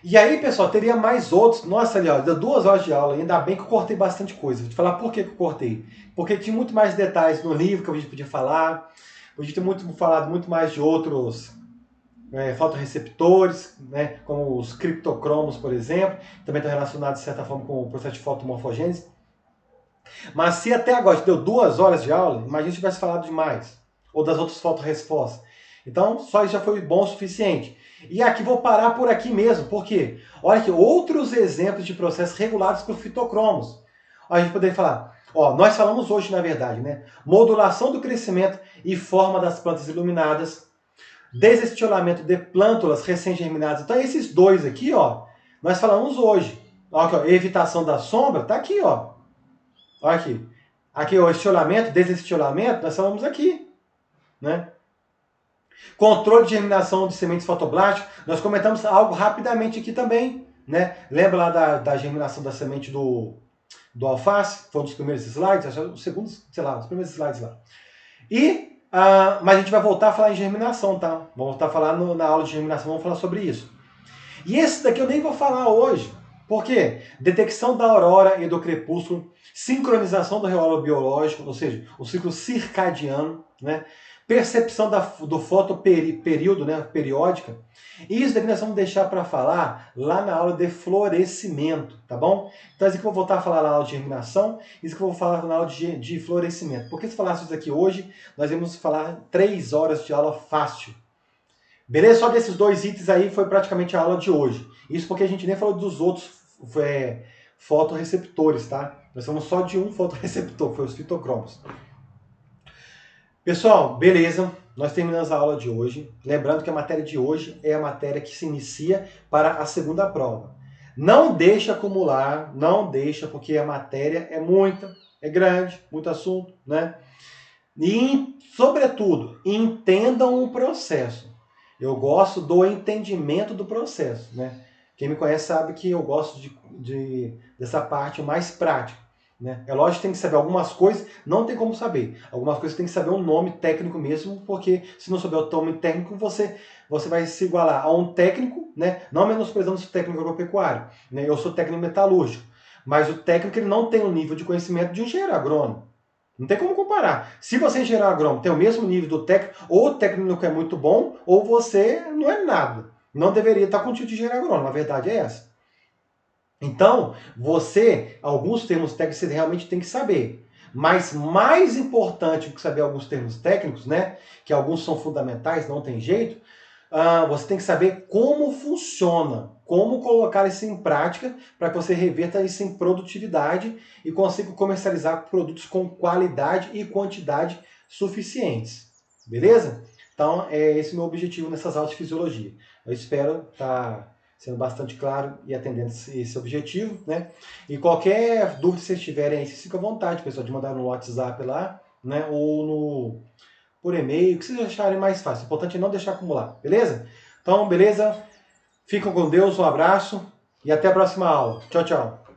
E aí, pessoal, teria mais outros. Nossa, ali, ó, deu 2 horas de aula. Ainda bem que eu cortei bastante coisa. Vou te falar por que eu cortei. Porque tinha muito mais detalhes no livro que a gente podia falar. Podia ter falado muito mais de outros fotorreceptores, né, como os criptocromos, por exemplo. Também estão relacionados, de certa forma, com o processo de fotomorfogênese. Mas se até agora deu 2 horas de aula, imagina se tivesse falado de mais. Ou das outras fotorespostas. Então, só isso já foi bom o suficiente. E aqui vou parar por aqui mesmo, porque olha aqui, outros exemplos de processos regulados por fitocromos. A gente poderia falar, ó, nós falamos hoje, na verdade, né? Modulação do crescimento e forma das plantas iluminadas, desestiolamento de plântulas recém-germinadas. Então, esses dois aqui, ó, nós falamos hoje. Ó, aqui, ó, evitação da sombra, tá aqui, ó. Olha aqui. Aqui, o estiolamento, desestiolamento, nós falamos aqui, né? Controle de germinação de sementes fotoblásticas, nós comentamos algo rapidamente aqui também, né? Lembra lá da germinação da semente do alface? Foi um dos primeiros slides, acho que os segundos, sei lá, os primeiros slides lá. E, mas a gente vai voltar a falar em germinação, tá? Vamos voltar a falar na aula de germinação, vamos falar sobre isso. E esse daqui eu nem vou falar hoje. Por quê? Detecção da aurora e do crepúsculo, sincronização do relógio biológico, ou seja, o ciclo circadiano, né? Percepção do fotoperíodo, né? Periódica. E isso daqui nós vamos deixar para falar lá na aula de florescimento, tá bom? Então isso aqui eu vou voltar a falar na aula de germinação, isso que eu vou falar na aula de florescimento. Porque se falasse isso aqui hoje, nós vamos falar 3 horas de aula fácil. Beleza? Só desses 2 itens aí foi praticamente a aula de hoje. Isso porque a gente nem falou dos outros fotorreceptores, tá? Nós falamos só de um fotorreceptor, que foi os fitocromos. Pessoal, beleza? Nós terminamos a aula de hoje. Lembrando que a matéria de hoje é a matéria que se inicia para a segunda prova. Não deixa acumular, não deixa, porque a matéria é muita, é grande, muito assunto, né? E, sobretudo, entendam o processo. Eu gosto do entendimento do processo, né? Quem me conhece sabe que eu gosto dessa parte mais prática, né? É lógico que tem que saber algumas coisas, não tem como saber. Algumas coisas tem que saber um nome técnico mesmo, porque se não souber o nome técnico, você vai se igualar a um técnico, né? Não menosprezando o técnico agropecuário, né? Eu sou técnico metalúrgico, mas o técnico ele não tem o nível de conhecimento de um engenheiro agrônomo. Não tem como comparar. Se você, engenheiro agrônomo, tem o mesmo nível do técnico, ou o técnico é muito bom, ou você não é nada. Não deveria estar com o título de engenheiro agrônomo. A verdade é essa. Então, alguns termos técnicos você realmente tem que saber. Mas mais importante do que saber alguns termos técnicos, né? Que alguns são fundamentais, não tem jeito. Você tem que saber como funciona, como colocar isso em prática para que você reverta isso em produtividade e consiga comercializar produtos com qualidade e quantidade suficientes. Beleza? Então, é esse o meu objetivo nessas aulas de fisiologia. Eu espero estar sendo bastante claro e atendendo esse objetivo, né? E qualquer dúvida que vocês tiverem aí, vocês ficam à vontade, pessoal, de mandar no WhatsApp lá, né? Ou por e-mail, o que vocês acharem mais fácil. O importante é não deixar acumular, beleza? Então, beleza? Fiquem com Deus, um abraço e até a próxima aula. Tchau, tchau.